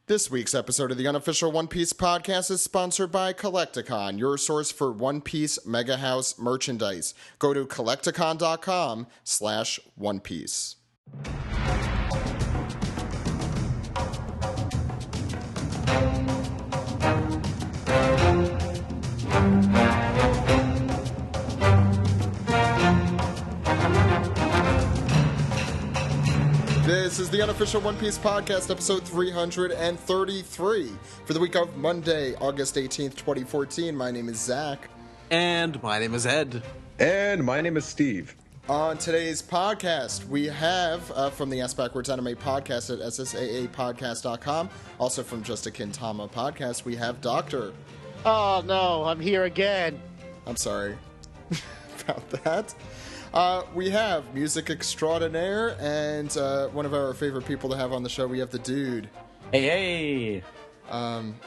This week's episode of the Unofficial One Piece Podcast is sponsored by Kolektakon, your source for One Piece Mega House merchandise. Go to kolektakon.com/One Piece. This is the Unofficial One Piece Podcast, episode 333, for the week of Monday, August 18th, 2014. My name is Zach. And my name is Ed. And my name is Steve. On today's podcast, we have, from the Ass Backwards Anime Podcast at SSAA Podcast.com, also from Just a Kintama Podcast, we have Doctor. Oh no, I'm here again. I'm sorry about that. We have music extraordinaire, and one of our favorite people to have on the show, we have the Dude. Hey.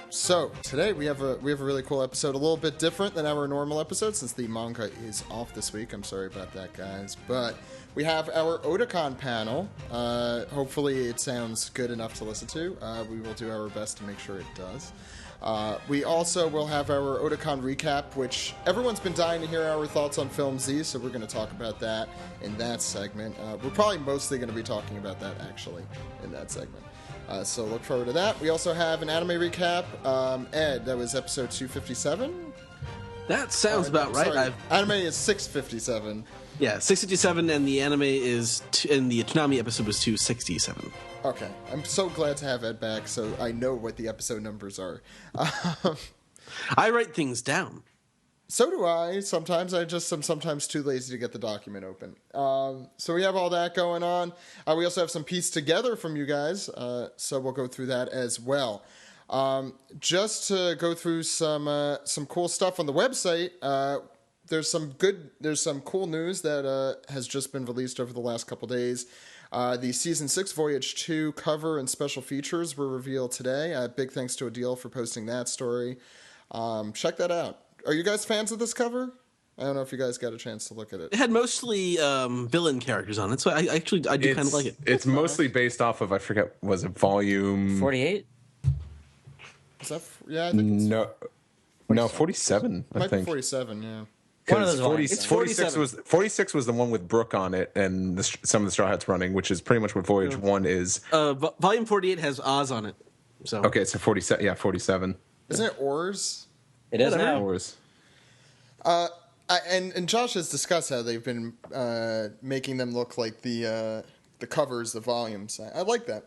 So today we have a really cool episode, a little bit different than our normal episode since the manga is off this week. I'm sorry about that, guys, but we have our Otakon panel. Hopefully it sounds good enough to listen to. We will do our best to make sure it does. We also will have our Otakon recap, which everyone's been dying to hear our thoughts on Film Z, so we're going to talk about that in that segment. We're probably mostly going to be talking about that, actually, in that segment. So look forward to that. We also have an anime recap. Ed, that was episode 257? That sounds about right. Anime is 657. Yeah, 657, and the anime is, and the Toonami episode was 267. Okay, I'm so glad to have Ed back, so I know what the episode numbers are. I write things down. So do I. Sometimes I'm sometimes too lazy to get the document open. So we have all that going on. We also have some piece together from you guys, so we'll go through that as well. Just to go through some cool stuff on the website. There's some cool news that has just been released over the last couple days. The Season 6 Voyage 2 cover and special features were revealed today. Big thanks to Adil for posting that story. Check that out. Are you guys fans of this cover? I don't know if you guys got a chance to look at it. It had mostly villain characters on it, so I do kind of like it. It's mostly based off of, I forget, was it volume... 48? Is that... Yeah, I think it's... No, 47, I think. 47, yeah. One of those 46 was the one with Brooke on it and some of the Straw Hats running, which is pretty much what Voyage 1 is. Volume 48 has Oz on it. So okay, so 47. Yeah, 47. Isn't it Oars? It is now. Oars. And Josh has discussed how they've been making them look like the covers, the volumes. I like that.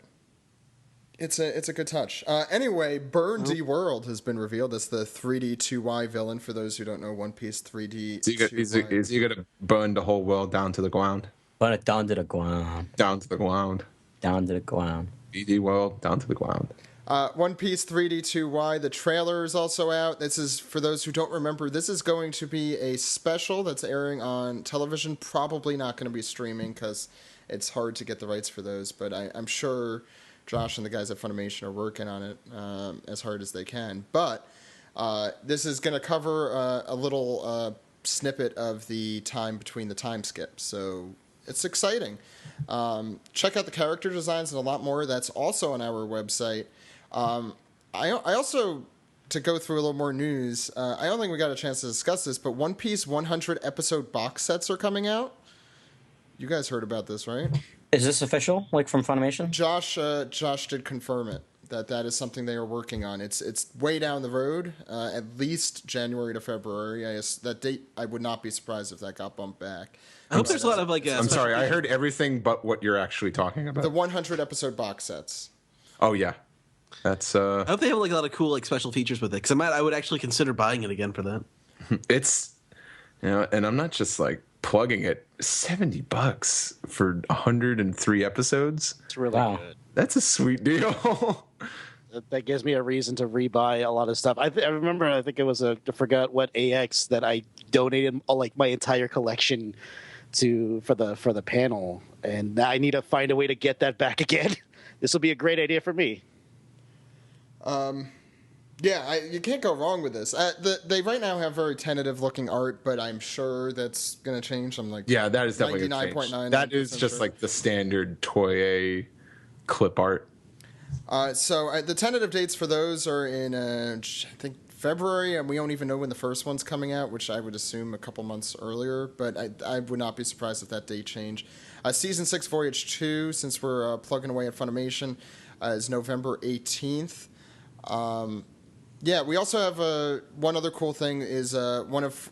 It's a good touch. Anyway, Burn D World has been revealed as the 3D 2Y villain. For those who don't know One Piece 3D. Is he gonna burn the whole world down to the ground? Burn it down to the ground. Down to the ground. Down to the ground. 3D world down to the ground. One Piece 3D 2Y. The trailer is also out. This is, for those who don't remember, this is going to be a special that's airing on television. Probably not going to be streaming because it's hard to get the rights for those. But I'm sure Josh and the guys at Funimation are working on it as hard as they can. But this is going to cover a little snippet of the time between the time skips. So it's exciting. Check out the character designs and a lot more. That's also on our website. I also, to go through a little more news, I don't think we got a chance to discuss this, but One Piece 100 episode box sets are coming out. You guys heard about this, right? Is this official, like from Funimation? Josh did confirm it, that is something they are working on. It's way down the road, at least January to February. That date, I would not be surprised if that got bumped back. I hope there's a lot of like. I'm sorry, I heard everything but what you're actually talking about. The 100 episode box sets. Oh yeah, that's. I hope they have like a lot of cool like special features with it, because I would actually consider buying it again for that. It's, and I'm not just like plugging it. $70 for 103 episodes. It's really good. That's a sweet deal. That gives me a reason to rebuy a lot of stuff. I remember, I think it was I forgot what AX that I donated like my entire collection to for the panel, and I need to find a way to get that back again. This will be a great idea for me. Yeah, you can't go wrong with this. They right now have very tentative looking art, but I'm sure that's going to change. I'm like, yeah, that is definitely going to change. That is just like the standard Toei clip art. So the tentative dates for those are in, I think, February, and we don't even know when the first one's coming out, which I would assume a couple months earlier, but I would not be surprised if that date changed. Season 6, Voyage 2, since we're plugging away at Funimation, is November 18th. Yeah, we also have one other cool thing is one of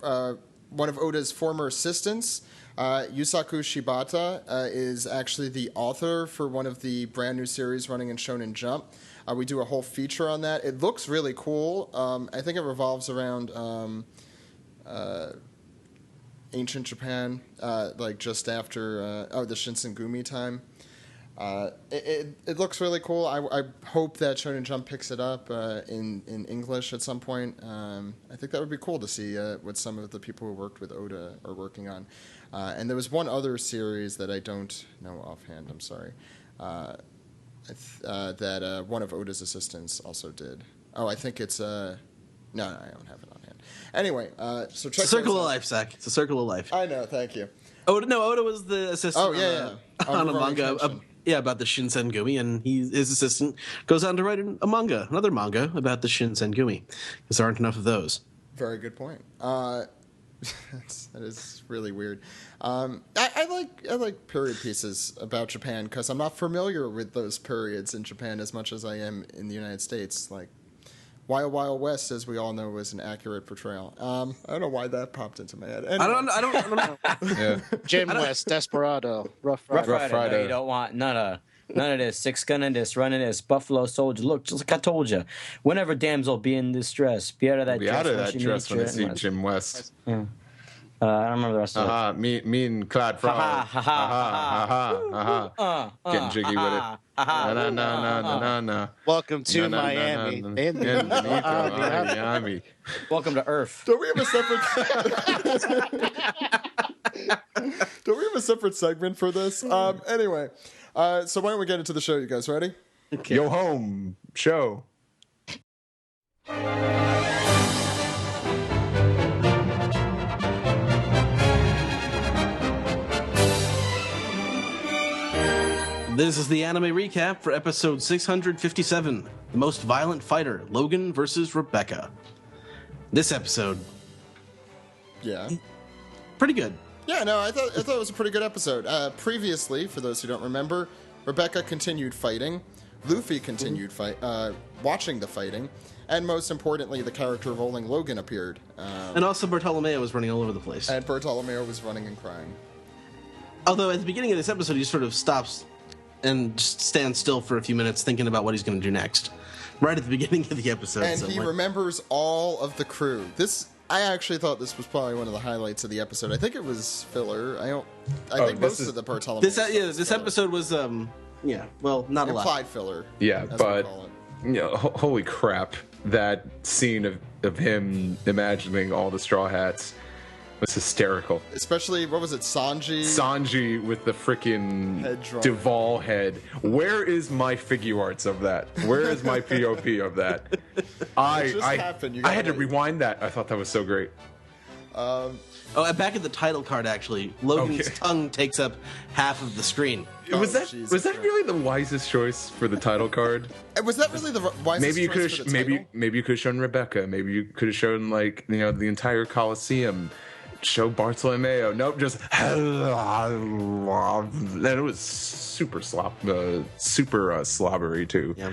Oda's former assistants, Yusaku Shibata, is actually the author for one of the brand new series running in Shonen Jump. We do a whole feature on that. It looks really cool. I think it revolves around ancient Japan, like just after the Shinsengumi time. It looks really cool. I hope that Shonen Jump picks it up in English at some point. I think that would be cool to see what some of the people who worked with Oda are working on. And there was one other series that I don't know offhand. I'm sorry. That one of Oda's assistants also did. Oh, I think it's no, I don't have it on hand. Anyway, so check. It's a circle of life, Zach. It's a circle of life. I know. Thank you. Oda was the assistant. Oh yeah, on a manga. About the Shinsengumi, and his assistant goes on to write another manga about the Shinsengumi, because there aren't enough of those. Very good point. That is really weird. I like period pieces about Japan because I'm not familiar with those periods in Japan as much as I am in the United States. Like Wild Wild West, as we all know, was an accurate portrayal. I don't know why that popped into my head. Anyway. I don't know. Yeah. Jim West, Desperado, Rough Rider. Rough Rider. No, you don't want none of this. Six gunning this, running this. Buffalo Soldier. Look, just like I told you. Whenever damsel be in distress, be out of that Be dress. out of that she dress when I meets see you. Jim West. Yeah. I don't remember the rest of it. Me and Clyde Frog. Getting jiggy with it. No. Welcome to Miami. Miami. Welcome to Earth. Don't we have a separate segment for this? Anyway, so why don't we get into the show? You guys ready? Okay. Yo home show. This is the anime recap for episode 657, The Most Violent Fighter, Logan versus Rebecca. This episode, Yeah. pretty good. Yeah, no, I thought it was a pretty good episode. Previously, for those who don't remember, Rebecca continued fighting, Luffy continued watching the fighting, and most importantly, the character Rolling Logan appeared. And also Bartolomeo was running all over the place. And Bartolomeo was running and crying. Although at the beginning of this episode, he sort of stops and just stands still for a few minutes thinking about what he's going to do next. Right at the beginning of the episode. And he remembers all of the crew. I actually thought this was probably one of the highlights of the episode. I think it was filler. I think most of the Bartolomeo. This episode was not a lot. Implied filler. Yeah, as but we call it. holy crap! That scene of him imagining all the Straw Hats was hysterical. Especially, what was it, Sanji with the freaking Head drawing. Duval head. Where is my figure arts of that? Where is my POP of that? I happened. You I had to gotta wait. rewind that. I thought that was so great. and back at the title card, actually, Logan's tongue takes up half of the screen. was that Jesus Christ. really the wisest choice for the title card? Was that really the wisest Maybe you could choice for the title? maybe you could have shown Rebecca. Maybe you could have shown the entire Coliseum. Show Bartolomeo. Nope, just and it was super slobbery too. Yeah.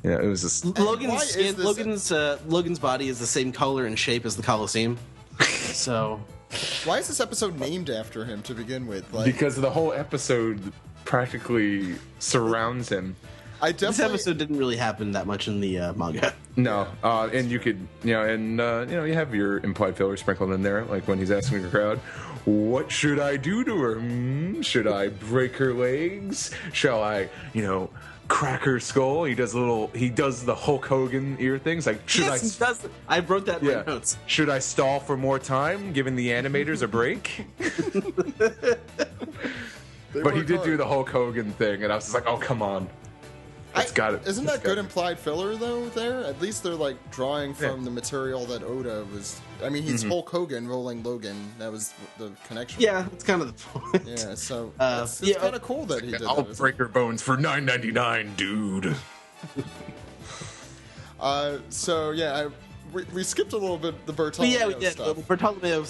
Yeah, it was just Logan's why is this Logan's body is the same color and shape as the Coliseum. So Why is this episode named after him to begin with? because the whole episode practically surrounds him. this episode didn't really happen that much in the manga. No, and you could, you have your implied filler sprinkled in there, like when he's asking the crowd, "What should I do to her? Should I break her legs? Shall I, crack her skull?" He does the Hulk Hogan ear things, like, "Should Yes, he does. I wrote that in my I, notes. should I stall for more time, giving the animators a break?" But he did do the Hulk Hogan thing, and I was just like, "Oh, come on." It's got it. Isn't that good implied filler though? There, at least they're like drawing from Yeah. the material that Oda was. I mean, he's Hulk Hogan rolling Logan. That was the connection. Yeah, that's kind of the point. Yeah. So it's yeah. kind of cool that he did I'll that. isn't break her bones for $9.99, dude. So yeah, we skipped a little bit the Bartolomeo Yeah, we did. stuff. Bartolomeo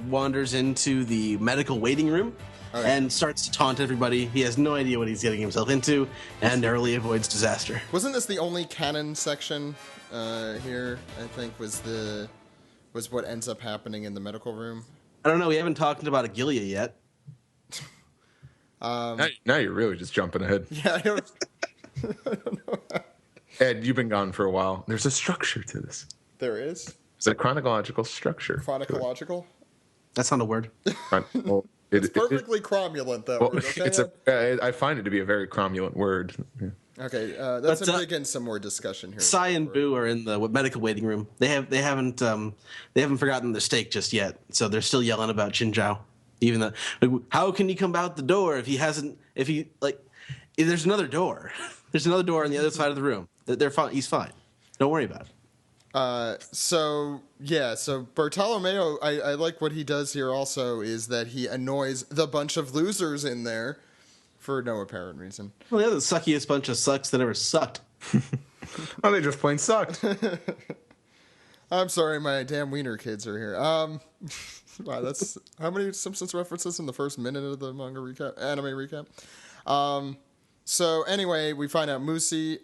wanders into the medical waiting room and starts to taunt everybody. He has no idea what he's getting himself into, and narrowly avoids disaster. Wasn't this the only canon section here? I think was what ends up happening in the medical room. I don't know. We haven't talked about Agilia yet. Now you're really just jumping ahead. Yeah, I don't know. Ed, you've been gone for a while. There's a structure to this. There is It's a chronological structure. chronological. That's not a word. Well, It's perfectly cromulent, though. Well, Okay? I find it to be a very cromulent word. Yeah. Okay, let's But, begin some more discussion here. Sai and Boo are in the medical waiting room. They haven't forgotten their steak just yet, so they're still yelling about Chinzhou. Even though, how can he come out the door if there's another door. There's another door on the other side of the room. They're fine. He's fine. Don't worry about it. So Bartolomeo, I like what he does here also is that he annoys the bunch of losers in there for no apparent reason. Well, they're the suckiest bunch of sucks that ever sucked. Oh, they just plain sucked. I'm sorry, my damn wiener kids are here. Wow, that's how many Simpsons references in the first minute of the anime recap. So anyway, we find out Musi.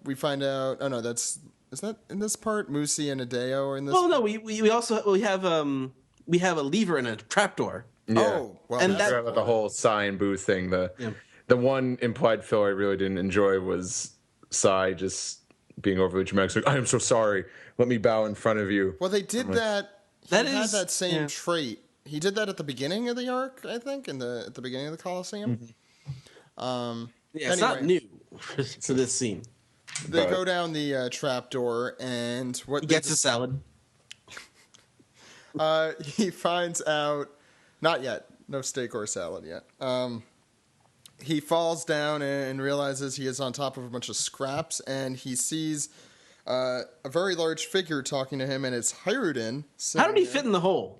We find out. Oh no, is that in this part? Musi and Hideo are in this. Oh no, we also have a lever and a trapdoor. Yeah. Oh, well, And I forgot about the whole Sai and Boo thing. The one implied filler I really didn't enjoy was Sai just being overly dramatic. Like, I am so sorry. Let me bow in front of you. Well, they did that. That He had is- that same yeah. trait. He did that at the beginning of the arc, I think, at the beginning of the Colosseum. Yeah, it's not new to this scene. They go down the trapdoor, and what He gets a salad. he finds out. Not yet. No steak or salad yet. He falls down and realizes he is on top of a bunch of scraps, and he sees a very large figure talking to him, and it's Hiruden. How did he fit in the hole?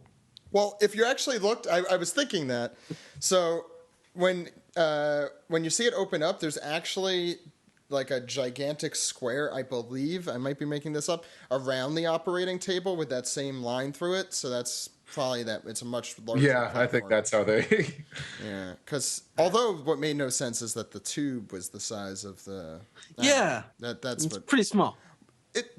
Well, if you actually looked, I was thinking that. So when you see it open up, there's actually like a gigantic square, I believe, I might be making this up, around the operating table with that same line through it. So that's probably that. It's a much larger Yeah, I think platform. that's how they. Yeah, because although what made no sense is that the tube was the size of the. Yeah, That's it's what. pretty small.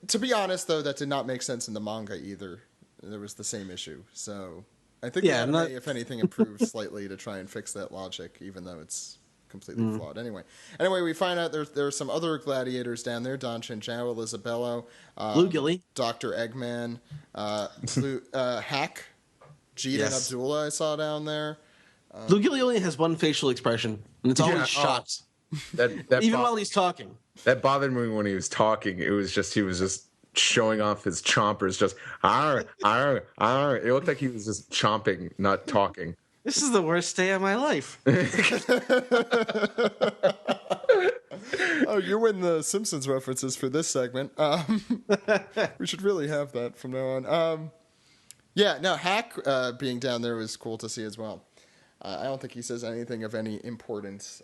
To be honest, though, that did not make sense in the manga either. There was the same issue. So I think the anime, if anything, improved slightly to try and fix that logic, even though it's completely flawed. Anyway, we find out there are some other gladiators down there: Don Chinchao, Elisabello, Blue Gilly. Dr. Eggman, Hack, Jeet and Yes. Abdullah I saw down there. Blue Gilly only has one facial expression, and it's always shocked. Even while he's talking. That bothered me when he was talking. He was just showing off his chompers, just arr, arr, arr. It looked like he was just chomping, not talking. This is the worst day of my life. Oh, you win the Simpsons references for this segment. We should really have that from now on. Yeah, no, Hack being down there was cool to see as well. I don't think he says anything of any importance.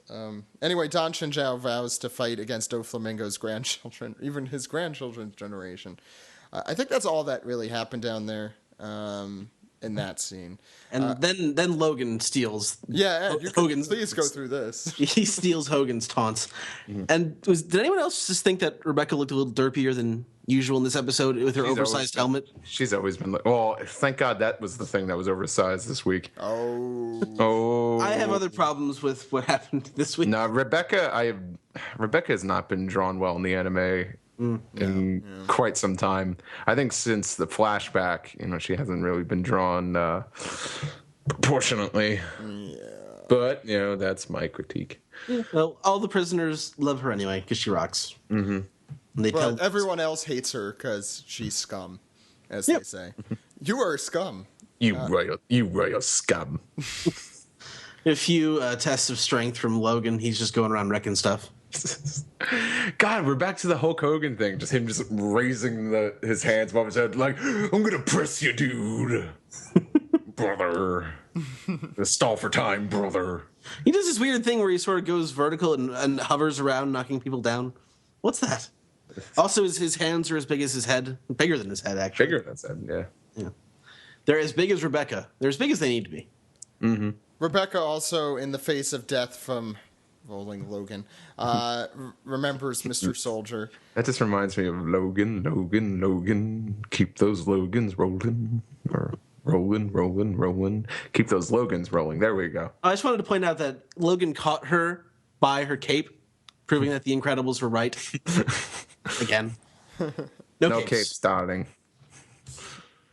Anyway, Don Chinzhao vows to fight against Doflamingo's grandchildren, even his grandchildren's generation. I think that's all that really happened down there in that scene. And then Logan steals. Yeah, Ed, you can Hogan's. please go through this. He steals Hogan's taunts. And did anyone else just think that Rebecca looked a little derpier than usual in this episode with her oversized helmet? She's always been like, well, thank God that was the thing that was oversized this week. Oh. I have other problems with what happened this week. No, Rebecca has not been drawn well in the anime in quite some time. I think since the flashback, she hasn't really been drawn proportionately. Yeah. But, that's my critique. Yeah, well, all the prisoners love her anyway because she rocks. Mm-hmm. But everyone else hates her because she's scum, as they say. You are scum. You royal scum. A few tests of strength from Logan. He's just going around wrecking stuff. God, we're back to the Hulk Hogan thing. Just him just raising his hands above his head like, I'm going to press you, dude. Brother. Stall for time, brother. He does this weird thing where he sort of goes vertical and hovers around, knocking people down. What's that? Also, his hands are as big as his head. Bigger than his head, actually. Bigger than that, Yeah. They're as big as Rebecca. They're as big as they need to be. Mm-hmm. Rebecca also, in the face of death from Rolling Logan, remembers Mr. Soldier. That just reminds me of Logan. Keep those Logans rolling. Or rolling. Keep those Logans rolling. There we go. I just wanted to point out that Logan caught her by her cape, proving that the Incredibles were right. Again. No capes, darling.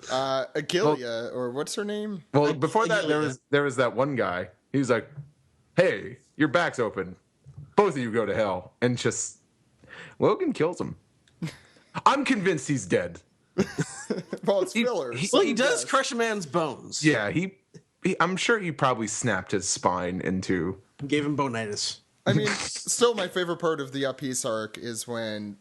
Agilia, or what's her name? Well, before that, there was that one guy. He was like, "Hey, your back's open. Both of you go to hell." And just Logan kills him. I'm convinced he's dead. Well, it's filler. He does crush a man's bones. Yeah, I'm sure he probably snapped his spine into. Gave him bonitis. I mean, still my favorite part of the Up Peace arc is when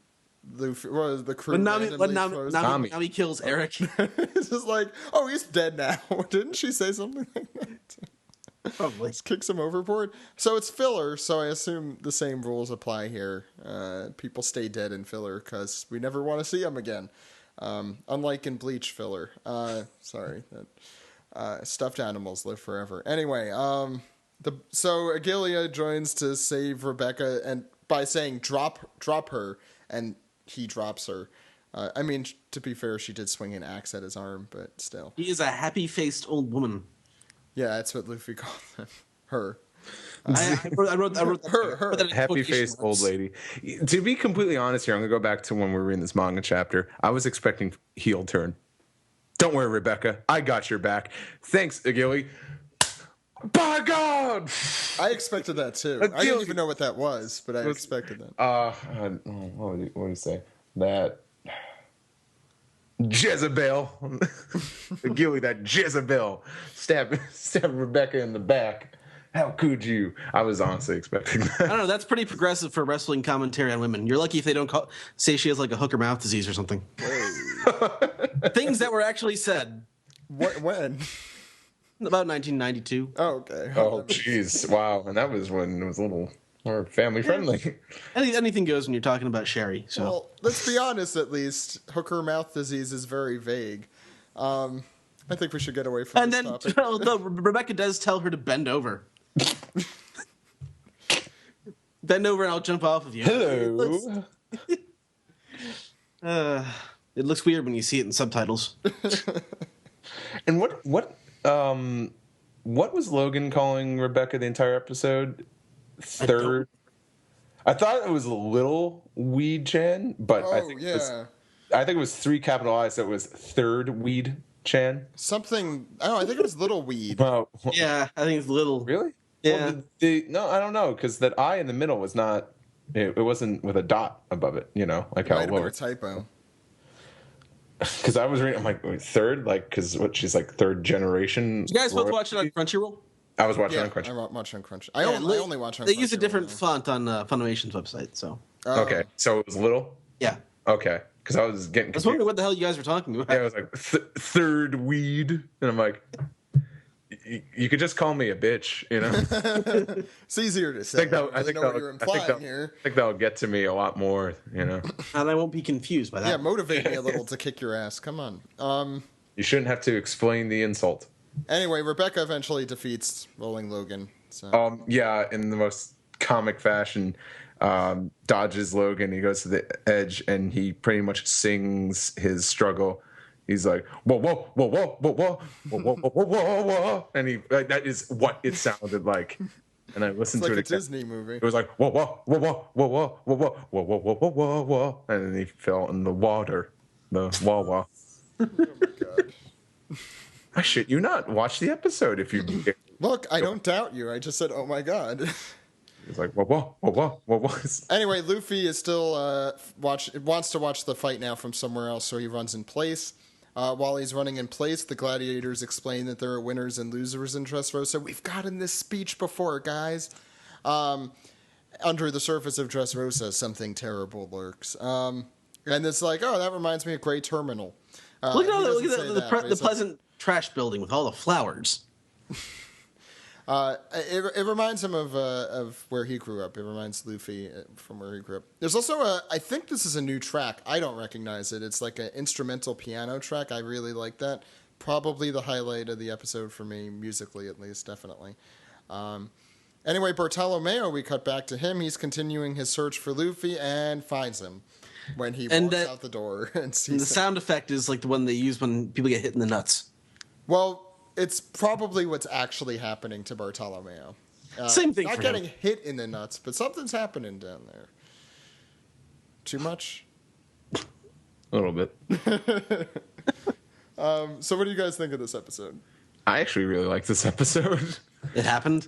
Luffy, the crew When randomly Nami kills Eric. it's just like, oh, he's dead now. Didn't she say something like that? Probably. Just kicks him overboard. So it's filler, so I assume the same rules apply here. People stay dead in filler because we never want to see them again. Unlike in Bleach filler. Stuffed animals live forever. Anyway, so Agilia joins to save Rebecca and by saying drop her, and he drops her. I mean, to be fair, she did swing an axe at his arm, but still. He is a happy-faced old woman. Yeah, that's what Luffy called her. I wrote her. Happy-faced old lady. To be completely honest here, I'm going to go back to when we were reading this manga chapter. I was expecting heel turn. Don't worry, Rebecca. I got your back. Thanks, Agili. By God! I expected that too. I didn't even know what that was, but I expected that. What did he say? That Jezebel. Agili, that Jezebel. Stab Rebecca in the back. How could you? I was honestly expecting that. I don't know. That's pretty progressive for wrestling commentary on women. You're lucky if they don't say she has like a hook or mouth disease or something. Things that were actually said. When? About 1992. Oh, okay. Oh, jeez. Wow. And that was when it was a little more family friendly. Anything goes when you're talking about Sherry. So. Well, let's be honest, at least. Hooker mouth disease is very vague. I think we should get away from this topic. Although Rebecca does tell her to bend over. Bend over and I'll jump off of you. Hello. It looks weird when you see it in subtitles. And what was Logan calling Rebecca the entire episode? Third. I thought it was a little Weed Chan, but I think it was 3 capital I's, so it was Third Weed Chan. Something. I think it was Little Weed. Oh, Yeah, I think it's little. really? Yeah. Well, no, I don't know, because that I in the middle was not. It wasn't with a dot above it, like how Might have been a lower. typo. Because I was reading, I'm like, wait, third, because she's like third generation. You guys both watch it on Crunchyroll? I was watching Yeah, on Crunchyroll. I watch on Crunchyroll. I only watch on Crunchyroll. They use a different font on Funimation's website, so. Okay, so it was little. Yeah. Okay, because I was getting. I was wondering what the hell you guys were talking about. Yeah, I was like third weed, and I'm like, you could just call me a bitch, It's easier to say. I think what you're implying here. I think that'll get to me a lot more, And I won't be confused by that. Yeah, motivate me a little to kick your ass. Come on. You shouldn't have to explain the insult. Anyway, Rebecca eventually defeats Rolling Logan. So. Yeah, in the most comic fashion, dodges Logan. He goes to the edge, and he pretty much sings his struggle. He's like, whoa, whoa, whoa, whoa, whoa, whoa, whoa, whoa, whoa, whoa, whoa, and that is what it sounded like. And I listened it's to like it. a Disney movie. It was like whoa, whoa, whoa, whoa, whoa, whoa, whoa, whoa, whoa, whoa, whoa, whoa, whoa, whoa, and then he fell in the water, the wah. Oh my god! I shit you not. Watch the episode if you. Look, I don't doubt you. I just said, oh my god. It's like whoa, whoa, whoa, whoa, whoa, whoa. Anyway, Luffy is still wants to watch the fight now from somewhere else, so he runs in place. While he's running in place, the gladiators explain that there are winners and losers in Dressrosa. We've gotten this speech before, guys. Under the surface of Dressrosa, something terrible lurks. And it's like, oh, that reminds me of Grey Terminal. Look at the pleasant trash building with all the flowers. It reminds him of where he grew up. It reminds Luffy from where he grew up. There's also I think this is a new track. I don't recognize it. It's like an instrumental piano track. I really like that. Probably the highlight of the episode for me, musically at least, definitely. Anyway, Bartolomeo, we cut back to him. He's continuing his search for Luffy and finds him when he walks out the door and sees him. The sound effect is like the one they use when people get hit in the nuts. Well, it's probably what's actually happening to Bartolomeo. Same thing Not for getting him. hit in the nuts, but something's happening down there. Too much? A little bit. So what do you guys think of this episode? I actually really like this episode. It happened.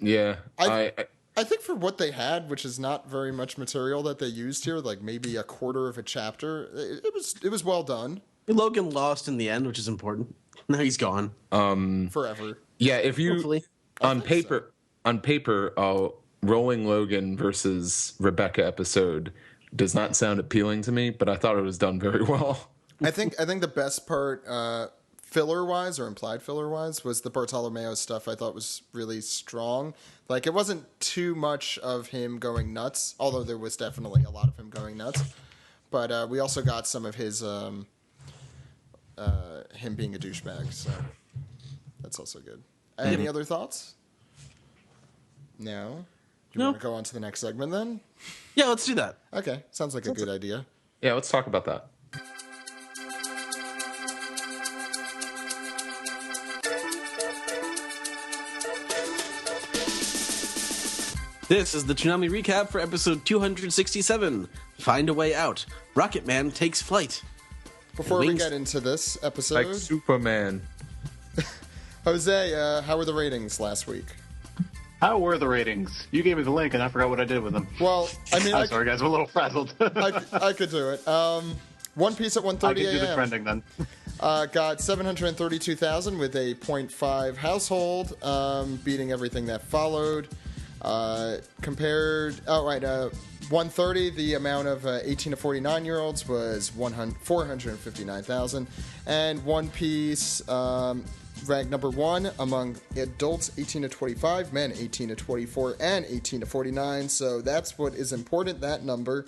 Yeah. I think for what they had, which is not very much material that they used here, like maybe a quarter of a chapter, it was well done. Logan lost in the end, which is important. Now he's gone. Forever. Yeah, if you Hopefully. on paper, Rolling Logan versus Rebecca episode does not sound appealing to me, but I thought it was done very well. I think the best part, filler-wise or implied filler-wise, was the Bartolomeo stuff. I thought was really strong. Like, it wasn't too much of him going nuts, although there was definitely a lot of him going nuts. But we also got some of his him being a douchebag, so that's also good. Any other thoughts? No? Do you want to go on to the next segment then? Yeah, let's do that. Okay, sounds like a good idea. Yeah, let's talk about that. This is the Toonami Recap for episode 267. Find a Way Out. Rocket Man takes flight. Before we Wings- get into this episode, Like Superman. Jose, how were the ratings last week? How were the ratings? You gave me the link, and I forgot what I did with them. Well, I mean, I'm sorry, guys. I'm a little frazzled. I could do it. One Piece at 1:30 I can do the a.m. trending then. Got 732,000 with a 0.5 household, beating everything that followed. Compared, 130, the amount of 18 to 49 year olds was 459,000, and One Piece ranked number 1 among adults 18 to 25, men 18 to 24, and 18 to 49. So that's what is important. That number.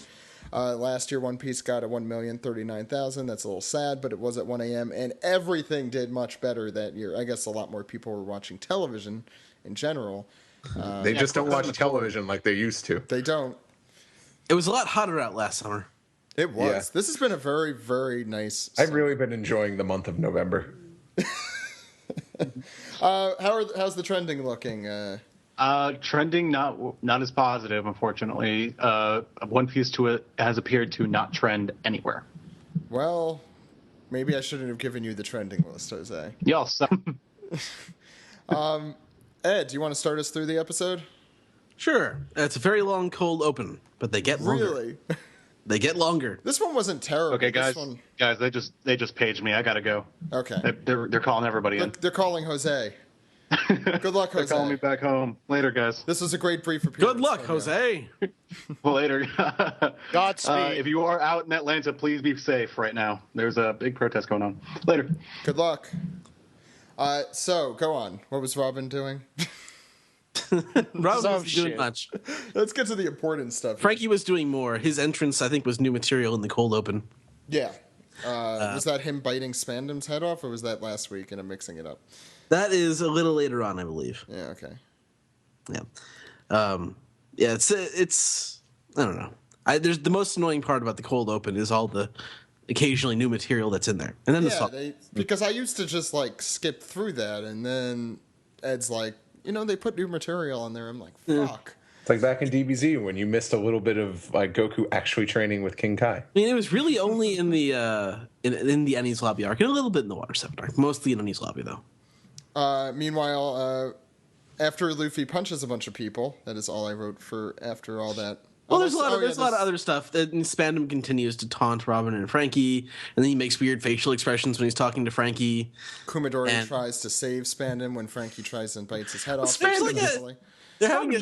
Last year, One Piece got a 1,039,000. That's a little sad, but it was at 1 a.m. and everything did much better that year. I guess a lot more people were watching television in general. They just don't watch television like they used to. They don't. It was a lot hotter out last summer. It was. Yeah. This has been a very, very nice I've summer. really been enjoying the month of November. How's the trending looking? Trending not as positive, unfortunately. One Piece to it has appeared to not trend anywhere. Well, maybe I shouldn't have given you the trending list, Jose. Y'all suck. Ed, do you want to start us through the episode? Sure. It's a very long cold open, but they get longer. Really? They get longer. This one wasn't terrible. Okay, guys. This one... Guys, they just paged me. I gotta go. Okay. They're calling everybody in. They're calling Jose. Good luck, Jose. They're calling me back home. Later, guys. This was a great brief appearance. Good luck, from you. Jose. Well, later. Godspeed. If you are out in Atlanta, please be safe right now. There's a big protest going on. Later. Good luck. So, go on. What was Robin doing? Rob Some wasn't doing shit. much. Let's get to the important stuff. Frankie was doing more. His entrance, I think, was new material in the cold open. Yeah. Was that him biting Spandam's head off, or was that last week and I'm mixing it up? That is a little later on, I believe. Yeah, okay. Yeah. Yeah, it's I don't know. There's the most annoying part about the cold open is all the occasionally new material that's in there. And then the Yeah, song. because I used to just, like, skip through that, and then Ed's like, they put new material on there. I'm like, fuck. It's like back in DBZ when you missed a little bit of like Goku actually training with King Kai. I mean, it was really only in the in the Enies Lobby arc and a little bit in the Water 7 arc. Mostly in Enies Lobby, though. Meanwhile, after Luffy punches a bunch of people, that is all I wrote for after all that. Well, there's a lot of other stuff. Spandam continues to taunt Robin and Frankie, and then he makes weird facial expressions when he's talking to Frankie. Kumadori tries to save Spandam when Frankie tries and bites his head off. Spandam- They're having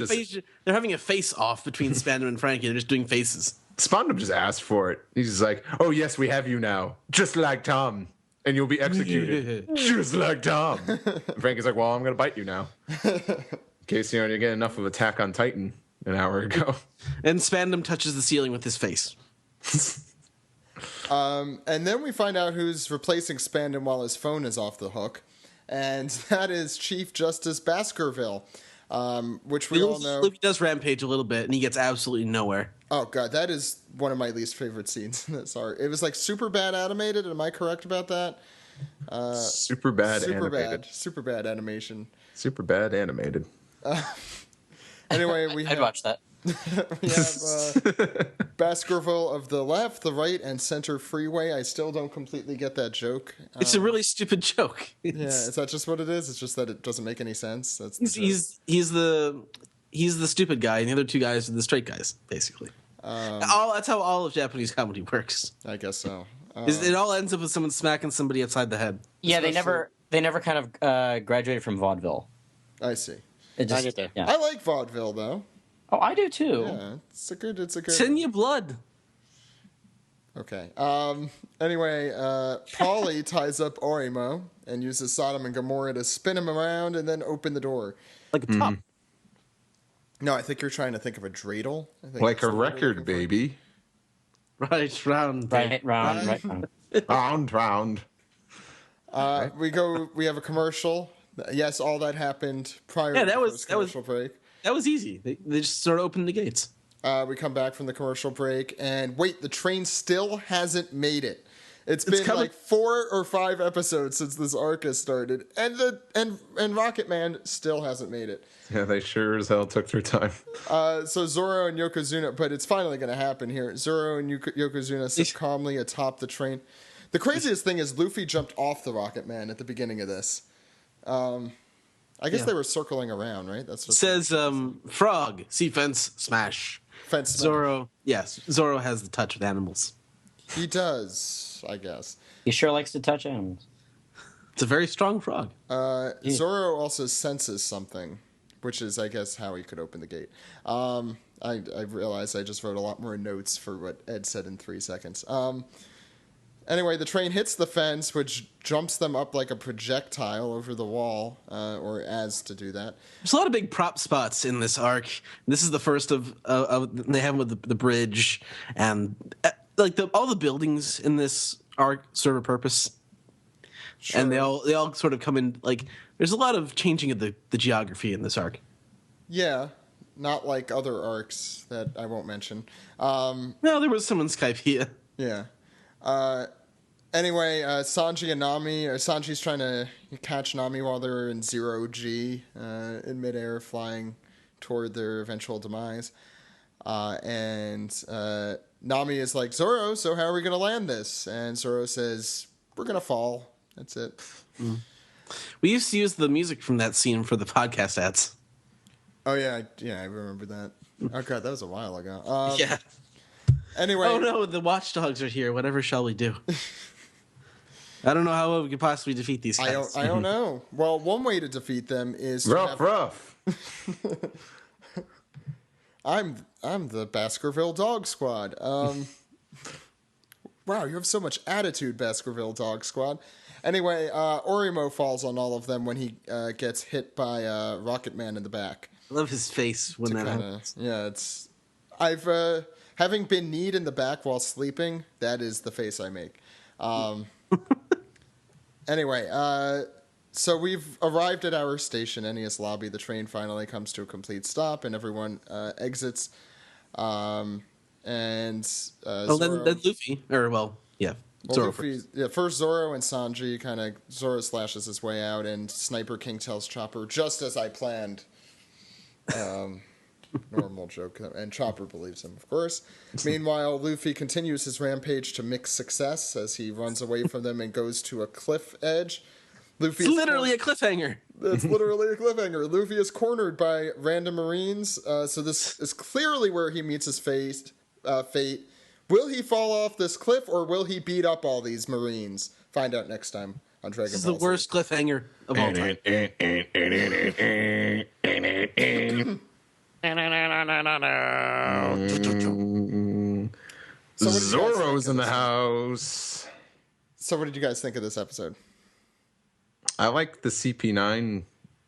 a face off between Spandam and Frankie. They're just doing faces. Spandam just asked for it. He's just like, "Oh yes, we have you now, just like Tom." and you'll be executed just like Tom. And Frankie's like, well, I'm going to bite you now. In case you get enough of Attack on Titan an hour ago. And Spandam touches the ceiling with his face. And then we find out who's replacing Spandam while his phone is off the hook. And that is Chief Justice Baskerville, which we all know. Luffy does rampage a little bit, and he gets absolutely nowhere. Oh, God, that is one of my least favorite scenes in this arc. It was like super bad animated. Am I correct about that? Super bad animated. Super bad animation. Super bad animated. Anyway, we have... I'd watch that. We have Baskerville of the left, the right, and center freeway. I still don't completely get that joke. It's a really stupid joke. Yeah, is that just what it is? It's just that it doesn't make any sense. That's the he's the stupid guy, and the other two guys are the straight guys, basically. That's how all of Japanese comedy works. I guess so. It all ends up with someone smacking somebody upside the head. Yeah, they never kind of graduated from vaudeville. I see. It just, I get there. Yeah. I like vaudeville though. Oh, I do too. Yeah, it's a good. It's in your blood. Okay. Anyway, Polly ties up Orimo and uses Sodom and Gomorrah to spin him around and then open the door. Like a top. No, I think you're trying to think of a dreidel. I think Like that's a what you're record, looking for. baby. Right round. Right round. Round. We have a commercial. Yes, all that happened prior Yeah, to that the was- first that was- commercial break. That was easy. They just sort of opened the gates. We come back from the commercial break, and wait, the train still hasn't made it. It's been coming. like 4 or 5 episodes since this arc has started, and Rocket Man still hasn't made it. Yeah, they sure as hell took their time. So Zoro and Yokozuna, but it's finally going to happen here. Zoro and Yokozuna sit calmly atop the train. The craziest thing is Luffy jumped off the Rocket Man at the beginning of this. I guess they were circling around, right? That's what It says frog, sea fence, smash. fence. Zoro has the touch with animals. He does, I guess. He sure likes to touch animals. It's a very strong frog. Zoro also senses something, which is, I guess, how he could open the gate. I realized I just wrote a lot more notes for what Ed said in 3 seconds. Anyway, the train hits the fence, which jumps them up like a projectile over the wall, or as to do that. There's a lot of big prop spots in this arc. This is the first of they have with the bridge and all the buildings in this arc serve a purpose, and they all sort of come in. Like there's a lot of changing of the geography in this arc. Yeah, not like other arcs that I won't mention. No, there was some in Skypiea. Yeah. Anyway, Sanji and Nami, Sanji's trying to catch Nami while they're in 0G in midair, flying toward their eventual demise. And Nami is like, Zoro, so how are we going to land this? And Zoro says, we're going to fall. That's it. We used to use the music from that scene for the podcast ads. Oh, yeah, I remember that. Oh, God, that was a while ago. Yeah. Anyway. Oh, no, the watchdogs are here. Whatever shall we do? I don't know how we could possibly defeat these guys. I don't know. Well, one way to defeat them is to Rough. I'm the Baskerville Dog Squad. Wow, you have so much attitude, Baskerville Dog Squad. Anyway, Orimo falls on all of them when he gets hit by Rocket Man in the back. I love his face when that happens. Yeah, I've having been kneed in the back while sleeping, that is the face I make. Anyway, so we've arrived at our station, Ennius Lobby. The train finally comes to a complete stop, and everyone exits. Zoro, then Luffy, Zoro Luffy, first Zoro and Sanji Zoro slashes his way out, and Sniper King tells Chopper, just as I planned. Normal joke, and Chopper believes him, of course. Meanwhile, Luffy continues his rampage to mixed success as he runs away from them and goes to a cliff edge. It's literally a cliffhanger. It's literally a cliffhanger. Luffy is cornered by random Marines, so this is clearly where he meets his fate. Will he fall off this cliff, or will he beat up all these Marines? Find out next time on Dragon Ball Z. This is the worst cliffhanger of all time. Zoro's in the house. So what did you guys think of this episode? I like the CP9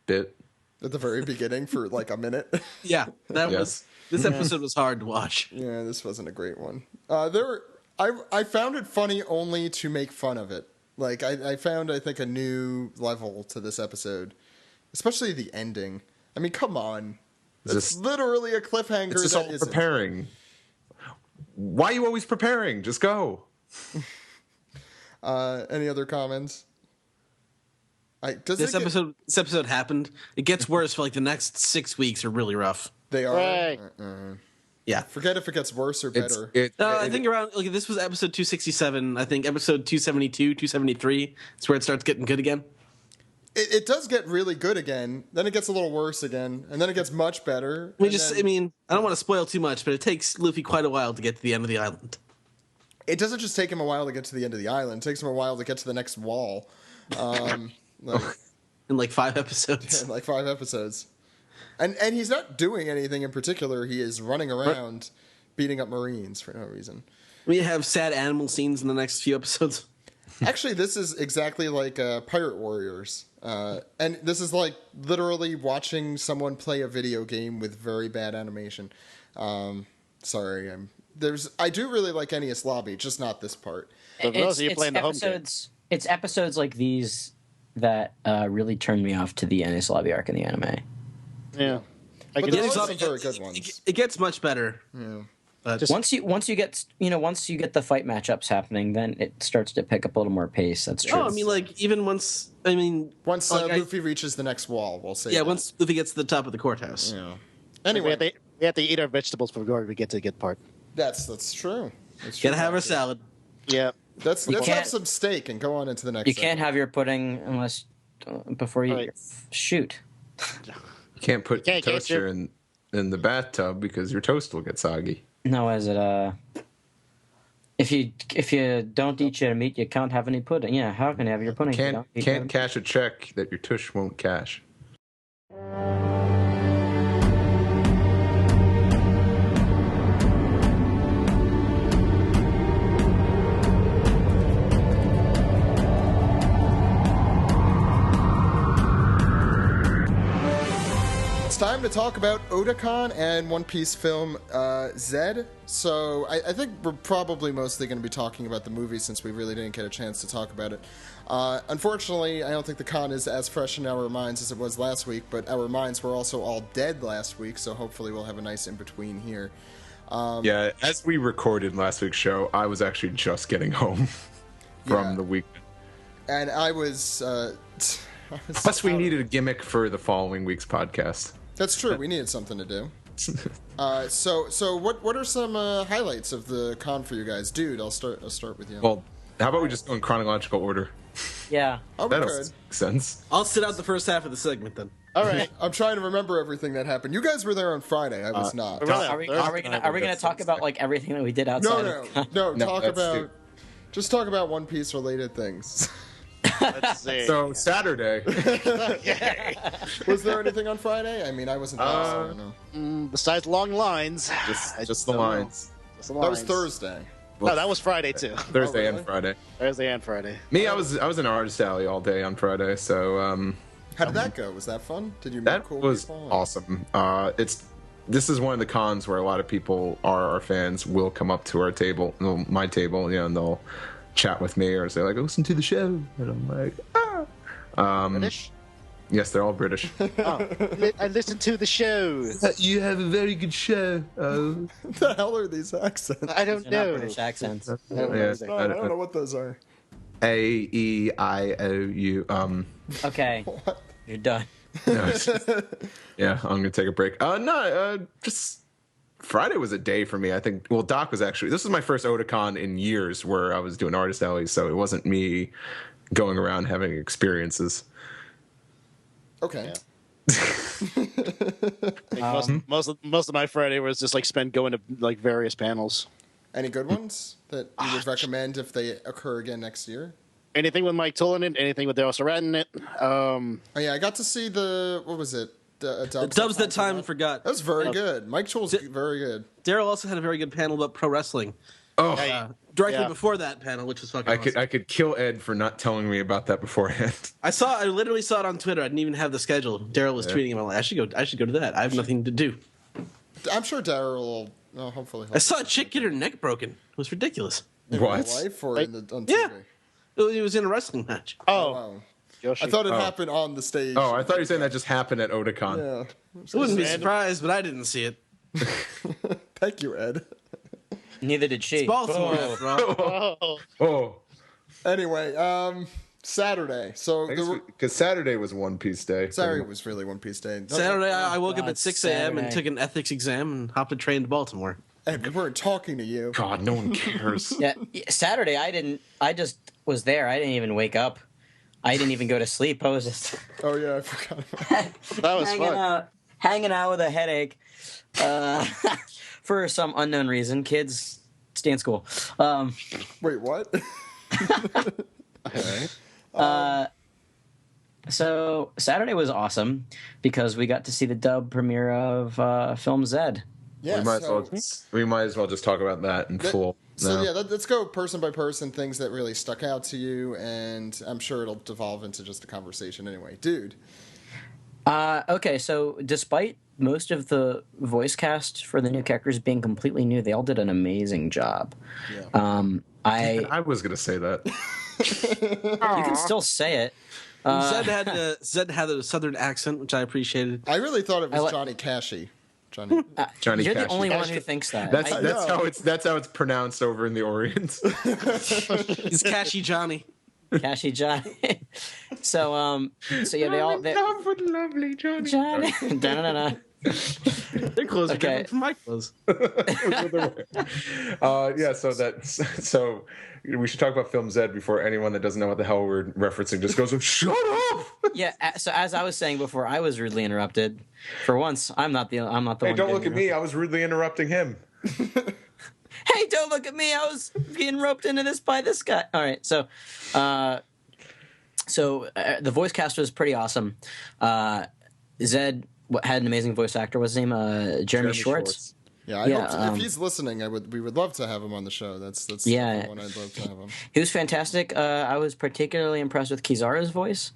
bit. At the very beginning for like a minute. Yeah, that Yes. was this episode was hard to watch. Yeah, this wasn't a great one. I found it funny only to make fun of it. Like I found, I think, a new level to this episode, especially the ending. I mean, come on, it's literally a cliffhanger. It's just all preparing. Why are you always preparing? Just go. Any other comments? This episode happened. It gets worse for like the next 6 weeks are really rough. They are. Right. Yeah. Forget if it gets worse or better. I think around like this was episode 267. I think episode 272, 273 is where it starts getting good again. It does get really good again. Then it gets a little worse again, and then it gets much better. I don't want to spoil too much, but it takes Luffy quite a while to get to the end of the island. It doesn't just take him a while to get to the end of the island. It takes him a while to get to the next wall. In like 5 episodes. In like 5 episodes. And he's not doing anything in particular. He is running around beating up Marines for no reason. We have sad animal scenes in the next few episodes. Actually, this is exactly like Pirate Warriors. And this is like literally watching someone play a video game with very bad animation. Sorry, I do really like Enies Lobby, just not this part. It's episodes like these that really turned me off to the Enies Lobby arc in the anime. Yeah, but there's some very good ones. It gets much better. Yeah. Once you get the fight matchups happening, then it starts to pick up a little more pace. That's true. Oh, I mean, like even once Luffy reaches the next wall, we'll say. Yeah, once Luffy gets to the top of the courthouse. Yeah. Anyway, we have to eat our vegetables before we get to the good part. That's true. Gotta have our salad. Yeah. Let's have some steak and go on into the next. You can't have your pudding unless before you shoot. You can't put toaster in the bathtub because your toast will get soggy. No, is it if you don't eat your meat, you can't have any pudding. Yeah, how can you have your pudding? Can't cash a check that your tush won't cash. Time to talk about Otakon and One Piece film Z. So I think we're probably mostly going to be talking about the movie since we really didn't get a chance to talk about it. Unfortunately, I don't think the con is as fresh in our minds as it was last week, but our minds were also all dead last week, so hopefully we'll have a nice in-between here. Yeah, as we recorded last week's show, I was actually just getting home from the week. And I was Plus, we needed a gimmick for the following week's podcast. That's true. We needed something to do. So what are some highlights of the con for you guys, dude? I'll start with you. Well, how about we just go in chronological order? Yeah, that makes sense. I'll sit out the first half of the segment then. All right. I'm trying to remember everything that happened. You guys were there on Friday. I was not. Are we gonna talk about like everything that we did outside? No. Just talk about One Piece related things. Let's see. So Saturday. Was there anything on Friday? I mean, I wasn't there, so I don't know. Besides long lines. Just the lines. That was Thursday. No, that was Friday too. Thursday and Friday. Thursday and Friday. Me, I was in Artist Alley all day on Friday. So how did that go? Was that fun? Did you meet that cool was people? Awesome. This is one of the cons where a lot of people our fans will come up to our table, my table, and they'll chat with me or say like, listen to the show, and I'm like, British? Yes, they're all British. I listened to the show. You have a very good show. What the hell are these accents? I don't know. British accents. I don't know what those are. A-E-I-O-U. Okay, you're done. Yeah, I'm gonna take a break. Just Friday was a day for me. I think. Well, Doc was actually. This was my first Otakon in years where I was doing Artist Alley, so it wasn't me going around having experiences. Okay. Yeah. Most of my Friday was just like spent going to like various panels. Any good ones that you would recommend if they occur again next year? Anything with Mike Toll in it, anything with Daryl Surratt in it. Oh yeah, I got to see what was it? The Dubs That Time Forgot. That was very good. Mike Toll's very good. Daryl also had a very good panel about pro wrestling. Oh, Directly Yeah. before that panel, which was fucking I awesome. could kill Ed for not telling me about that beforehand. I literally saw it on Twitter. I didn't even have the schedule. Daryl was tweeting. I'm like, I should go to that. I have nothing to do. I'm sure Daryl will. Oh, hopefully. I saw a chick get her neck broken. It was ridiculous. In What? real life or on TV? Yeah. It was in a wrestling match. Oh, Wow. Yoshi. I thought it happened on the stage. Oh, I thought you were saying that just happened at Otakon. Yeah. I wouldn't be surprised, but I didn't see it. Thank you, Ed. Neither did she. It's Baltimore, after all. Oh, Oh, Anyway, Saturday. So because Saturday was One Piece Day. Saturday was really One Piece Day. Saturday, I woke up God, at 6 a.m. and Saturday. took an ethics exam and hopped a train to Baltimore. Ed, we weren't talking to you. God, no one cares. Yeah, Saturday I just was there. I didn't even wake up. I didn't even go to sleep. I was just Oh yeah, I forgot about that was hanging fun. out with a headache for some unknown reason. Kids, stay in school. Wait, what? Okay. So Saturday was awesome because we got to see the dub premiere of Film Zed. Yeah, we might as well just talk about that in full. So now. yeah, let's go person by person, things that really stuck out to you, and I'm sure it'll devolve into just a conversation anyway. Dude. Okay, so despite most of the voice cast for the new characters being completely new, they all did an amazing job. Yeah. I was gonna say that. You can still say it. Zed had a southern accent, which I appreciated. I really thought it was I Johnny Cashy. Johnny. Johnny You're the Cash. only one who thinks that. That's how it's pronounced over in the Orient. He's Cashy Johnny. Cashy Johnny. so yeah, they all lovely Johnny. Johnny. Da-na-na-na. Their clothes are Okay. different from my clothes. Yeah, so we should talk about Film Z before anyone that doesn't know what the hell we're referencing just goes, shut up! Yeah. So as I was saying before, I was rudely interrupted. For once, I'm not the Hey, one. don't getting look at me. I was rudely interrupting him. Hey, don't look at me. I was being roped into this by this guy. All right. So the voice cast was pretty awesome. Zed had an amazing voice actor. What's his name? Jeremy Schwartz. Yeah, if he's listening, we would love to have him on the show. That's Yeah. the one I'd love to have him. He was fantastic. I was particularly impressed with Kizara's voice.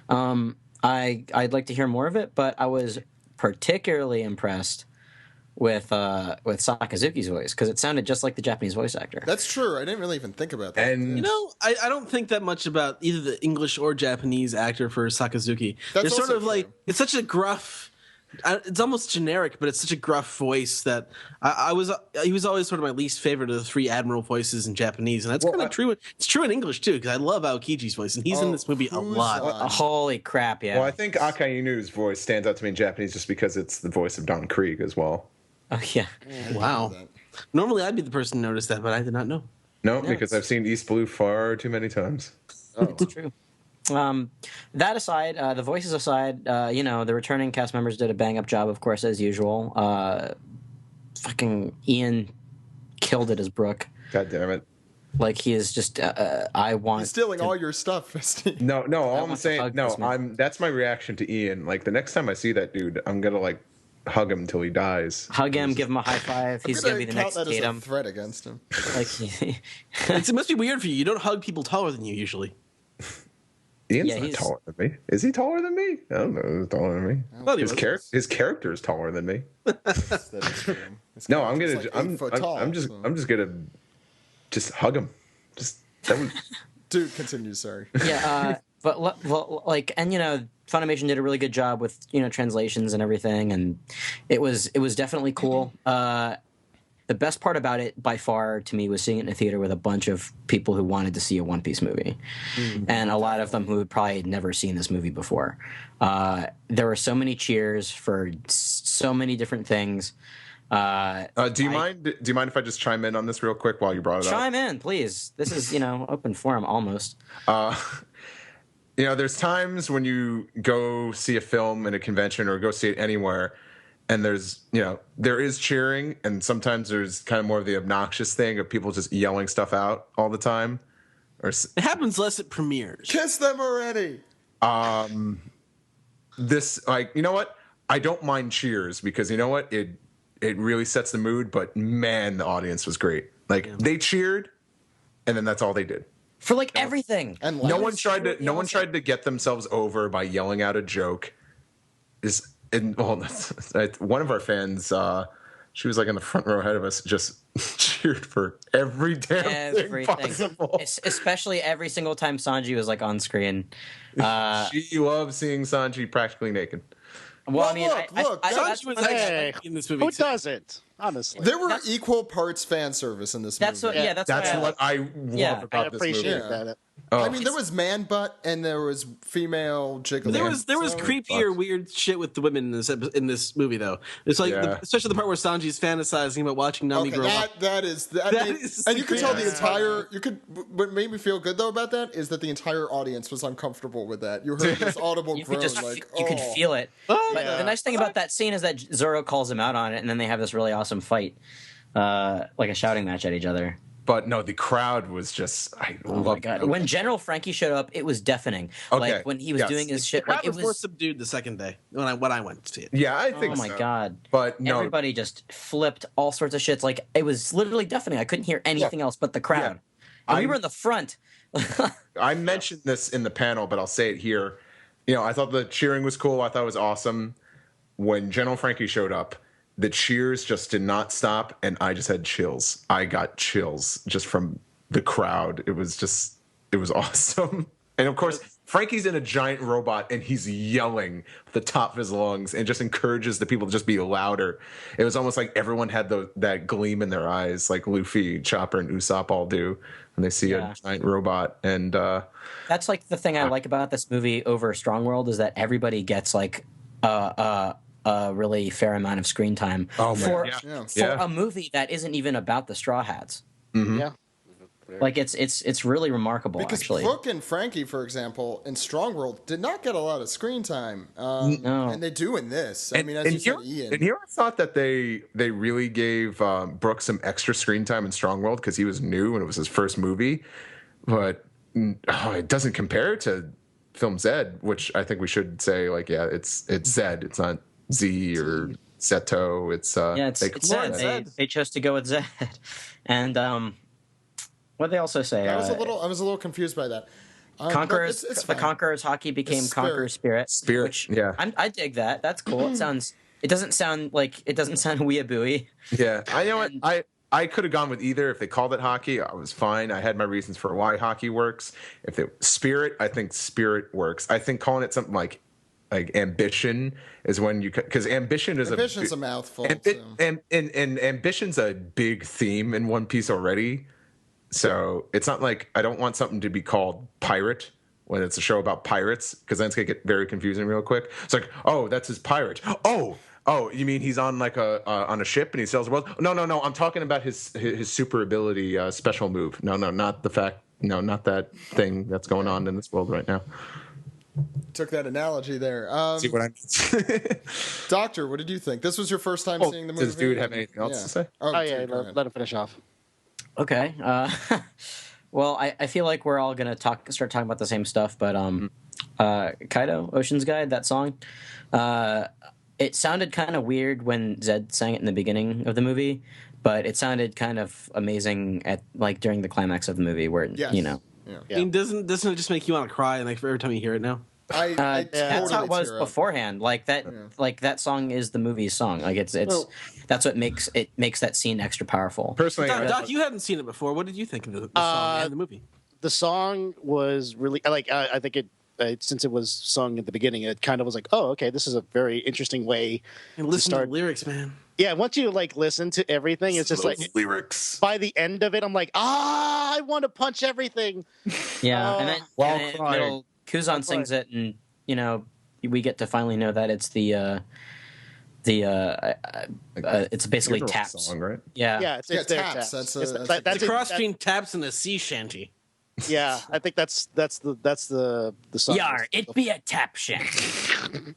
I'd like to hear more of it, but I was particularly impressed with Sakazuki's voice because it sounded just like the Japanese voice actor. That's true. I didn't really even think about that. And I don't think that much about either the English or Japanese actor for Sakazuki. That's They're sort also of like true. it's such a gruff. It's almost generic, but it's such a gruff voice that he was always sort of my least favorite of the three admiral voices in Japanese, and that's kind of true. It's true in English too because I love Aokiji's voice, and he's in this movie a lot. Holy crap! Yeah. well, I think Akainu's voice stands out to me in Japanese just because it's the voice of Don Krieg as well. Oh yeah. Wow. Normally, I'd be the person to notice that, but I did not know. No, because I've seen East Blue far too many times. It's true. That aside, the voices aside, the returning cast members did a bang-up job, of course, as usual. Fucking Ian killed it as Brooke. God damn it. Like, he is just, He's stealing all your stuff, Steve. No, all I'm want to saying, hug this man. that's my reaction to Ian. Like, the next time I see that dude, I'm gonna, like, hug him until he dies. hug him, give him a high five. He's going to be the next that as a Tatum. threat against him. Like, It must be weird for you. You don't hug people taller than you usually. Ian's Yeah, not he's- taller than me. Is he taller than me? I don't know. He's taller than me. Well, he His was. his character is taller than me. That is true. His No, I'm character's gonna. like 8 foot tall, I'm just. so- I'm just gonna. Just hug him. Just that was. Dude, continue. Sorry. yeah, but Funimation did a really good job with translations and everything, and it was definitely cool. The best part about it, by far, to me, was seeing it in a theater with a bunch of people who wanted to see a One Piece movie, and a lot of them who had probably never seen this movie before. There were so many cheers for so many different things. Do you mind? Do you mind if I just chime in on this real quick while you brought it up? Chime in, please. This is open forum almost. There's times when you go see a film in a convention or go see it anywhere, and there is cheering, and sometimes there's kind of more of the obnoxious thing of people just yelling stuff out all the time. It happens less at premieres. Kiss them already. This, like, you know what? I don't mind cheers because you know what? It really sets the mood, but man, the audience was great. Like they cheered, and then that's all they did. For like everything. And No one tried to get themselves over by yelling out a joke. One of our fans, she was like in the front row ahead of us, just cheered for every damn thing possible. Especially every single time Sanji was like on screen. She loves seeing Sanji practically naked. Well, I mean, look, Sanji was actually in this movie. Who too. doesn't? Honestly, There were equal parts fan service in this movie. that's what. Yeah, that's what I love I about this movie. appreciate that. I mean, there was man butt and there was female jiggling. There was creepier, weird shit with the women in this movie, though. It's like, especially the part where Sanji's fantasizing about watching Nami grow up. That is, and you could tell the entire. What made me feel good though about that is that the entire audience was uncomfortable with that. You heard this audible groan, you could feel it. But the nice thing about that scene is that Zoro calls him out on it, and then they have this really awesome fight, like a shouting match at each other. But no, the crowd was just. Oh my god! When General Frankie showed up, it was deafening. Okay. Like when he was doing his shit, The crowd like it was more subdued the second day when I went to see it. Yeah, I think. Oh my so. god! But no, everybody just flipped all sorts of shits. Like it was literally deafening. I couldn't hear anything else but the crowd. And we were in the front. I mentioned this in the panel, but I'll say it here. I thought the cheering was cool. I thought it was awesome. When General Frankie showed up, the cheers just did not stop, and I just had chills. I got chills just from the crowd. It was awesome. And of course, Frankie's in a giant robot, and he's yelling at the top of his lungs and just encourages the people to just be louder. It was almost like everyone had that gleam in their eyes, like Luffy, Chopper, and Usopp all do when they see a giant robot. And that's like the thing I like about this movie over Strong World is that everybody gets like a really fair amount of screen time for a movie that isn't even about the Straw Hats. Mm-hmm. Yeah. Like it's really remarkable, because actually. Hook and Frankie, for example, in Strong World, did not get a lot of screen time, and they do in this. I mean, as you said, Ian. And here I thought that they really gave Brooks some extra screen time in Strong World because he was new and it was his first movie, but it doesn't compare to Film Zed, which I think we should say it's Zed, it's not Z or Zeto. It's it's Zed. They chose to go with Zed, and what they also say? I was a little confused by that. The Conqueror's hockey became Conqueror's Spirit. Which, I dig that. That's cool. It doesn't sound weeaboo-y. Yeah, I know what I could have gone with either. If they called it hockey, I was fine. I had my reasons for why hockey works. If it Spirit, I think Spirit works. I think calling it something like ambition is when because ambition's a mouthful. And ambition's a big theme in One Piece already. So it's not like I don't want something to be called pirate when it's a show about pirates, because then it's gonna get very confusing real quick. It's like, oh, that's his pirate. Oh, you mean he's on like on a ship and he sails the world? No. I'm talking about his super ability, special move. No, not the fact. No, not that thing that's going on in this world right now. Took that analogy there. See what I mean? Doctor, what did you think? This was your first time seeing the movie? Does dude have anything else to say? Let him finish off. Okay. Well, I feel like we're all gonna start talking about the same stuff, but Kaido, Ocean's Guide, that song, it sounded kind of weird when Zed sang it in the beginning of the movie, but it sounded kind of amazing at during the climax of the movie, where Yeah. I mean, doesn't it just make you want to cry every time you hear it now? That's how it was beforehand. That song is the movie's song. That's what makes that scene extra powerful. Personally, Doc, you hadn't seen it before. What did you think of the song and the movie? The song was really I think it since it was sung at the beginning, it kind of was like, oh, okay, this is a very interesting way to start to the lyrics, man. Yeah, once you listen to everything, it's just like lyrics. By the end of it, I'm like, I want to punch everything. Yeah, and then Kuzan sings it, and we get to finally know that it's it's basically taps song, right? Yeah, it's taps. That's It's a cross between taps and a sea shanty. Yeah, I think that's the song. Yar, it be a tap shanty.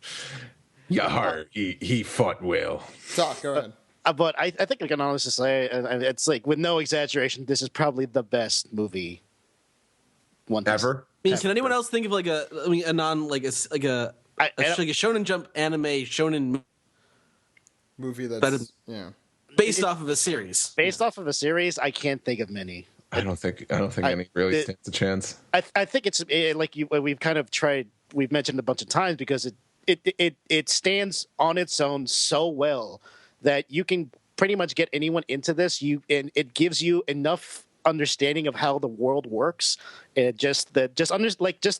Yar, he fought well. Doc, go ahead. But I think I can honestly say, and it's like with no exaggeration, this is probably the best movie. Ever? I mean, can anyone else think of a non a Shonen Jump anime shonen movie that's based off of a series. Based off of a series, I can't think of many. I don't think any really stands a chance. I think it's like we've kind of tried. We've mentioned a bunch of times because it stands on its own so well that you can pretty much get anyone into this. And it gives you enough understanding of how the world works, and just the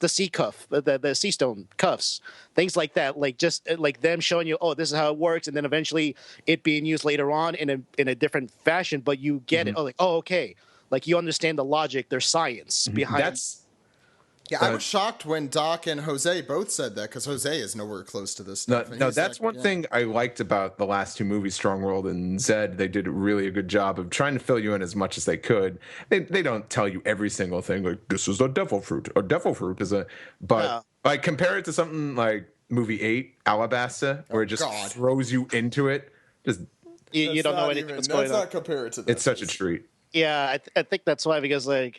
sea cuff, the sea stone cuffs, things like that. Like just like them showing you, oh, this is how it works, and then eventually it being used later on in a different fashion. But you get it. Oh, like okay. Like you understand the logic, there's science behind. I was shocked when Doc and Jose both said that because Jose is nowhere close to this stuff. No, that's one thing I liked about the last two movies, Strong World and Zed. They did really a good job of trying to fill you in as much as they could. They don't tell you every single thing like this is a devil fruit. A devil fruit is a, but like compare it to something like movie 8, Alabasta, where it just throws you into it. Just you don't know what's going on. Let's not compare it to that. It's such a treat. Yeah, I think that's why, because I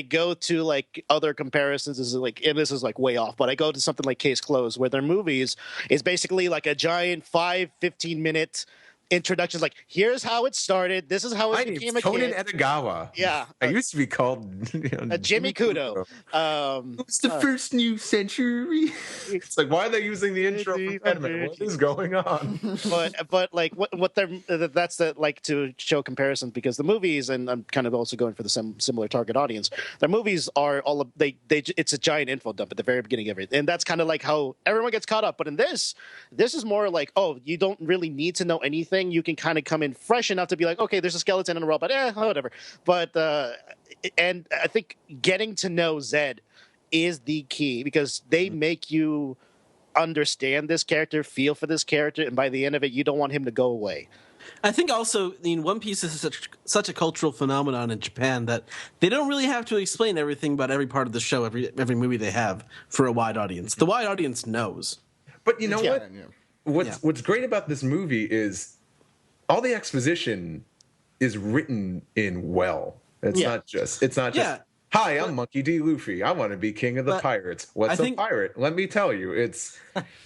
go to like other comparisons, and this is like way off, but I go to something like Case Closed, where their movies is basically like a giant 15 minute introductions, like here's how it started, this is how it became a Conan kid. Edogawa. Yeah, I used to be called Jimmy Kudo. It's the first new century. It's like, why are they using the intro from anime? What is going on? but like what they're that's the like to show comparisons, because the movies, and I'm kind of also going for the similar target audience. Their movies are all of, it's a giant info dump at the very beginning of everything, and that's kind of like how everyone gets caught up. But in this is more like, oh, you don't really need to know anything. You can kind of come in fresh enough to be like, okay, there's a skeleton in a robot, whatever. But and I think getting to know Zed is the key, because they make you understand this character, feel for this character, and by the end of it, you don't want him to go away. I think also, One Piece is such a cultural phenomenon in Japan that they don't really have to explain everything about every part of the show, every movie they have, for a wide audience. The wide audience knows. But you know what? What's great about this movie is all the exposition is written in well. It's not just hi, I'm Monkey D. Luffy. I want to be king of the pirates. What's a pirate? Let me tell you.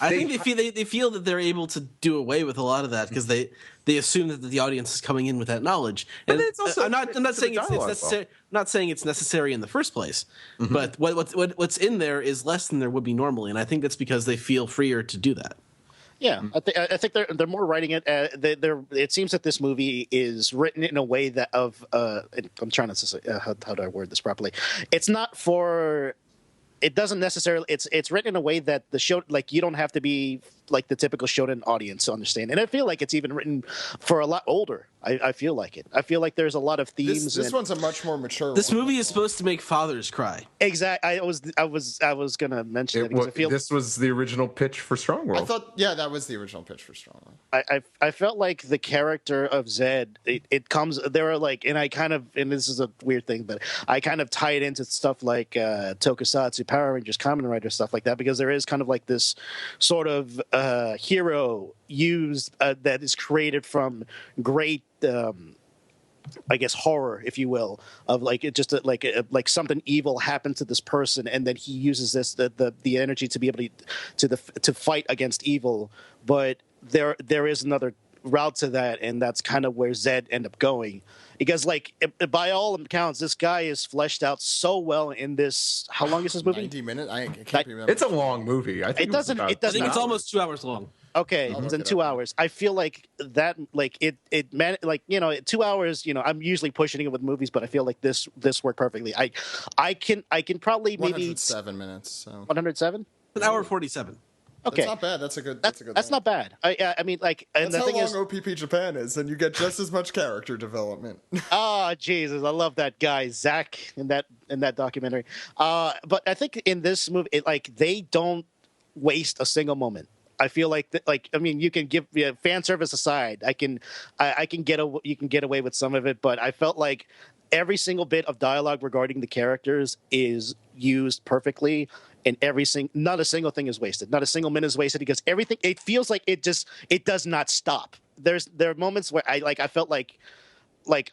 I think they feel that they're able to do away with a lot of that because they assume that the audience is coming in with that knowledge. And it's also, I'm not saying it's necessary. Not saying it's necessary in the first place, but what's in there is less than there would be normally, and I think that's because they feel freer to do that. Yeah, I think they're more writing it. It seems that this movie is written in a way that I'm trying to say how do I word this properly? It's not for. It doesn't necessarily. It's written in a way that the show, like, you don't have to be like the typical shonen audience to understand. And I feel like it's even written for a lot older. I feel like it. I feel like there's a lot of themes. This one's a much more mature. This movie is supposed to make fathers cry. Exactly. I was gonna mention it because I feel this was the original pitch for Strong World. I thought, that was the original pitch for Strong World. I felt like the character of Zed, it comes. There are like, and I kind of, and this is a weird thing, but I kind of tie it into stuff like Tokusatsu, Power Rangers, Kamen Rider, stuff like that, because there is kind of like this sort of hero used that is created from great. I guess horror, if you will, of like it just like something evil happened to this person, and then he uses this the energy to be able to fight against evil. But there is another route to that, and that's kind of where Zed ended up going, because like by all accounts, this guy is fleshed out so well in this. How long is this movie? 90 minutes. I can't remember. It's a long movie. I think it doesn't. I think it's almost 2 hours long. Okay, it's in 2 hours. I feel like that, like it 2 hours. I'm usually pushing it with movies, but I feel like this worked perfectly. I can probably maybe 107 minutes. So 107. An hour 47. Okay, that's not bad. That's a good. That's not bad. I mean, like, and that's the how thing long is, OPP Japan is, and you get just as much character development. oh Jesus, I love that guy Zach in that documentary. But I think in this movie, they don't waste a single moment. I feel like I mean, you can give fan service aside, I can you can get away with some of it, but I felt like every single bit of dialogue regarding the characters is used perfectly, and not a single thing is wasted. Not a single minute is wasted, because everything, it feels like it does not stop. There are moments where I felt like like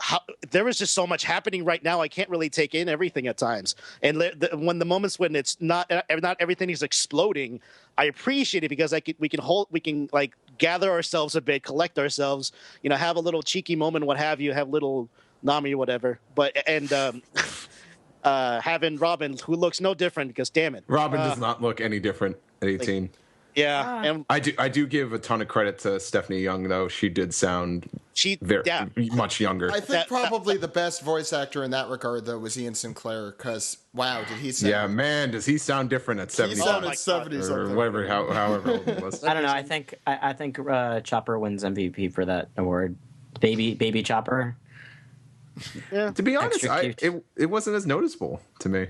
there is just so much happening right now. I can't really take in everything at times. And when the moments when it's not everything is exploding, I appreciate it because we can like gather ourselves a bit, collect ourselves, have a little cheeky moment, what have you, have little Nami or whatever. But having Robin, who looks no different because damn it, Robin does not look any different at 18. Yeah, and I do give a ton of credit to Stephanie Young though. She did sound much younger. I think probably the best voice actor in that regard though was Ian Sinclair, because wow, did he sound? Yeah, man, does he sound different at 70? He sounded 70s or whatever, however old he was. I don't know. I think Chopper wins MVP for that award. Baby Chopper. Yeah. To be honest, it wasn't as noticeable to me.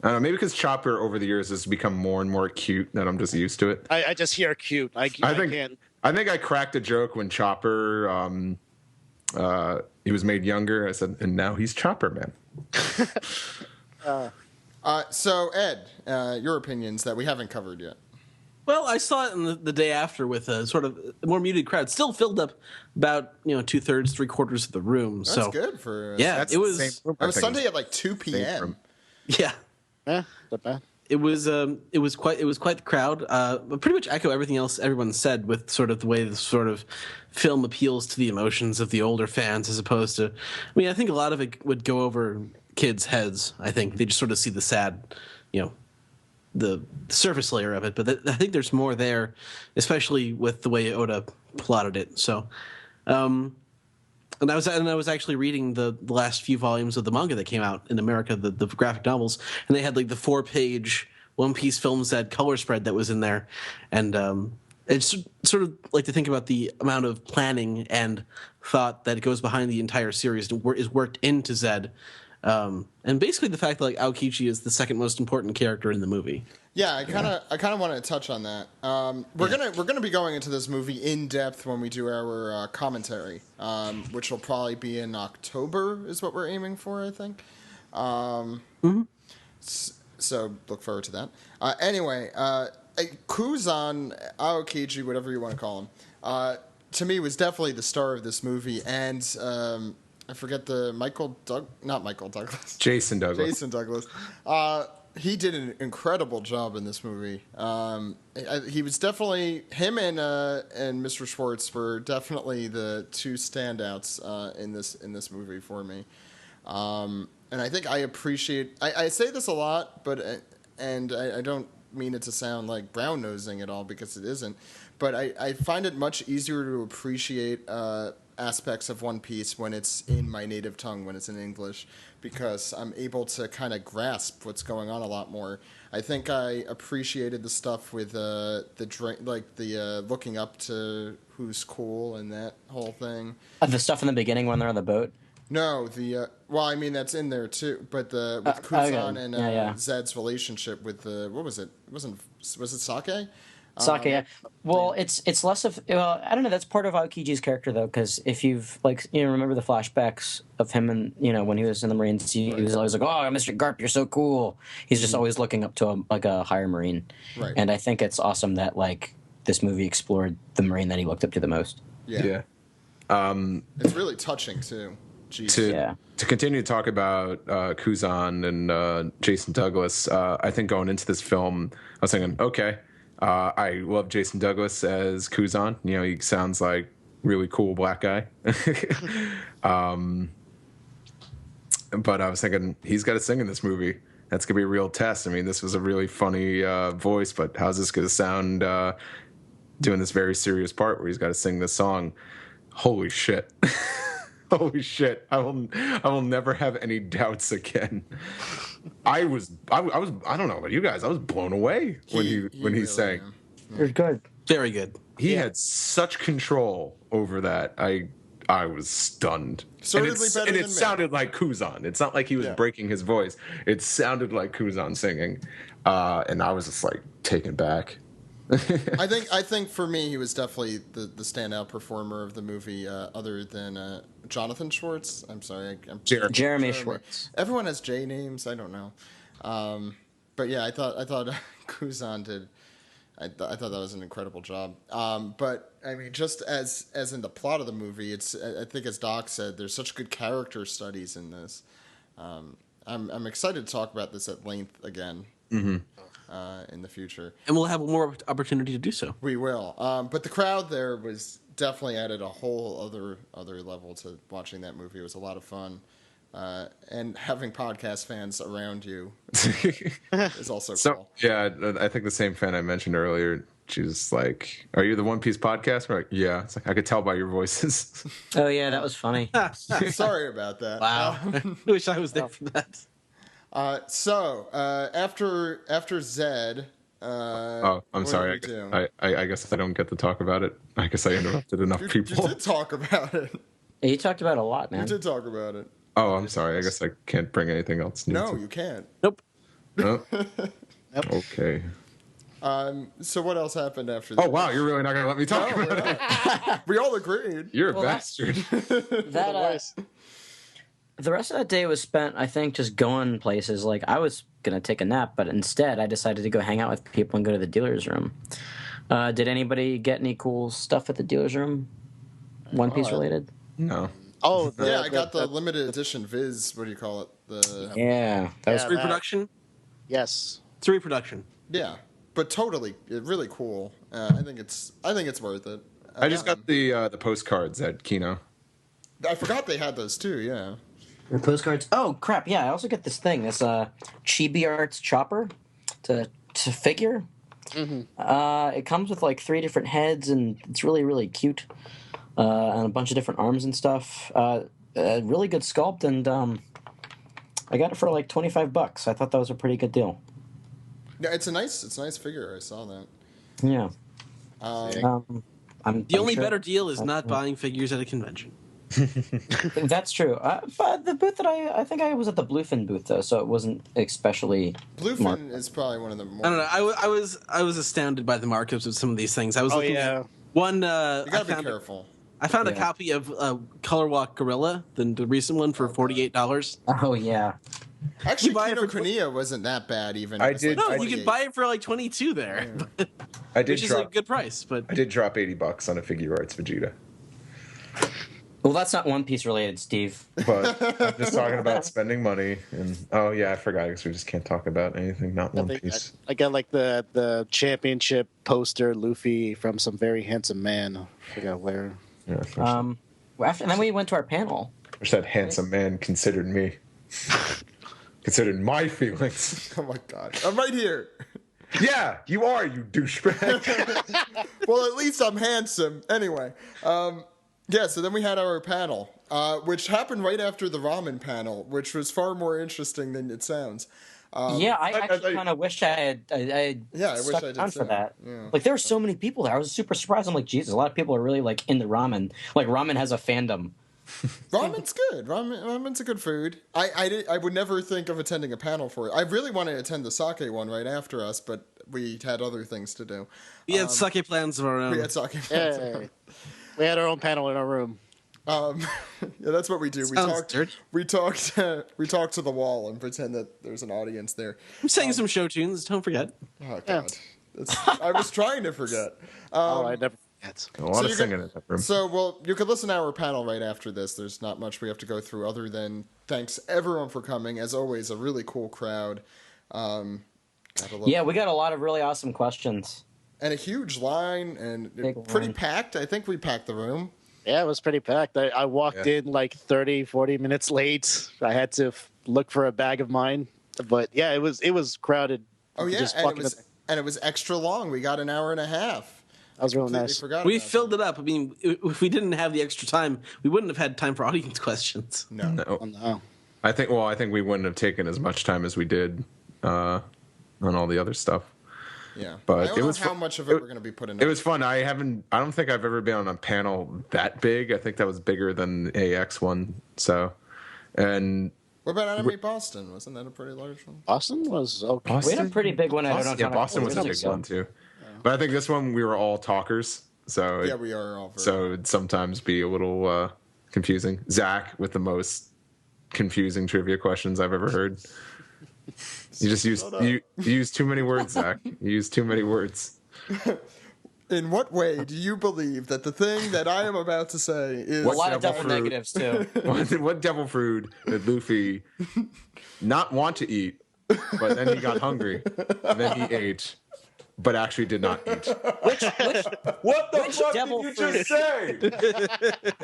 I don't know, maybe because Chopper over the years has become more and more cute that I'm just used to it. I just hear cute. I think I cracked a joke when Chopper he was made younger. I said, and now he's Chopper Man. So Ed, your opinions that we haven't covered yet. Well, I saw it in the day after with a sort of more muted crowd. Still filled up about 2/3, 3/4 of the room. That's good for yeah. It was Sunday at like 2 p.m. Yeah. Not bad. It was quite the crowd. But pretty much echo everything else everyone said with sort of the way the sort of film appeals to the emotions of the older fans as opposed to. I mean, I think a lot of it would go over kids' heads. I think they just sort of see the sad, the surface layer of it. But I think there's more there, especially with the way Oda plotted it. So. And I was actually reading the last few volumes of the manga that came out in America, the graphic novels, and they had like the 4-page One Piece film set color spread that was in there, and it's sort of like to think about the amount of planning and thought that goes behind the entire series is worked into Zed, and basically the fact that like Aokichi is the second most important character in the movie. Yeah, I kind of want to touch on that. We're gonna be going into this movie in depth when we do our commentary, which will probably be in October, is what we're aiming for, I think. So look forward to that. Anyway, Kuzan, Aokichi, whatever you want to call him, to me was definitely the star of this movie, and I forget not Michael Douglas. Jason Douglas. Jason Douglas. He did an incredible job in this movie. He was definitely him and Mr. Schwartz were definitely the two standouts in this movie for me. And I think I appreciate. I say this a lot, but I don't mean it to sound like brown nosing at all because it isn't. But I find it much easier to appreciate aspects of One Piece when it's in my native tongue, when it's in English, because I'm able to kind of grasp what's going on a lot more. I think I appreciated the stuff with the looking up to who's cool and that whole thing. The stuff in the beginning when they're on the boat. No, that's in there too. But with Kuzan and Zed's relationship with what was it? Was it Sake? Sake, yeah. Well, it's less of I don't know. That's part of Aokichi's character though, because if you've remember the flashbacks of him and when he was in the Marines, he was always like, "Oh, Mr. Garp, you're so cool." He's just always looking up to a higher Marine, right? And I think it's awesome that this movie explored the Marine that he looked up to the most. Yeah. It's really touching too. To continue to talk about Kuzan and Jason Douglas, I think going into this film, I was thinking, okay. I love Jason Douglas as Kuzan. He sounds like really cool black guy. But I was thinking he's got to sing in this movie. That's gonna be a real test. I mean, this was a really funny voice, but how's this gonna sound doing this very serious part where he's got to sing this song? Holy shit! Holy shit! I will never have any doubts again. I don't know about you guys. I was blown away when he really sang. It was good. Very good. He had such control over that. I was stunned. And it sounded like Kuzan. It's not like he was breaking his voice. It sounded like Kuzan singing, and I was just like taken back. I think for me, he was definitely the standout performer of the movie, other than Jonathan Schwartz. I'm sorry, Jeremy Schwartz. Everyone has J names. I don't know, but yeah, I thought Kuzan did I thought that was an incredible job. But I mean, just as in the plot of the movie, I think as Doc said, there's such good character studies in this. I'm excited to talk about this at length again in the future, and we'll have more opportunity to do so. We will. But the crowd there was definitely added a whole other level to watching that movie. It was a lot of fun. And having podcast fans around you is also cool. Yeah, I think the same fan I mentioned earlier, she was like, "Are you the One Piece podcast?" We're like, "Yeah." It's like, I could tell by your voices. Oh yeah, that was funny. Sorry about that. Wow. I wish I was there for that. So after Zed. I'm sorry. I guess I don't get to talk about it. I guess I interrupted enough people. You did talk about it. Yeah, you talked about it a lot, man. You did talk about it. Oh, I'm sorry. I guess I can't bring anything else new. No, you can't. Nope. No? Okay. So what else happened after that? Oh, wow. You're really not going to let me talk about it? We all agreed. You're a bastard. The rest of that day was spent, I think, just going places. Like, I was going to take a nap, but instead I decided to go hang out with people and go to the dealer's room. Did anybody get any cool stuff at the dealer's room? One Piece related? No. Oh, I got the limited edition Viz. What do you call it? Yeah, that was reproduction. Yes, it's a reproduction. Yeah, but totally, really cool. I think it's worth it. I just got the postcards at Kino. I forgot they had those too. Yeah. The postcards. Oh crap! Yeah, I also get this thing. This Chibi Arts chopper to figure. Mm-hmm. It comes with like 3 different heads, and it's really really cute. And a bunch of different arms and stuff. Really good sculpt, and I got it for like $25. I thought that was a pretty good deal. Yeah, it's a nice figure. I saw that. Yeah. The only better deal is not buying figures at a convention. That's true. But the booth that I think I was at the Bluefin booth though, so it wasn't especially. Bluefin is probably one of the more. I don't know. I was astounded by the markups of some of these things. I was looking at one. You gotta be careful. I found a copy of Color Walk Gorilla, the recent one, for $48. Oh yeah. Actually, Kino Kuniya wasn't that bad even. You could buy it for like $22 there, I did which is a good price. But I did drop $80 on a Figure Arts Vegeta. Well, that's not One Piece related, Steve. But I'm just talking about spending money, and I forgot because we just can't talk about anything not One Piece. I got like the championship poster Luffy from some very handsome man. I forgot where. Yeah, and then we went to our panel. Wish that handsome man considered me. Considered my feelings. Oh my god. I'm right here. Yeah, you are, you douchebag. Well, at least I'm handsome. Anyway. So then we had our panel, which happened right after the ramen panel, which was far more interesting than it sounds. I actually kind of wish I had stuck on for that. Yeah. Like, there were so many people there. I was super surprised. I'm like, Jesus, a lot of people are really, like, into ramen. Like, ramen has a fandom. Ramen's good. Ramen's a good food. I would never think of attending a panel for it. I really wanted to attend the sake one right after us, but we had other things to do. We had sake plans of our own. We had sake plans of our own. We had our own panel in our room. That's what we do. We talk to the wall and pretend that there's an audience there. I'm saying some show tunes. Don't forget. Oh god, I was trying to forget. I never forget. A lot of singing in that room. So, you could listen to our panel right after this. There's not much we have to go through other than thanks everyone for coming. As always, a really cool crowd. We got a lot of really awesome questions. And a huge line, and pretty packed. I think we packed the room. Yeah, it was pretty packed. I walked in like 30, 40 minutes late. I had to look for a bag of mine. But yeah, it was crowded. Oh yeah, and it was extra long. We got an hour and a half. That was real nice. We filled it up. I mean, if we didn't have the extra time, we wouldn't have had time for audience questions. No. I think we wouldn't have taken as much time as we did on all the other stuff. Yeah, but I don't know how much of it we're going to be putting. It was fun. I don't think I've ever been on a panel that big. I think that was bigger than the AX one. So, and what about Anime Boston? Wasn't that a pretty large one? Boston was okay. We had a pretty big one. Boston was a big one too. Yeah. But I think this one we were all talkers. So we are all. So it'd sometimes be a little confusing. Zach with the most confusing trivia questions I've ever heard. You just use too many words, Zach. You use too many words. In what way do you believe that the thing that I am about to say is... A lot of devil double fruit? negatives too. What devil fruit did Luffy not want to eat, but then he got hungry, and then he ate, but actually did not eat? Which What the Which fuck devil did you just say?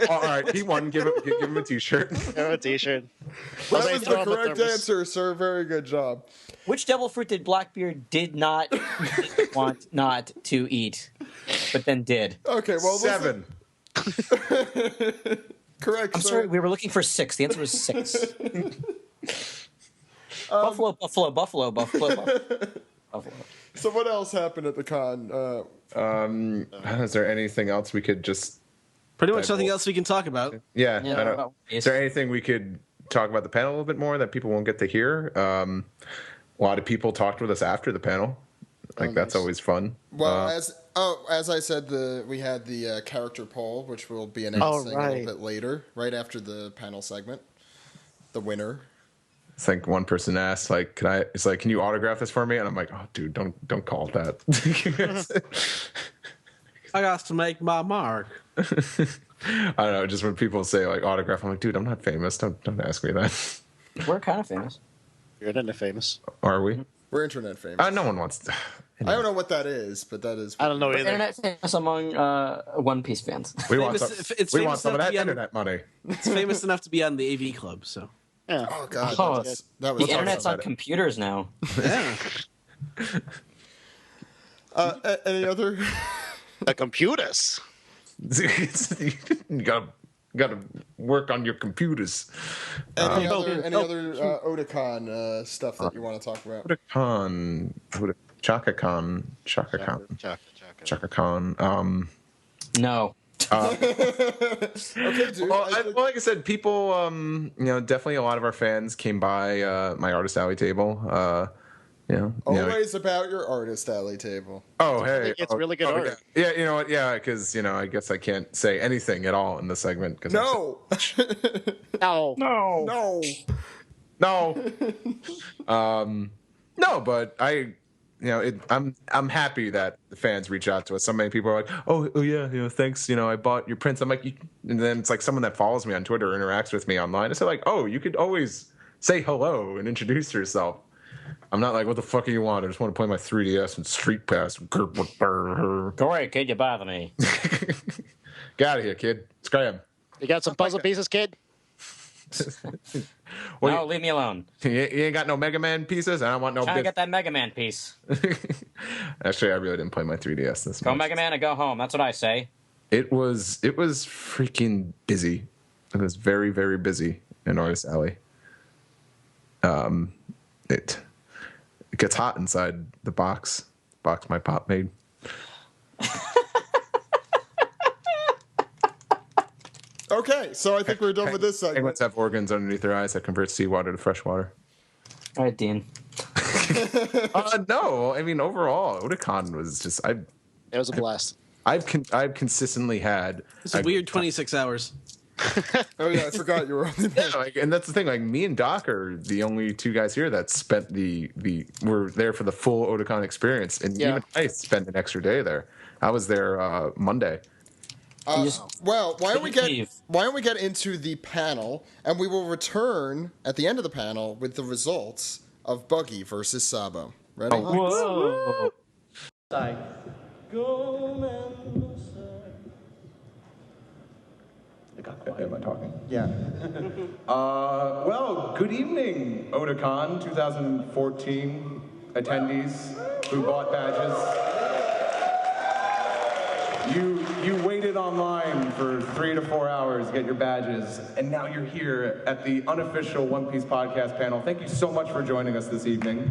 All right, he won. Give him a T-shirt. Give him a T-shirt. That was the correct answer, sir. Very good job. which devil fruit did Blackbeard did not want not to eat, but then did? Okay, well, 7. Correct, I'm sir. sorry, we were looking for 6. The answer was 6. Buffalo. So what else happened at the con? Is there anything else we could just? Pretty much nothing else we can talk about. Yeah. Yeah, I don't, about is there anything we could talk about the panel a little bit more that people won't get to hear? A lot of people talked with us after the panel. Like that's always fun. Well, as I said, we had the character poll, which we'll be announcing a little bit later, right after the panel segment. The winner. I think one person asked, like, can you autograph this for me? And I'm like, oh, dude, don't call it that. I got to make my mark. I don't know. Just when people say like autograph, I'm like, dude, I'm not famous. Don't ask me that. We're kind of famous. You're internet famous. Are we? We're internet famous. No one wants to. I don't know what that is, but that is. I don't know We're either. internet famous among One Piece fans. We want Famous- some, it's of famous that enough to be on- internet money. It's famous enough to be on the AV Club, so. Yeah. Oh God, Oh, that was The internet's about on it. computers now. Yeah. Any other? The computers. You gotta work on your computers. Any other Otakon stuff that you want to talk about? Chaka Khan. No. Okay, dude. Well, like I said, people, definitely a lot of our fans came by my Artist Alley table. Always about your artist alley table. Oh, hey. It's really good art. Yeah, you know what? Yeah, because, I guess I can't say anything at all in the segment. Cause No. No. No. No. No, but I'm happy that the fans reach out to us. So many people are like, oh yeah, thanks. I bought your prints. I'm like, and then it's like someone that follows me on Twitter or interacts with me online. It's like, oh, you could always say hello and introduce yourself. I'm not like, what the fuck do you want? I just want to play my 3DS and Street Pass. Go away, kid. You bother me. Get out of here, kid. Scram. You got some puzzle pieces, kid? No, leave me alone. You ain't got no Mega Man pieces? I don't want no Trying to bits. get that Mega Man piece. Actually, I really didn't play my 3DS this Go month. Mega Man or go home. That's what I say. It was freaking busy. It was very, very busy in Artist Alley. It gets hot inside the box my pop made. Okay, so I think we're done with this segment. Penguins have organs underneath their eyes that convert seawater to fresh water. All right, Dean. No, I mean overall, Otakon was just It was a blast. I've consistently had. It's a weird 26 hours. Oh yeah, I forgot you were on the. And that's the thing. Like me and Doc are the only two guys here that spent were there for the full Otakon experience, and even I spent an extra day there. I was there Monday. Well, why don't we Leave. get into the panel, and we will return at the end of the panel with the results of Buggy versus Sabo. Ready? Whoa. Am I talking? Yeah. Well, good evening, Otakon 2014 attendees who bought badges. You waited online for 3 to 4 hours to get your badges, and now you're here at the unofficial One Piece podcast panel. Thank you so much for joining us this evening.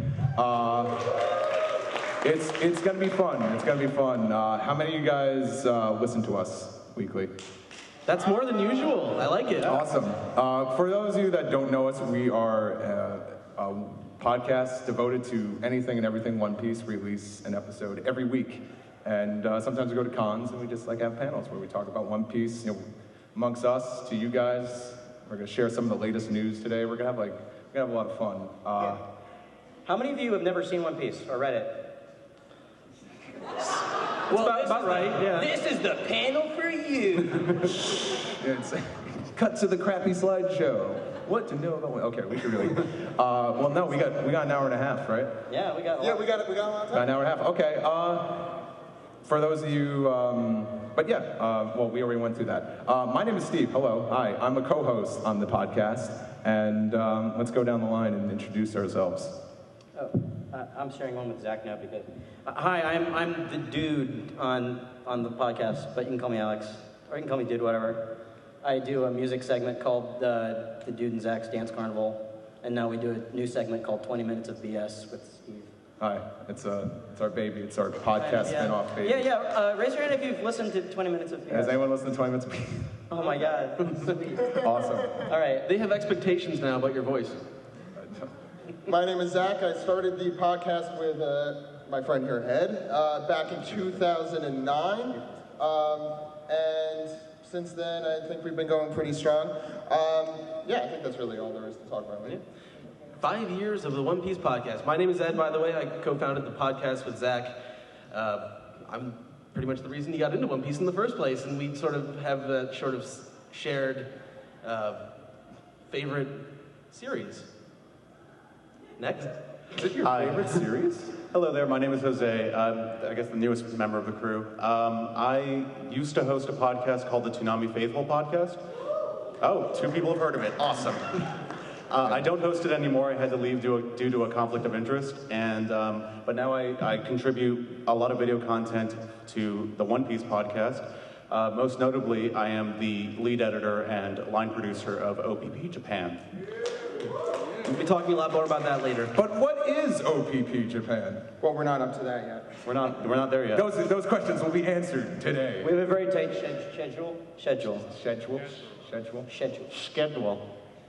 It's gonna be fun. It's gonna be fun. How many of you guys listen to us weekly? That's more than usual. I like it. Awesome. For those of you that don't know us, we are a podcast devoted to anything and everything One Piece. We release an episode every week. And sometimes we go to cons and we just have panels where we talk about One Piece, amongst us, to you guys. We're gonna share some of the latest news today. We're gonna have a lot of fun. How many of you have never seen One Piece or read it? Well, about right, yeah. This is the panel for you. It's cut to the crappy slideshow. What to know about? Okay, we should really. Well, no, we got an hour and a half, right? Yeah, we got. we got a lot of time. Got an hour and a half. Okay. For those of you, but yeah, well, we already went through that. My name is Steve. Hello. Hi. I'm a co-host on the podcast, and let's go down the line and introduce ourselves. Oh, I'm sharing one with Zach now because. Hi, I'm the dude on the podcast, but you can call me Alex, or you can call me Dude, whatever. I do a music segment called the Dude and Zach's Dance Carnival, and now we do a new segment called 20 Minutes of BS with Steve. Hi. It's our baby. It's our podcast spin-off baby. Yeah. Raise your hand if you've listened to 20 Minutes of BS. Has anyone listened to 20 Minutes of BS? Oh my God. Awesome. All right. They have expectations now about your voice. My name is Zach. I started the podcast with my friend here, Ed, back in 2009. And since then, I think we've been going pretty strong. I think that's really all there is to talk about. Right? 5 years of the One Piece podcast. My name is Ed, by the way. I co-founded the podcast with Zach. I'm pretty much the reason he got into One Piece in the first place, and we sort of have that sort of shared favorite series. Next. Is it your favorite series? Hello there, my name is Jose. I guess the newest member of the crew. I used to host a podcast called the Toonami Podcast. Oh, 2 people have heard of it. Awesome. I don't host it anymore. I had to leave due to a conflict of interest. And but now I contribute a lot of video content to the One Piece podcast. Most notably, I am the lead editor and line producer of OPP Japan. We'll be talking a lot more about that later. But what is OPP Japan? Well, we're not up to that yet. We're not there yet. Those questions will be answered today. We have a very tight schedule.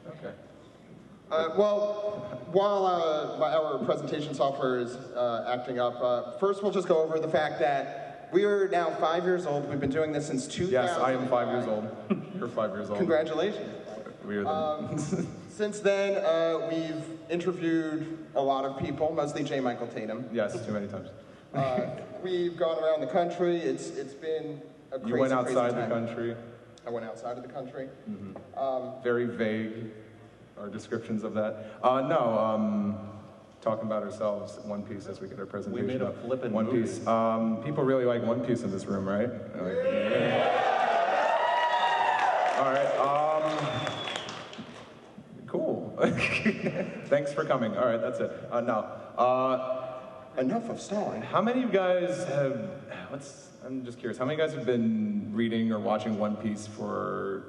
Okay. While our presentation software is acting up, first we'll just go over the fact that we are now 5 years old. We've been doing this since 2000. Yes, I am 5 years old. You're 5 years old. Congratulations. We are the... Since then, we've interviewed a lot of people, mostly J. Michael Tatum. Yes, too many times. We've gone around the country. It's been a crazy, You went outside crazy the time. country. I went outside of the country. Mm-hmm. Very vague, our descriptions of that. Talking about ourselves, One Piece, as we get our presentation. We made a up. flippin' One movie. Piece. People really like One Piece in this room, right? All right. Cool. Thanks for coming. All right, that's it. Enough of stalling. How many of you guys have? I'm just curious. How many of you guys have been reading or watching One Piece for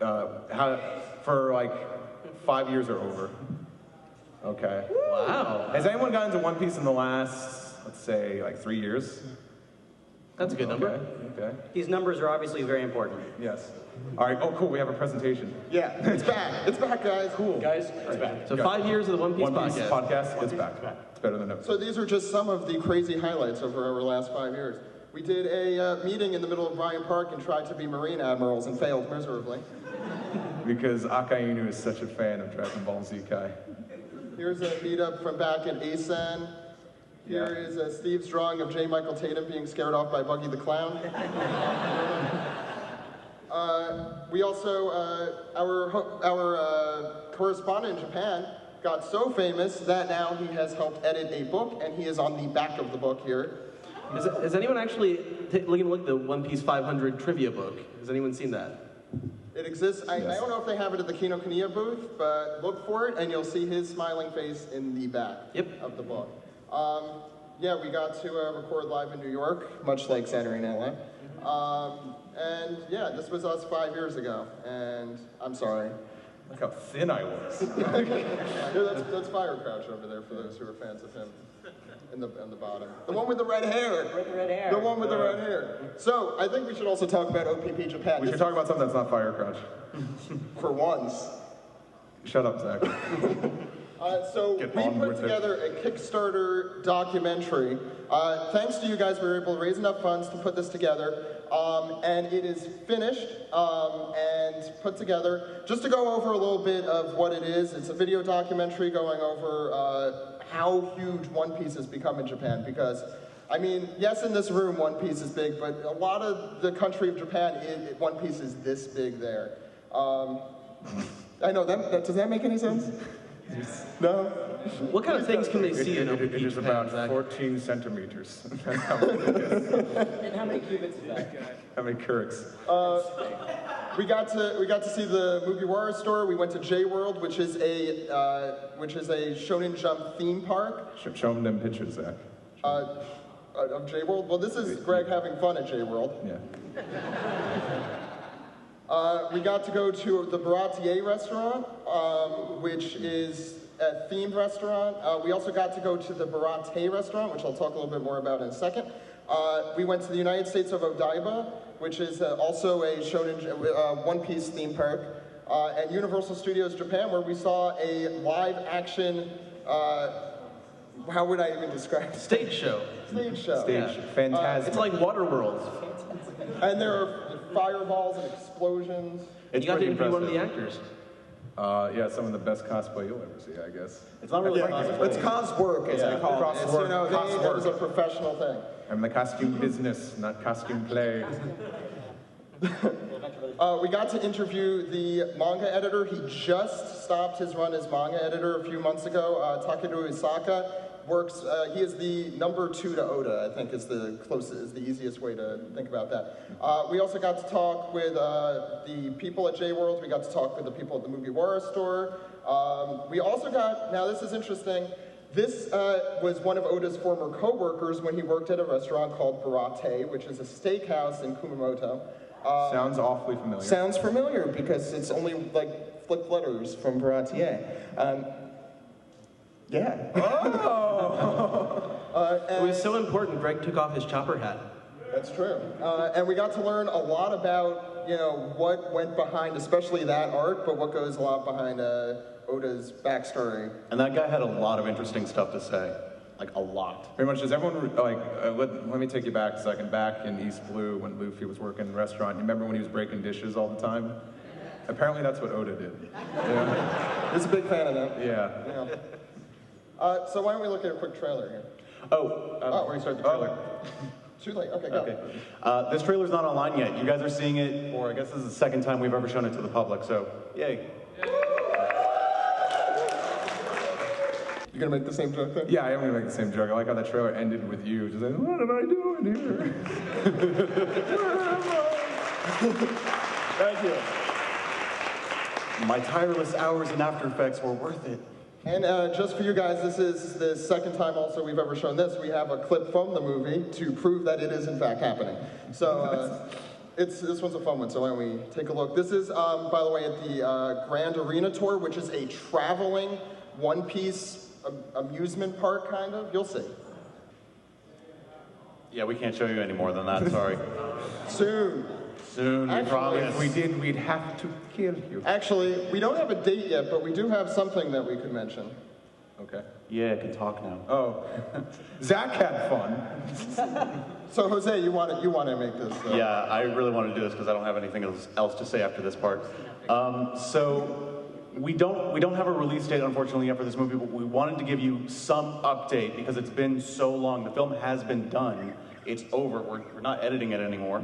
like 5 years or over? Okay. Wow. Has anyone gotten into One Piece in the last, let's say, like 3 years? That's a good number. Okay. These numbers are obviously very important. Yes. All right. Oh, cool. We have a presentation. Yeah, it's back. It's back, guys. Cool. Guys, it's back. So 5 years of the One Piece podcast. It's back. It's better than ever. So these are just some of the crazy highlights over our last 5 years. We did a meeting in the middle of Bryant Park and tried to be Marine admirals and failed miserably. Because Akainu is such a fan of Dragon Ball Z Kai. Here's a meetup from back in ASEN. Here is Steve's drawing of J. Michael Tatum being scared off by Buggy the Clown. We also, our correspondent in Japan got so famous that now he has helped edit a book, and he is on the back of the book here. Has anyone actually look at the One Piece 500 trivia book? Has anyone seen that? It exists. I don't know if they have it at the Kinokuniya booth, but look for it, and you'll see his smiling face in the back of the book. We got to record live in New York, much like Saturday Night Live. This was us 5 years ago, and I'm sorry. Look how thin I was. That's Fire Crouch over there for those who are fans of him. In the bottom. The one with the red hair. The one with the red hair. So, I think we should also talk about OPP Japan. We should talk about something that's not Fire Crouch. For once. Shut up, Zach. We put together a Kickstarter documentary. Thanks to you guys, we were able to raise enough funds to put this together. And it is finished and put together. Just to go over a little bit of what it is, it's a video documentary going over how huge One Piece has become in Japan, because I mean, yes, in this room, One Piece is big, but a lot of the country of Japan, One Piece is this big there. I know, does that make any sense? No? What kind of things can they see in Open It is Japan, about Zach? 14 centimeters. That's how big it is. And how many cubits is that? How many Kurks? We got to see the Mugiwara store. We went to J World, which is a Shonen Jump theme park. Show them pictures, Zach. Of J World. Well, this is Greg having fun at J World. Yeah. We got to go to the Baratier restaurant, which is a themed restaurant. We also got to go to the Barate restaurant, which I'll talk a little bit more about in a second. We went to the United States of Odaiba, which is also a Shonen One Piece theme park, and Universal Studios Japan, where we saw a live action. How would I even describe it? Stage show. Stage show. Fantastic. It's like Waterworld. And there are fireballs and explosions. And you got to interview one of the actors. Yeah, some of the best cosplay you'll ever see, I guess. It's not really It's cos work, as they call it. It's, it was a professional thing. I'm in the costume business, not costume play. We got to interview the manga editor. He just stopped his run as manga editor a few months ago. Takeru Isaka works. He is the number 2 to Oda. I think is the closest, is the easiest way to think about that. We also got to talk with the people at J World. We got to talk with the people at the Mugiwara store. We also got. Now this is interesting. This was one of Oda's former co-workers when he worked at a restaurant called Barate, which is a steakhouse in Kumamoto. Sounds awfully familiar. Sounds familiar because it's only like flipped letters from Baratier. Yeah. It was so important, Greg took off his chopper hat. That's true. And we got to learn a lot about, what went behind, especially that art, but what goes a lot behind Oda's backstory. And that guy had a lot of interesting stuff to say. Like, a lot. Pretty much, does everyone, let me take you back a second. Back in East Blue, when Luffy was working in the restaurant, you remember when he was breaking dishes all the time? Apparently that's what Oda did. Yeah. He's a big fan of that. Yeah. So why don't we look at a quick trailer here? Before you start the trailer. Too late. Okay, go. Okay. This trailer's not online yet. You guys are seeing it, or I guess this is the second time we've ever shown it to the public, so yay. You gonna make the same joke then? Yeah, I am gonna make the same joke. I like how that trailer ended with you just like, what am I doing here? Where am I? Thank you. My tireless hours in After Effects were worth it. And just for you guys, this is the second time also we've ever shown this. We have a clip from the movie to prove that it is in fact happening. So this one's a fun one, so why don't we take a look. This is, by the way, at the Grand Arena Tour, which is a traveling One Piece amusement park, kind of. You'll see. Yeah, we can't show you any more than that, sorry. Soon. Soon, we promise. If we did, we'd have to kill you. Actually, we don't have a date yet, but we do have something that we could mention. Okay. Yeah, I can talk now. Oh. Zach had fun. So, Jose, you want to make this? Yeah, I really want to do this because I don't have anything else to say after this part. So we don't have a release date, unfortunately, yet for this movie, but we wanted to give you some update because it's been so long. The film has been done. It's over. We're not editing it anymore.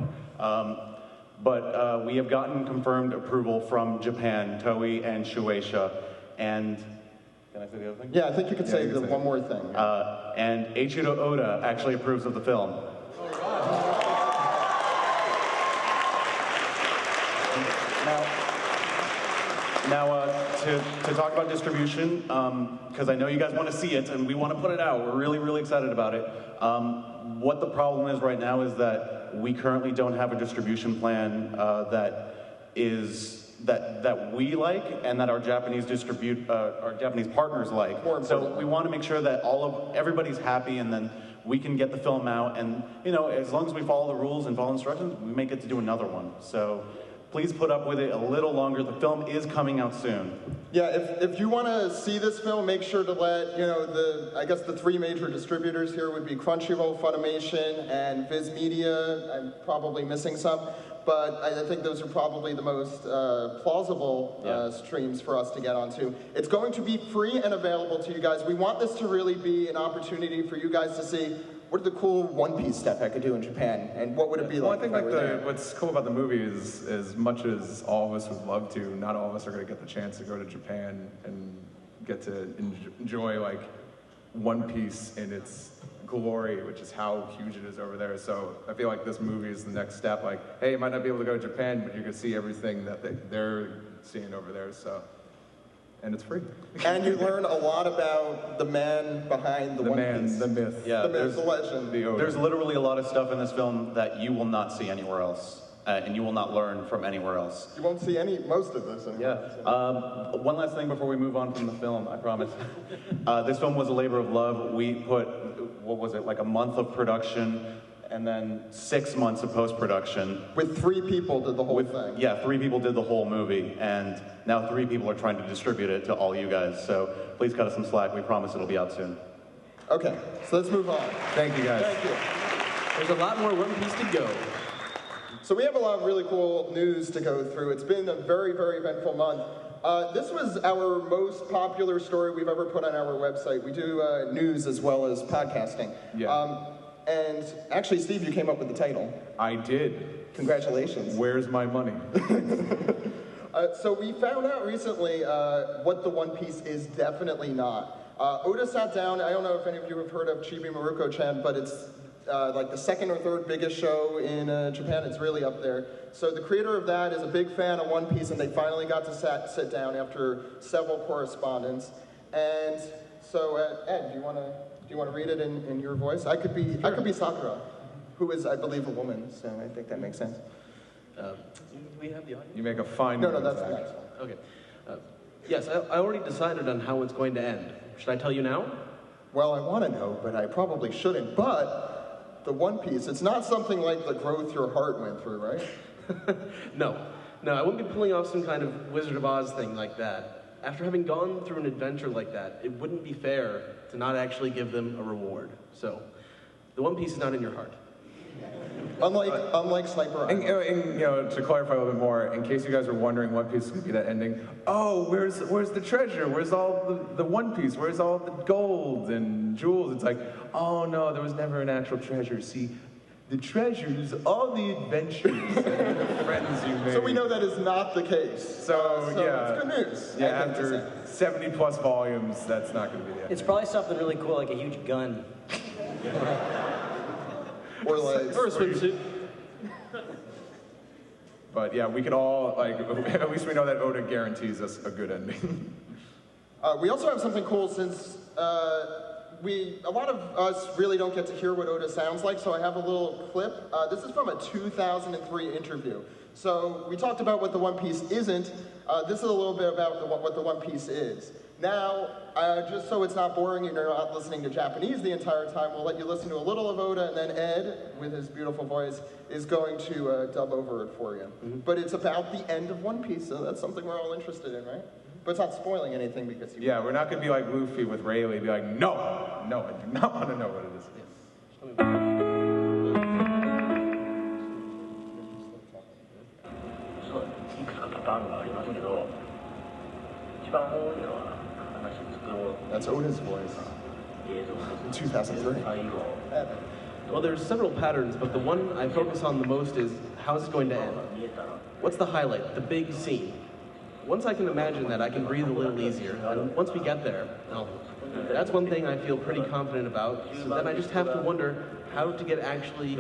But we have gotten confirmed approval from Japan, Toei, and Shueisha. And can I say the other thing? Yeah, I think you could say the one more thing. And Eiichiro Oda actually approves of the film. Now, to talk about distribution, because I know you guys want to see it and we want to put it out. We're really, really excited about it. What the problem is right now is that we currently don't have a distribution plan that we like and that our Japanese partners like. So we want to make sure that everybody's happy, and then we can get the film out. And as long as we follow the rules and follow instructions, we may get to do another one. So please put up with it a little longer. The film is coming out soon. Yeah, if you want to see this film, make sure to let, I guess the 3 major distributors here would be Crunchyroll, Funimation, and Viz Media. I'm probably missing some, but I think those are probably the most plausible streams for us to get onto. It's going to be free and available to you guys. We want this to really be an opportunity for you guys to see what are the cool One Piece stuff I could do in Japan, and what would it be like? Well, I think if I were there? what's cool about the movie is, as much as all of us would love to, not all of us are going to get the chance to go to Japan and get to enjoy like One Piece in its glory, which is how huge it is over there. So I feel like this movie is the next step. Like, hey, you might not be able to go to Japan, but you can see everything that they're seeing over there. So, and it's free. And you learn a lot about the man behind the One Piece. The myth. Yeah, The myth, the legend. There's literally a lot of stuff in this film that you will not see anywhere else, and you will not learn from anywhere else. You won't see most of this anymore. Yeah. One last thing before we move on from the film, I promise. This film was a labor of love. We put, what was it, like a month of production, and then 6 months of post-production. With 3 people did the whole thing. Yeah, 3 people did the whole movie, and now 3 people are trying to distribute it to all you guys. So please cut us some slack. We promise it'll be out soon. Okay, so let's move on. Thank you, guys. Thank you. There's a lot more One Piece to go. So we have a lot of really cool news to go through. It's been a very, very eventful month. This was our most popular story we've ever put on our website. We do news as well as podcasting. Yeah. And actually, Steve, you came up with the title. I did. Congratulations. Where's my money? So we found out recently what the One Piece is definitely not. Oda sat down. I don't know if any of you have heard of Chibi Maruko-chan, but it's like the second or third biggest show in Japan. It's really up there. So the creator of that is a big fan of One Piece, and they finally got to sit down after several correspondence. And so, Ed, do you want to read it in your voice? I could be Sakura, who is, I believe, a woman. So I think that makes sense. We have the audio. You make a fine. No, that's the next one. Okay. Yes, I already decided on how it's going to end. Should I tell you now? Well, I want to know, but I probably shouldn't. But the One Piece, it's not something like the growth your heart went through, right? No, I wouldn't be pulling off some kind of Wizard of Oz thing like that. After having gone through an adventure like that, it wouldn't be fair to not actually give them a reward. So, the One Piece is not in your heart. Unlike Sniper And, Island. to clarify a little bit more, in case you guys are wondering what piece is going to be that ending, where's the treasure? Where's all the One Piece? Where's all the gold and jewels? It's like, oh no, there was never an actual treasure. See, the treasures, all the adventures and the friends you made. So we know that is not the case. So yeah, it's good news. Yeah, after 70 plus volumes, that's not going to be the end. It's probably something really cool, like a huge gun. Or like Or a swimsuit. But yeah, we can all, at least we know that Oda guarantees us a good ending. We also have something cool since a lot of us really don't get to hear what Oda sounds like, so I have a little clip. This is from a 2003 interview. So we talked about what the One Piece isn't. This is a little bit about what the One Piece is. Now, just so it's not boring and you're not listening to Japanese the entire time, we'll let you listen to a little of Oda, and then Ed, with his beautiful voice, is going to dub over it for you. Mm-hmm. But it's about the end of One Piece, so that's something we're all interested in, right? But it's not spoiling anything because you... Yeah, we're not going to be like Luffy with Rayleigh, be like, no, I do not want to know what it is. That's Oda's voice. In 2003. Well, there's several patterns, but the one I focus on the most is how's it going to end? What's the highlight, the big scene? Once I can imagine that, I can breathe a little easier. And once we get there, that's one thing I feel pretty confident about. So then I just have to wonder how to actually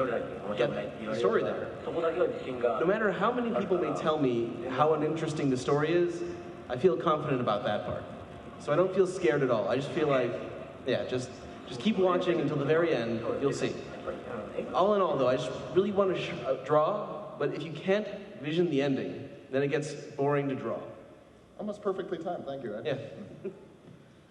get the story there. No matter how many people may tell me how uninteresting the story is, I feel confident about that part. So I don't feel scared at all. I just feel like, just keep watching until the very end. You'll see. All in all, though, I just really want to draw, but if you can't vision the ending, then it gets boring to draw. Almost perfectly timed. Thank you, Ed. Yeah.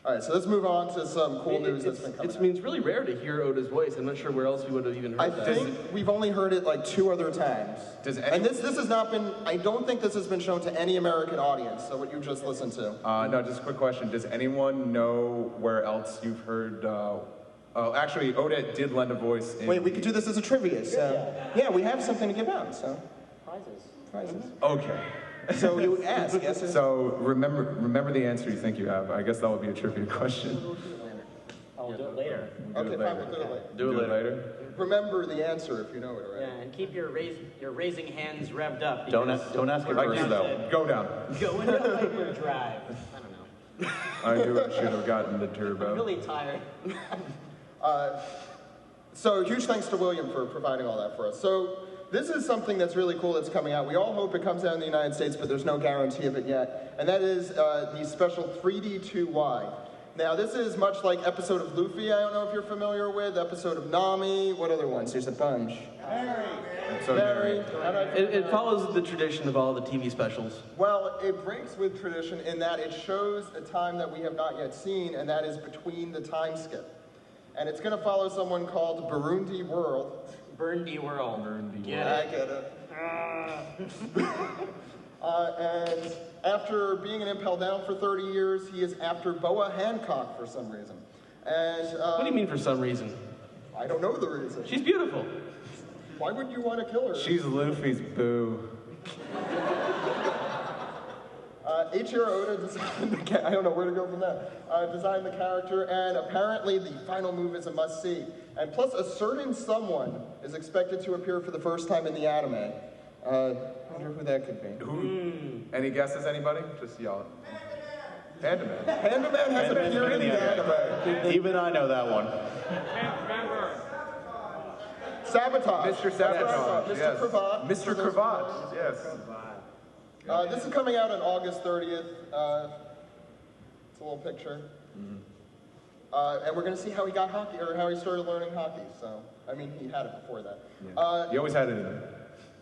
All right, so let's move on to some cool news that's been coming out. It's really rare to hear Oda's voice. I'm not sure where else we would have even heard that. I think we've only heard it like 2 other times. And this has not been, I don't think this has been shown to any American audience, so what you just listened to. No, just a quick question. Does anyone know where else you've heard, actually, Oda did lend a voice in... Wait, we could do this as a trivia, so... Yeah, we have something to give out, so... Prizes. Okay. So you ask, yes? So remember the answer you think you have. I guess that would be a trivia question. I'll do it later. Okay, fine, we'll do it later. Do it later. Remember the answer if you know it already. Yeah, and keep your raising hands revved up. Don't ask it Like first, you though. go down. Go into hyperdrive. I don't know. I knew I should have gotten the turbo. I'm really tired. So huge thanks to William for providing all that for us. So this is something that's really cool that's coming out. We all hope it comes out in the United States, but there's no guarantee of it yet. And that is the special 3D2Y. Now this is much like episode of Luffy, I don't know if you're familiar with, episode of Nami, what other ones? There's a bunch. Barry. It follows the tradition of all the TV specials. Well, it breaks with tradition in that it shows a time that we have not yet seen, and that is between the time skip. And it's going to follow someone called Burundi World. Burndy World. Yeah, I get it. And after being an Impel Down for 30 years, he is after Boa Hancock for some reason. And What do you mean for some reason? I don't know the reason. She's beautiful. Why would you want to kill her? She's Luffy's boo. Eiichiro Oda designed the I don't know where to go from that. Designed the character, and apparently the final move is a must-see. And plus, a certain someone is expected to appear for the first time in the anime. I wonder who that could be. Any guesses, anybody? Just yell it. Panda Man. Panda Man has appeared in the anime. Even I know that one. Sabotage. Mr. Sabotage. Mr. Yes. Cravat. Mr. Cravat. Yes. This is coming out on August 30th. It's a little picture. And we're going to see how he got hockey, or how he started learning hockey. So, I mean, he had it before that. You always had it in there.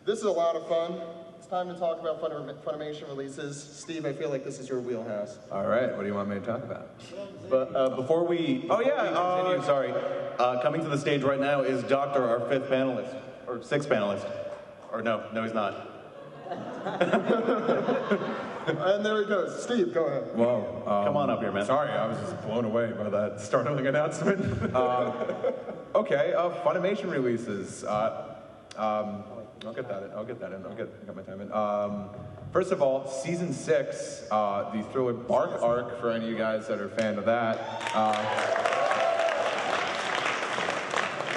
This is a lot of fun. It's time to talk about Funimation releases. Steve, I feel like this is your wheelhouse. All right, what do you want me to talk about? But before we continue, sorry, coming to the stage right now is Doctor, our fifth panelist, or sixth panelist. Or no, he's not. And there he goes. Steve, go ahead. Whoa. Come on up here, man. Sorry, I was just blown away by that startling announcement. Okay, Funimation releases. I'll get that in. I'll get my time in. First of all, season 6, the Thriller Bark arc, for any of you guys that are a fan of that,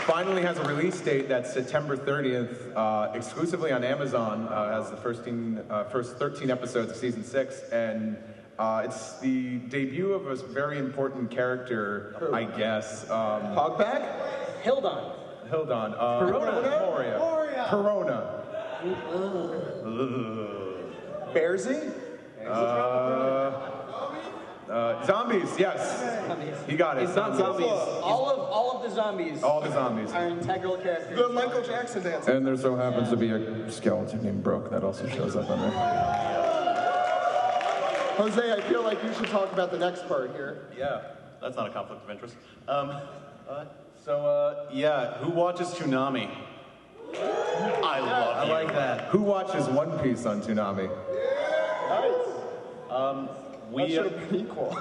finally has a release date that's September 30th, exclusively on Amazon, has the first 13 episodes of season 6, and it's the debut of a very important character, I guess. Hogback? Hildon. Corona. Bearsy? Zombies, yes. He got it. It's not zombies. All of the zombies All the zombies. are integral characters. The Michael Jackson dance. And there so happens to be a skeleton named Broke that also shows up on there. Jose, I feel like you should talk about the next part here. Yeah, that's not a conflict of interest. Who watches Toonami? I love you. I like that. Who watches One Piece on Toonami? That should have been equal.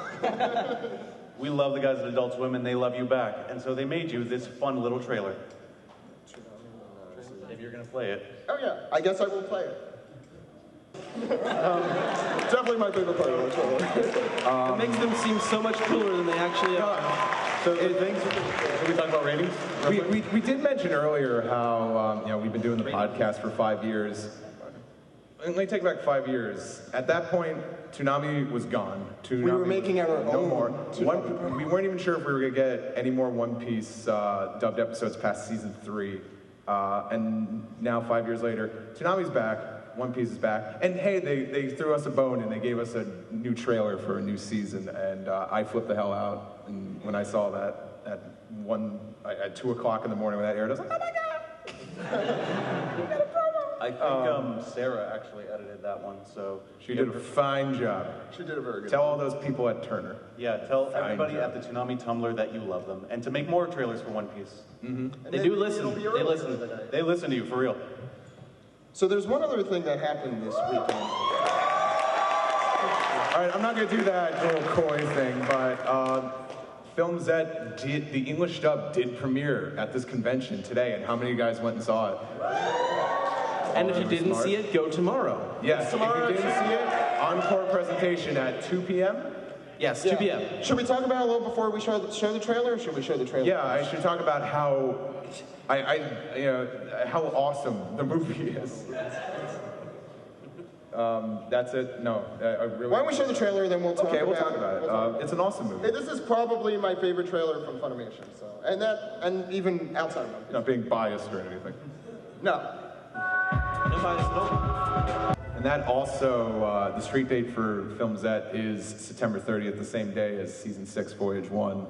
We love the guys at Adult Swim, and they love you back. And so they made you this fun little trailer. If you're going to play it. Oh yeah, I guess I will play it. Definitely my favorite part of the trailer. It makes them seem so much cooler than they actually are. So should we talk about ratings? We did mention earlier how we've been doing the podcast for 5 years. And let me take back 5 years. At that point, Toonami was gone. Toonami We were making our no own more. Toonami. We weren't even sure if we were going to get any more One Piece dubbed episodes past season 3. And now 5 years later, Toonami's back. One Piece is back. And hey, they threw us a bone and they gave us a new trailer for a new season. And I flipped the hell out. And when I saw that at 2 o'clock in the morning when that aired, I was like, oh my God! I think Sarah actually edited that one, so... She did a fine job. She did a very good Tell all those people at Turner. Yeah, tell Fine everybody job. at the Toonami Tumblr that you love them, and to make more trailers for One Piece. They do listen. They They listen. They listen to you, for real. So there's one other thing that happened this weekend. All right, I'm not going to do that little coy thing, but Film Z the English dub did premiere at this convention today, and how many of you guys went and saw it? And if you didn't see it, go tomorrow. Yes, if you didn't see it, encore presentation at 2 p.m. Yes, 2 p.m. Should we talk about it a little before we show the trailer, or should we show the trailer? Yeah, I should talk about how how awesome the movie is. That's it. No, I really. Why don't we show the trailer, then we'll talk about it. Okay, we'll talk about it. It's an awesome movie. This is probably my favorite trailer from Funimation. So, and even outside of it. Not being biased or anything. No. No bias, no. And that also, the street date for Film Z is September 30th, the same day as Season 6, Voyage 1. Yep.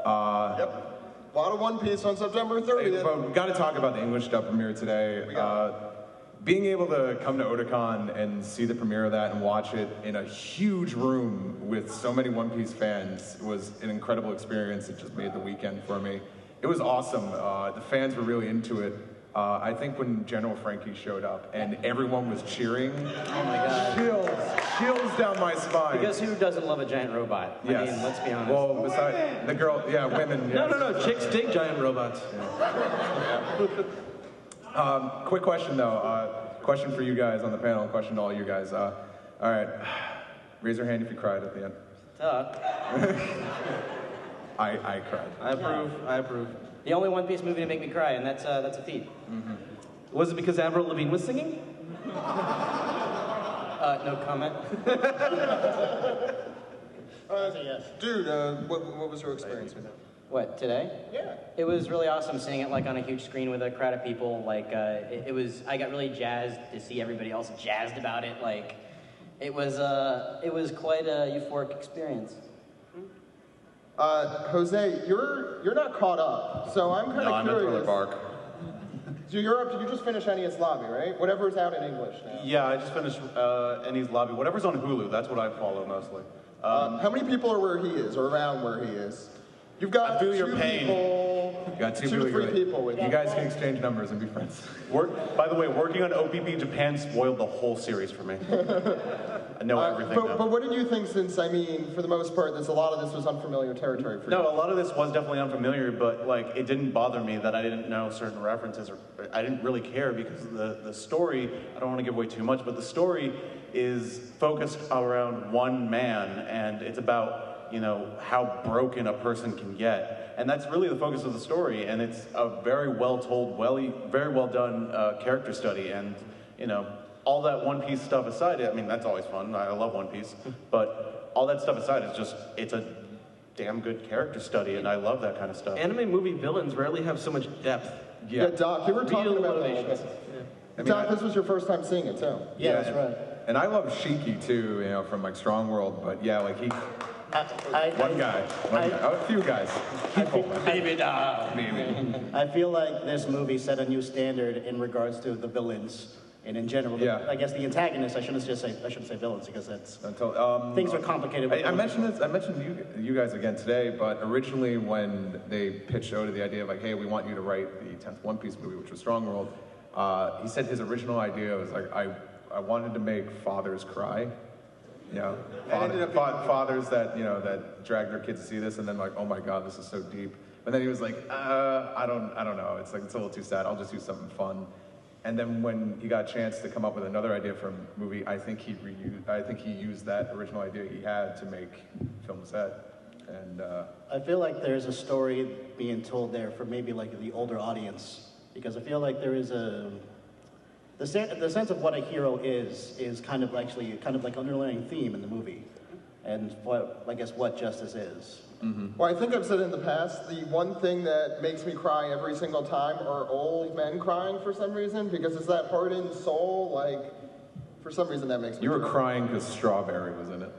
A lot of One Piece on September 30th. But we got to talk about the English dub premiere today. Being able to come to Otakon and see the premiere of that and watch it in a huge room with so many One Piece fans was an incredible experience. It just made the weekend for me. It was awesome. The fans were really into it. I think when General Frankie showed up and everyone was cheering, Oh my god. chills down my spine. Because who doesn't love a giant robot? Yes. I mean, let's be honest. Well, besides the girl, women. No, chicks dig giant robots. Quick question though. Question for you guys on the panel. Question to all you guys. All right. Raise your hand if you cried at the end. I cried. I approve. The only One Piece movie to make me cry, and that's a feat. Mm-hmm. Was it because Avril Lavigne was singing? No comment. Yes. Dude, what was your experience with it? What, today? Yeah. It was really awesome seeing it like on a huge screen with a crowd of people. Like it was, I got really jazzed to see everybody else jazzed about it. Like it was quite a euphoric experience. Jose, you're not caught up, so I'm kind of I'm at curious. Thriller Bark. So you're up. Did you just finish Enies Lobby, right? Whatever's out in English now. Yeah, I just finished Enies Lobby. Whatever's on Hulu, that's what I follow mostly. How many people are where he is, or around where he is? You've got I feel your two pain. people. You got two to really three good. people with You guys can exchange numbers and be friends. By the way, working on OPP Japan spoiled the whole series for me. I know everything now. But what did you think, since, I mean, for the most part, a lot of this was unfamiliar territory for you? No, a lot of this was definitely unfamiliar, but like it didn't bother me that I didn't know certain references, or I didn't really care because the story, I don't want to give away too much, but the story is focused around one man, and it's about, how broken a person can get. And that's really the focus of the story, and it's a very well told, very well done character study, and all that One Piece stuff aside, I mean, that's always fun. I love One Piece. But all that stuff aside, it's a damn good character study, and I love that kind of stuff. Anime movie villains rarely have so much depth. Yeah, Doc, you were talking Real about that. motivations. Doc, this was your first time seeing it, too. Yeah, that's right. And I love Shinky too, from like Strong World, but yeah, like he. One guy. A few guys. Maybe. I feel like this movie set a new standard in regards to the villains and in general. Yeah. I guess the antagonists. I shouldn't say villains because that's Until, things are complicated. With I mentioned this. I mentioned you guys again today, but originally when they pitched Oda the idea of like, hey, we want you to write the 10th One Piece movie, which was Strong World, he said his original idea was like, I wanted to make fathers cry. Fathers that that drag their kids to see this and then like, oh my god, this is so deep. And then he was like, I don't know. It's like it's a little too sad. I'll just do something fun. And then when he got a chance to come up with another idea for a movie, I think he used that original idea he had to make Film Z. And I feel like there's a story being told there for maybe like the older audience, because I feel like there is the sense of what a hero is kind of like underlying theme in the movie, and what justice is. Mm-hmm. Well, I think I've said in the past, the one thing that makes me cry every single time are old men crying for some reason, because it's that hardened soul, like, for some reason that makes me You were cry. crying because Strawberry was in it.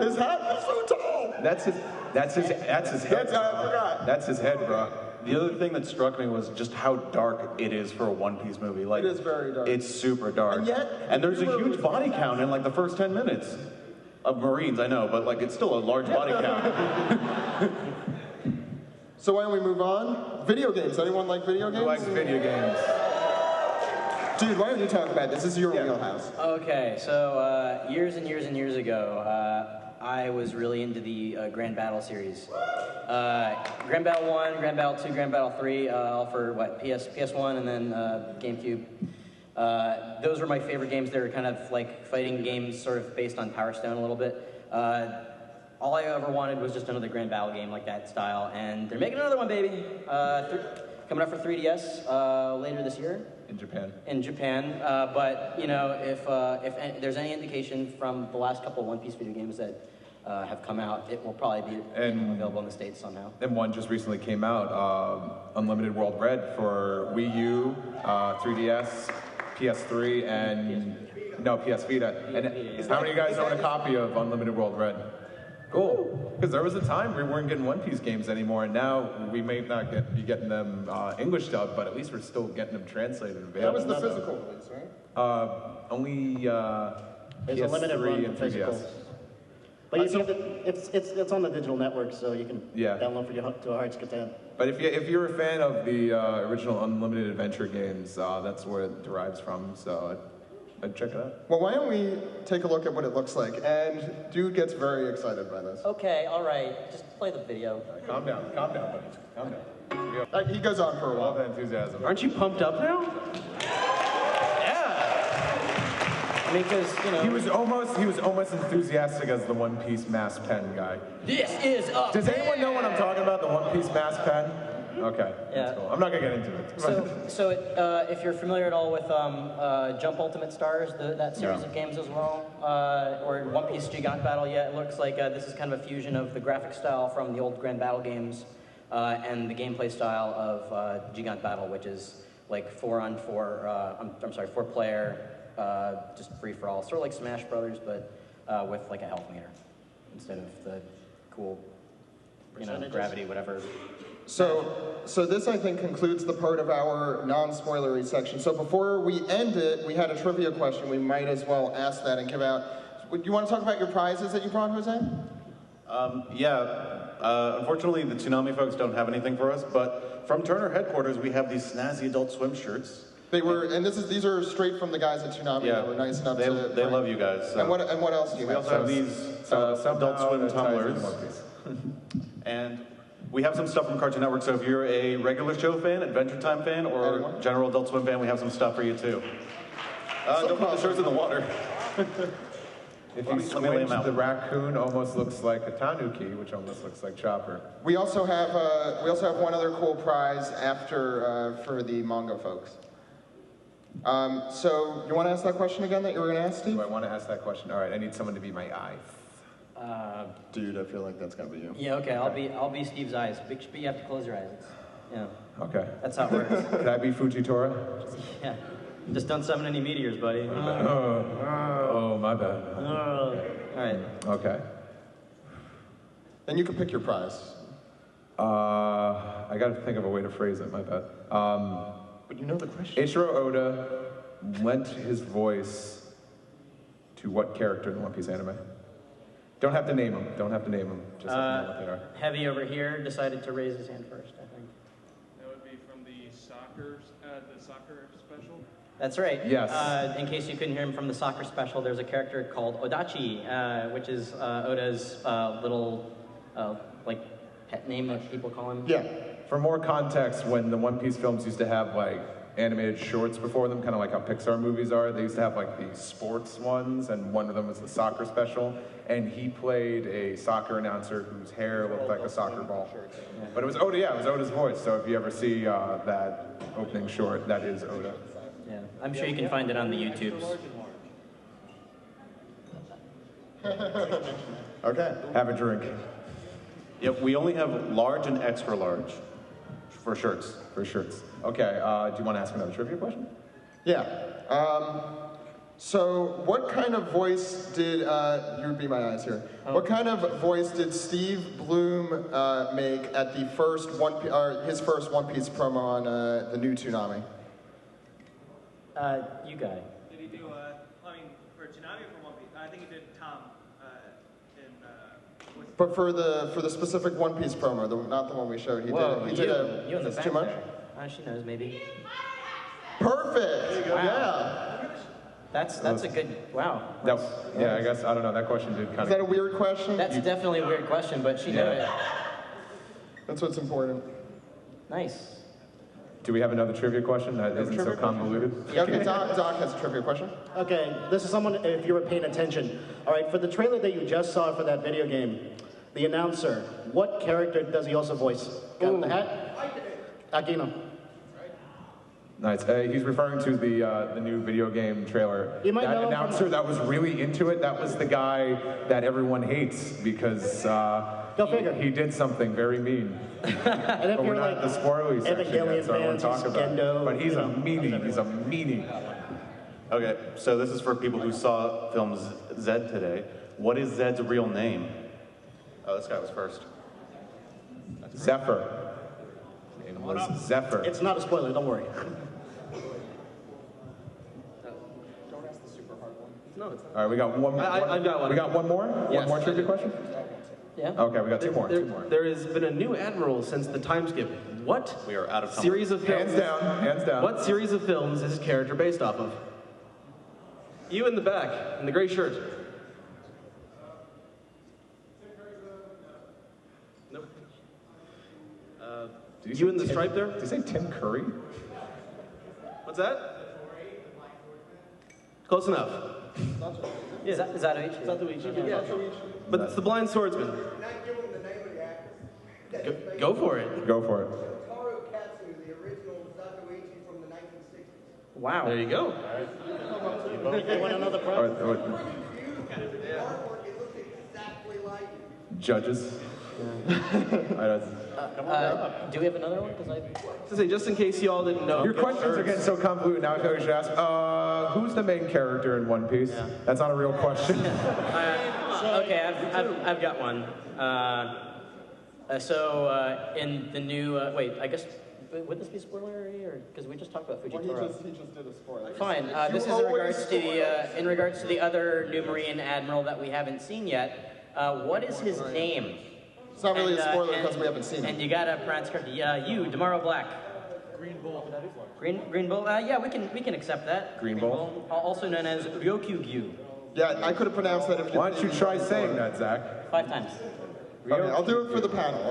His hat was so tall! That's his head. I forgot. That's his head, bro. The other thing that struck me was just how dark it is for a One Piece movie. Like, It is very dark. It's super dark. And yet, and there's a huge body count in like the first 10 minutes. Of Marines, I know, but like it's still a large body count. So why don't we move on? Video games. Anyone like video games? Who likes video games? Dude, why don't you talk about this? This is your wheelhouse. Okay, so years and years and years ago, I was really into the Grand Battle series. Grand Battle 1, Grand Battle 2, Grand Battle 3, all for PS1 and then GameCube. Those were my favorite games. They were kind of like fighting games sort of based on Power Stone a little bit. All I ever wanted was just another Grand Battle game like that style, and they're making another one, baby. Coming up for 3DS later this year. In Japan. But you know, if there's any indication from the last couple of One Piece video games that have come out, it will probably be available in the States somehow. And one just recently came out, Unlimited World Red for Wii U, 3DS, PS3, and PS Vita. And how many of you guys own a copy of Unlimited World Red? Cool. Because there was a time we weren't getting One Piece games anymore, and now we may not be getting them English dubbed, but at least we're still getting them translated. That was the physical release, right? Only There's a limited run of physicals. But you can it's on the digital network, so you can download for your to a heart's content. But if you're a fan of the original Unlimited Adventure games, that's where it derives from. So I'd check it out. Well, why don't we take a look at what it looks like? And Dude gets very excited by this. Okay, all right. Just play the video. Calm down, buddy. Calm down. He goes on for a while. Love the enthusiasm. Aren't you pumped up now? Yeah. I mean, because you know, he was almost enthusiastic as the One Piece mass pen guy. This is up. Does anyone know what I'm talking about? The One Piece mass pen? Okay, Yeah. that's cool. I'm not gonna get into it. So if you're familiar at all with Jump Ultimate Stars, that series of games as well, or One Piece Gigant Battle, it looks like this is kind of a fusion of the graphic style from the old Grand Battle games and the gameplay style of Gigant Battle, which is like 4-on-4. I'm sorry, 4-player, just free for all, sort of like Smash Brothers, but with like a health meter instead of the cool, gravity, whatever. So this, I think, concludes the part of our non-spoilery section. So before we end it, we had a trivia question. We might as well ask that and give out. Do you want to talk about your prizes that you brought, Jose? Unfortunately, the Toonami folks don't have anything for us, but from Turner headquarters, we have these snazzy Adult Swim shirts. They were, and these are straight from the guys at Toonami that were nice enough to. They love you guys. So. And what else do you have? We also have these Adult Swim tumblers. And we have some stuff from Cartoon Network, so if you're a regular show fan, Adventure Time fan, or general Adult Swim fan, we have some stuff for you too. Don't put the shirts in the water. If you squint, the raccoon almost looks like a tanuki, which almost looks like Chopper. We also have one other cool prize after for the manga folks. So you want to ask that question again that you were going to ask, Steve? Do I want to ask that question? All right, I need someone to be my eye. Dude, I feel like that's gonna be you. Yeah, okay, I'll be Steve's eyes, but you have to close your eyes. Okay. That's how it works. Could I be Fujitora? Yeah. Just don't summon any meteors, buddy. Oh, my bad. All right. Okay. Then you can pick your prize. I got to think of a way to phrase it. My bad. But you know the question. Eiichiro Oda lent his voice to what character in the One Piece anime? Don't have to name them. Just have to know what they are. Heavy over here decided to raise his hand first, I think. That would be from the soccer special? That's right. Yes. In case you couldn't hear him from the soccer special, there's a character called Odachi, which is Oda's little, like, pet name that people call him. Yeah. For more context, when the One Piece films used to have, like, animated shorts before them, kind of like how Pixar movies are, they used to have, like, the sports ones, and one of them was the soccer special, and he played a soccer announcer whose hair looked like a soccer ball. But it was Oda, it was Oda's voice, so if you ever see that opening short, that is Oda. Yeah, I'm sure you can find it on the YouTubes. Okay. Have a drink. Yep, we only have large and extra large for shirts. Okay, do you want to ask another trivia question? Yeah. So what kind of voice did, you would be my eyes here. What kind of voice did Steve Bloom make at the first his first One Piece promo on the new Toonami? You guy. Did he do, for Toonami or for One Piece? I think he did Tom But for the specific One Piece promo, not the one we showed, you in the back too much? There. She knows, maybe. Perfect! Wow. Yeah. That's a good, wow. I guess, I don't know, that question did kind of... Is that a weird question? That's definitely a weird question, but she knew it. That's what's important. Nice. Do we have another trivia question that isn't so convoluted? Okay, Doc has a trivia question. Okay, this is someone, if you were paying attention. All right, for the trailer that you just saw for that video game, the announcer, what character does he also voice? Got the hat? Aquino. Nice. He's referring to the new video game trailer. You might that know him announcer from- that was really into it, that was the guy that everyone hates because Go figure. he did something very mean. And if But we're you're not like at the spoilery section Evangelion yet, so I won't fans, talk he's about it. Gendo, But he's you a know, meanie. He's a meanie. Okay, so this is for people who saw film Zed today. What is Zed's real name? Oh, this guy was first. Zephyr. His name was Zephyr. It's not a spoiler, don't worry. No, it's not. All right, we got one. I've got one. We got one more. Yes. One more trivia question. Yeah. Okay, we got two more. There has been a new admiral since the time skip. What We are out of time. series of films? Hands down. Hands down. What series of films is his character based off of? You in the back, in the gray shirt. Nope. Did You say in the Tim- stripe there? Did you say Tim Curry? What's that? Close enough. Is that Zatoichi? Zatoichi. Yeah. But it's the blind swordsman. Go for it. Go for it. Wow. There you go. You want another All prize? right, judges. All right, Do we have another one? Because To say, just in case you all didn't know. your questions are getting so convoluted now. I feel like we should ask, who's the main character in One Piece? That's not a real question. okay, I've got one. In the new wait, I guess would this be spoilery or because we just talked about Fujitora? He just did a spoiler. Fine. This is in regards to the other new Marine admiral that we haven't seen yet. What is his name? It's not really a spoiler because we haven't seen And it. you gotta pronounce correctly. You, Tomorrow Black. Green Bull. Green Bull. Yeah, we can accept that. Green Bull. Also known as Ryokugyu. Yeah, I could have pronounced that if you Why don't you try saying that, Zach? 5 times. Okay, I'll do it for the panel.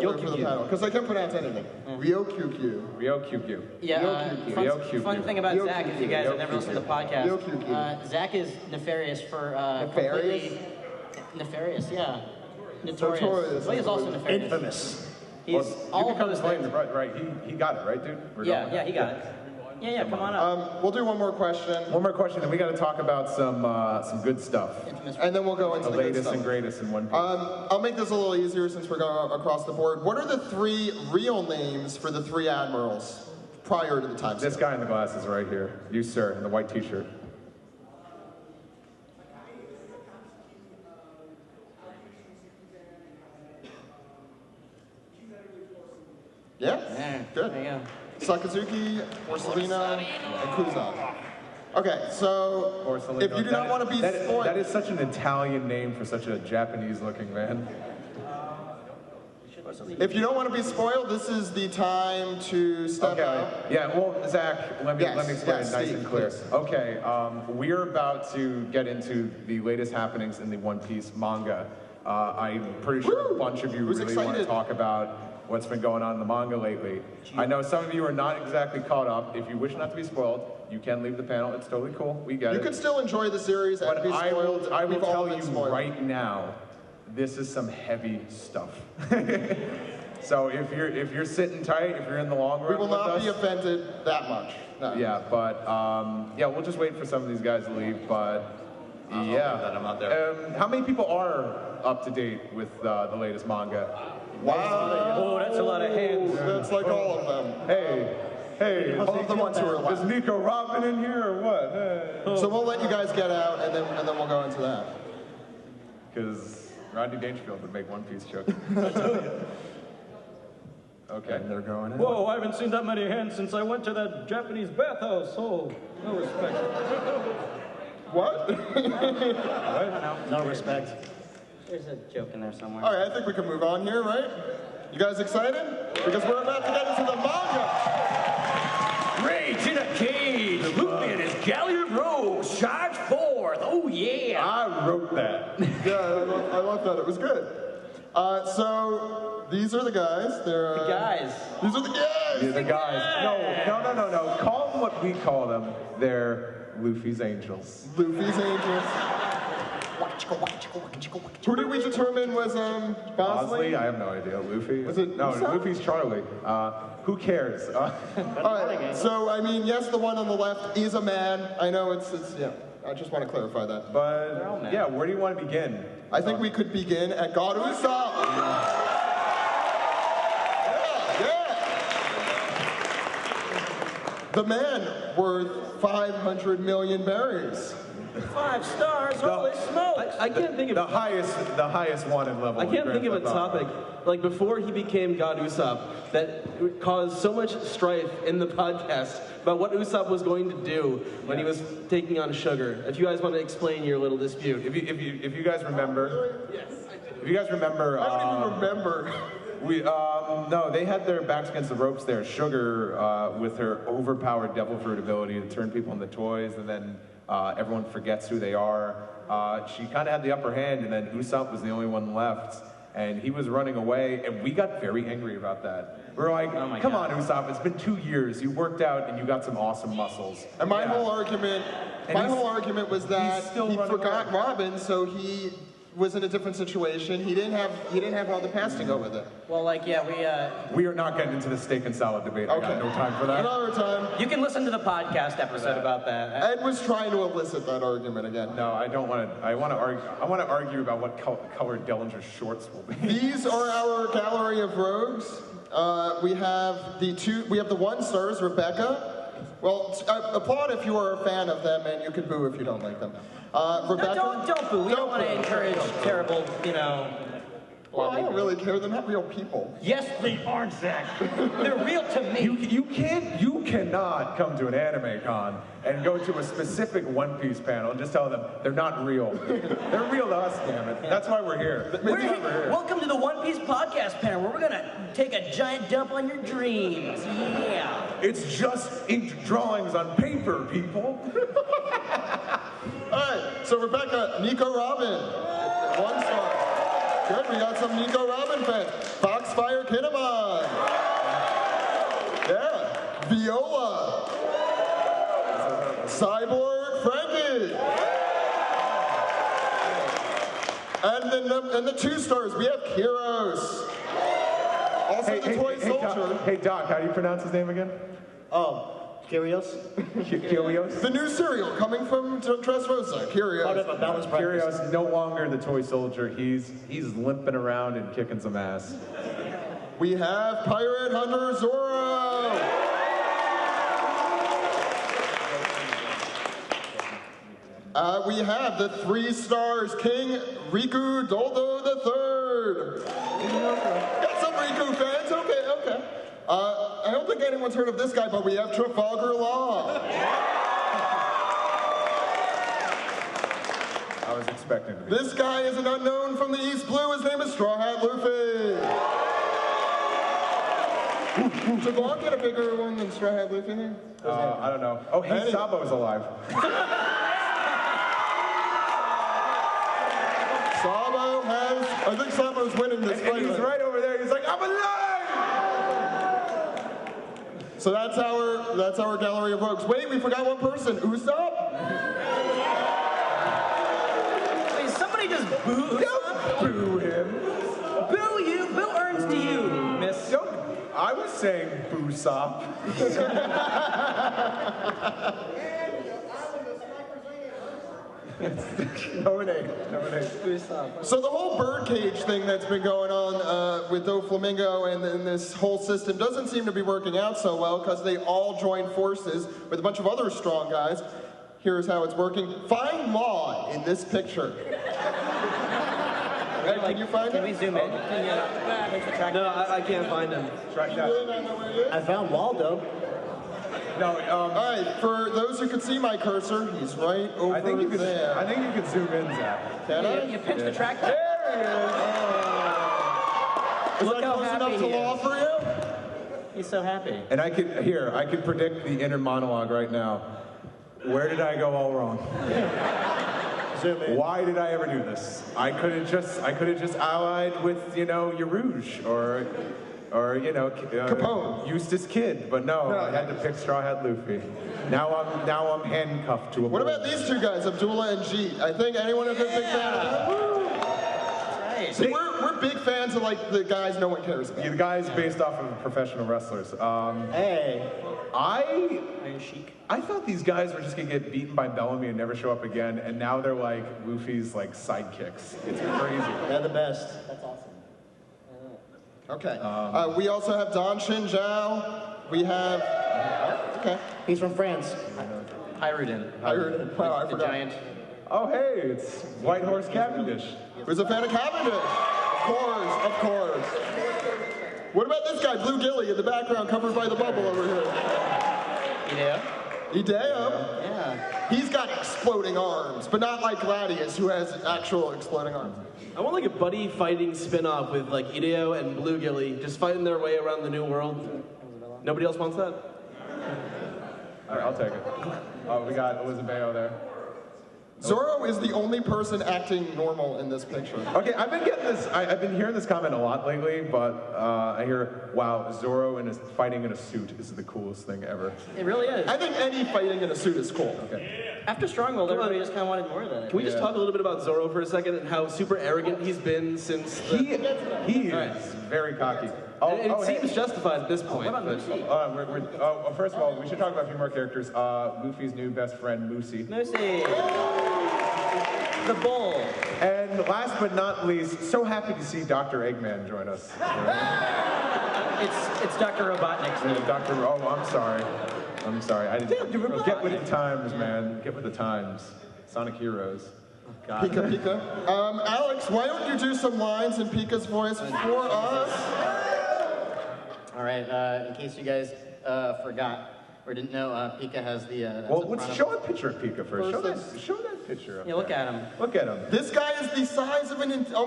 Because I can't pronounce anything. Ryokugyu. Ryokugyu. Yeah, Ryokugyu. fun thing about Zach, if you guys have never listened to the podcast, Ryokugyu. Zach is nefarious for Nefarious? completely- Nefarious, yeah. Notorious. Notorious. Well, he's also nefarious. Infamous. He's Well, all you of can come those explain things. it, right? He got it, right, dude? We're Yeah, going. yeah, he got it. Yeah, come on up. We'll do one more question, One more question, then we got to talk about some good stuff. Infamous. and then we'll go into The the good latest stuff. and greatest in One Piece. I'll make this a little easier since we're going across the board. What are the 3 real names for the 3 admirals prior to the time This skip? guy in the glasses right here. You, sir, in the white t-shirt. Yeah? There Good. you go. Sakazuki, Orsolino, and Kuzan. Okay, so Or something if you like do that. not want to be spoiled, That is such an Italian name for such a Japanese-looking man. if you don't want to be spoiled, this is the time to step out. Yeah, well, Zach, let me Yes, explain yes, it nice Steve, and clear. please. Okay, we're about to get into the latest happenings in the One Piece manga. I'm pretty sure a bunch of you Who's really want to excited? talk about what's been going on in the manga lately. I know some of you are not exactly caught up. If you wish not to be spoiled, you can leave the panel. It's totally cool. We get You it. could still enjoy the series and But be spoiled. I will We've all tell been you spoiled. right now, this is some heavy stuff. So if you're sitting tight, if you're in the long run, We will with not be us, offended that much. No. yeah, but we'll just wait for some of these guys to leave. But that I'm not there. how many people are up to date with the latest manga? Wow. Oh, that's a lot of hands. That's like all of them. Hey, All of the ones who are is left. Nico Robin in here or what? Hey. So we'll let you guys get out, and then we'll go into that. Because Rodney Dangerfield would make One Piece joke. Okay, they're going in. Whoa, I haven't seen that many hands since I went to that Japanese bathhouse. Oh, no respect. What? No respect. There's a joke in there somewhere. All right, I think we can move on here, right? You guys excited? Because we're about to get into the manga. Rage in a cage, Luffy in his gallant robes, charge forth. Oh yeah! I wrote that. Yeah, I love that. It was good. So these are the guys. They're The guys. These are the guys. Yeah, the guys. No. Call them what we call them. They're Luffy's Angels. Luffy's Angels. Who did we determine was Bosley? I have no idea. Luffy? Was it No, Usopp? Luffy's Charlie. Who cares? All right. So I mean, yes, the one on the left is a man. I know it's yeah. I just want to clarify that. But yeah, where do you want to begin? I think we could begin at God Usopp. Yeah. The man worth 500 million berries. 5 stars, holy smokes! I can't think of the highest one in level. I can't think of a topic like before he became God Usopp that caused so much strife in the podcast about what Usopp was going to do when he was taking on Sugar. If you guys want to explain your little dispute, if you guys remember, if you guys remember, I don't even remember. No, they had their backs against the ropes there. Sugar, with her overpowered devil fruit ability to turn people into toys, and then everyone forgets who they are. She kind of had the upper hand, and then Usopp was the only one left, and he was running away, and we got very angry about that. We were like, come on, Usopp, it's been 2 years. You worked out, and you got some awesome muscles. And my whole argument was that he forgot Robin, so he was in a different situation. He didn't have all the past to go with it. Well, We are not getting into the steak and salad debate. I got no time for that. Another time. you can listen to the podcast episode about that. Ed was trying to elicit that argument again. No, I don't want to. I want to argue about what color Dellinger's shorts will be. These are our gallery of rogues. We have the 1 stars, Rebecca. Well, applaud if you are a fan of them, and you can boo if you don't like them. Rebecca. No, don't boo. We don't want to encourage terrible, Well, I don't really care. They're not real people. Yes, they are, Zach. They're real to me. You cannot come to an anime con and go to a specific One Piece panel and just tell them they're not real. They're real to us, damn it. That's why we're here. Welcome to the One Piece podcast panel, where we're gonna take a giant dump on your dreams. Yeah. It's just inked drawings on paper, people. All right, so Rebecca, Nico Robin, 1 star. Good, we got some Nico Robin fans. Foxfire Kinemon. Yeah, Viola. Cyborg Frankie. And the 2 stars, we have Kiros. Also the toy soldier. Hey Doc, how do you pronounce his name again? Oh, Kyrios? Kyrios? The new cereal coming from Dressrosa, Kyrios. Part of a balanced breakfast. Kyrios, no longer the toy soldier. He's limping around and kicking some ass. We have Pirate Hunter Zoro. We have the 3 stars, King Riku Doldo III. Got some Riku fans, okay. I don't think anyone's heard of this guy, but we have Trafalgar Law. I was expecting to be. This guy is an unknown from the East Blue. His name is Straw Hat Luffy. Should Vaughn get a bigger one than Straw Hat Luffy? I don't know. Oh, hey, Sabo's alive. I think Sabo's winning this fight. And he's right over there. He's like, I'm alive! So that's our gallery of rogues. Wait, we forgot one person. Usopp? Wait, somebody just boo Usopp? Boo him. Boo you. Boo earns to you, miss. I was saying Boosopp. Nominate. So the whole birdcage thing that's been going on with Doflamingo and this whole system doesn't seem to be working out so well because they all joined forces with a bunch of other strong guys. Here's how it's working. Find Law in this picture. Ed, can you find him? Can we zoom in? Can you take the track? No, I can't find him. Track down. I found Waldo. No, all right, for those who can see my cursor, he's right over there. I think you can zoom in, Zach. Can I? You pinched the track. There he is. Is that close enough to Law for you? He's so happy. And I could predict the inner monologue right now. Where did I go all wrong? Zoom in. Why did I ever do this? I could have just allied with, your Rouge or Capone. Eustace Kid, but no, I had to pick Straw Hat Luffy. Now I'm handcuffed to a What bull. about these two guys, Abdullah and Jeet? I think anyone is a big fan of them? See, we're big fans of like the guys no one cares about. The guys based off of professional wrestlers. Hey. Iron Sheik. I thought these guys were just gonna get beaten by Bellamy and never show up again, and now they're like Luffy's like sidekicks. It's crazy. They're the best. That's awesome. Okay. We also have Don Shinjao. We have. Okay. He's from France. Hiruden. Wow, I The forgot. giant. Oh hey, it's White Horse Cavendish. Who's a fan of Cavendish? Of course. What about this guy, Blue Gilly, in the background, covered by the bubble over here? Hideo? Hideo? Yeah. He's got exploding arms, but not like Gladius, who has actual exploding arms. I want like a buddy fighting spin-off with like Hideo and Blue Gilly just fighting their way around the new world. Nobody else wants that? All right, I'll take it. Oh, we got Elizabeth there. Zoro is the only person acting normal in this picture. Okay, I've been getting this. I've been hearing this comment a lot lately, but I hear, "Wow, Zoro fighting in a suit is the coolest thing ever." It really is. I think any fighting in a suit is cool. Okay. After Stronghold, everybody just kind of wanted more of that. Can we just talk a little bit about Zoro for a second and how super arrogant he's been since the... He is very cocky. And it seems justified at this point. First of all, we should talk about a few more characters. Luffy's new best friend, Moosey. Moosey. The bull. And last but not least, so happy to see Dr. Eggman join us. It's Dr. Robotnik. I'm sorry. I didn't get with the times, man. Get with the times. Sonic Heroes. God. Pika. Alex, why don't you do some lines in Pika's voice for us? All right, in case you guys forgot or didn't know, Pika has the... well, let's show a picture of Pika first. Show that picture up Yeah, look at him. Look at him. This guy is the size of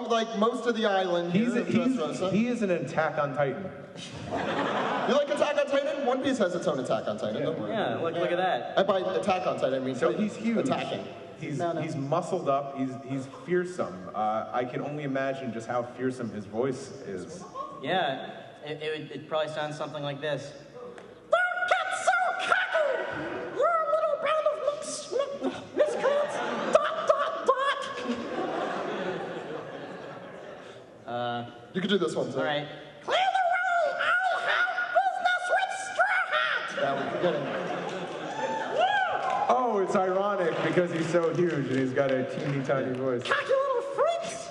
like most of the island. He is an Attack on Titan. You like Attack on Titan? One Piece has its own Attack on Titan. Don't worry. Yeah, look at that. By Attack on Titan, I mean so he's huge. Attacking. He's muscled up. He's fearsome. I can only imagine just how fearsome his voice is. Yeah, it probably sounds something like this. Don't get so cocky! You're a little band of miscreants! ... You could do this one, too. All right. Clear the way! I have business with Straw Hat! Yeah, we could get him. Yeah! Oh, it's ironic because he's so huge and he's got a teeny tiny voice. Cocky little freaks!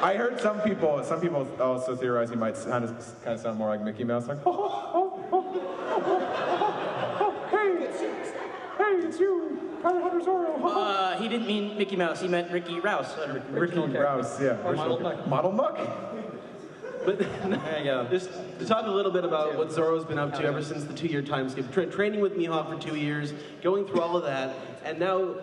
I heard some people also theorize he might kind of sound more like Mickey Mouse, like, hey, it's you, Pirate Hunter Zoro. He didn't mean Mickey Mouse. He meant Ricky Rouse. Ricky Rouse, yeah. Model Muck. But there you go. Just to talk a little bit about what Zoro's been up to ever since the 2-year time skip, training with Mihawk for 2 years, going through all of that, and now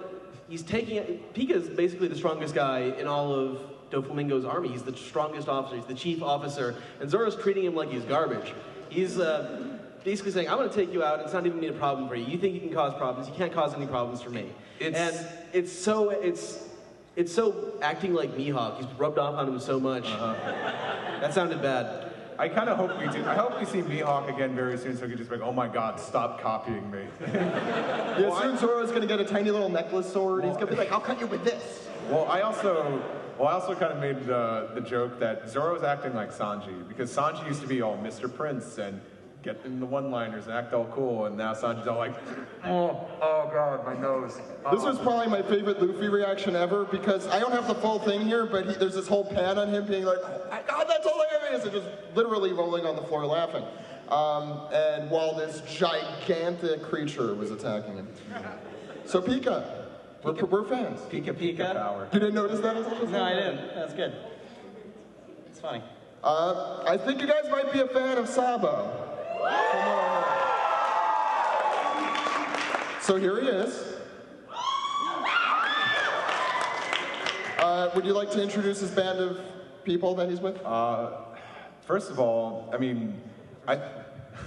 he's taking it. Pika's basically the strongest guy in all of Doflamingo's army. He's the strongest officer. He's the chief officer, and Zoro's treating him like he's garbage. He's basically saying, "I'm going to take you out. It's not even a problem for you. You think you can cause problems? You can't cause any problems for me." It's so acting like Mihawk. He's rubbed off on him so much. That sounded bad. I kind of hope we do. I hope we see Mihawk again very soon, so we can just be like, "Oh my God, stop copying me." Yeah, soon Zoro's gonna get a tiny little necklace sword. He's gonna be like, "I'll cut you with this." Well, I also kind of made the joke that Zoro's acting like Sanji, because Sanji used to be all Mr. Prince and get in the one-liners and act all cool, and now Sanji's all like, oh God, my nose. This was probably my favorite Luffy reaction ever, because I don't have the full thing here, but there's this whole pan on him being like, "Oh my God, that's hilarious!" and just literally rolling on the floor laughing. And while this gigantic creature was attacking him. So Pika, we're fans. Pika power. You didn't notice that? No, I didn't. That's good. It's funny. I think you guys might be a fan of Sabo. So here he is. Would you like to introduce his band of people that he's with? First of all, I mean,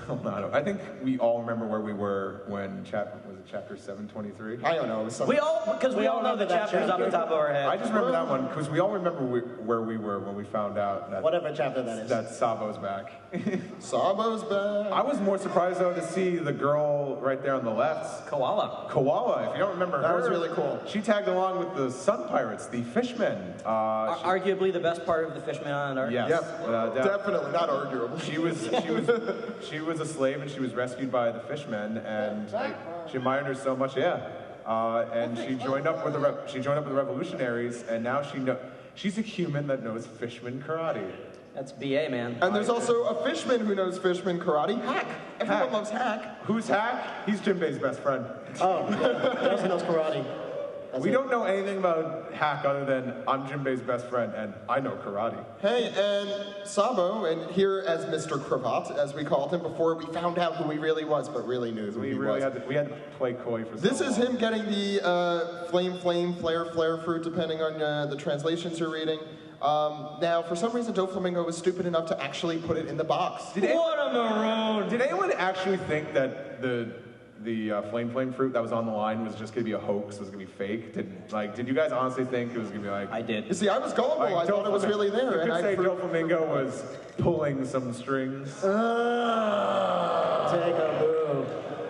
I think we all remember where we were when chapter 723. I don't know. It was something. We all know the chapters off the top of our head. I just remember that one because we all remember where we were when we found out that Whatever chapter that is. that Sabo's back. Sabo's back. I was more surprised though to see the girl right there on the left, Koala. If you don't remember That her, was really cool. She tagged along with the Sun Pirates, the Fishmen. Arguably the best part of the Fishmen on Earth. Yes, Definitely, not arguable. She was a slave and she was rescued by the Fishmen, and she admired her so much. And she joined up with the revolutionaries, and now she's a human that knows Fishman karate. That's BA, man. And there's also a fishman who knows fishman karate. Hack. Everyone loves Hack. Who's Hack? He's Jinbei's best friend. Oh, yeah. He also knows karate. We don't know anything about Hack other than I'm Jinbei's best friend and I know karate. Hey, and Sabo, and here as Mr. Cravat, as we called him before we found out who he really was, but really knew who he was. We had to play coy for This is him getting the flame, flare fruit, depending on the translations you're reading. Now, for some reason, Doflamingo was stupid enough to actually put it in the box. What a maroon! Did anyone actually think that the flame fruit that was on the line was just gonna be a hoax, was gonna be fake? Did you guys honestly think it was gonna be like? I did. You see, I was gullible. I thought it was really there. You could say Doflamingo was pulling some strings. Take a boo.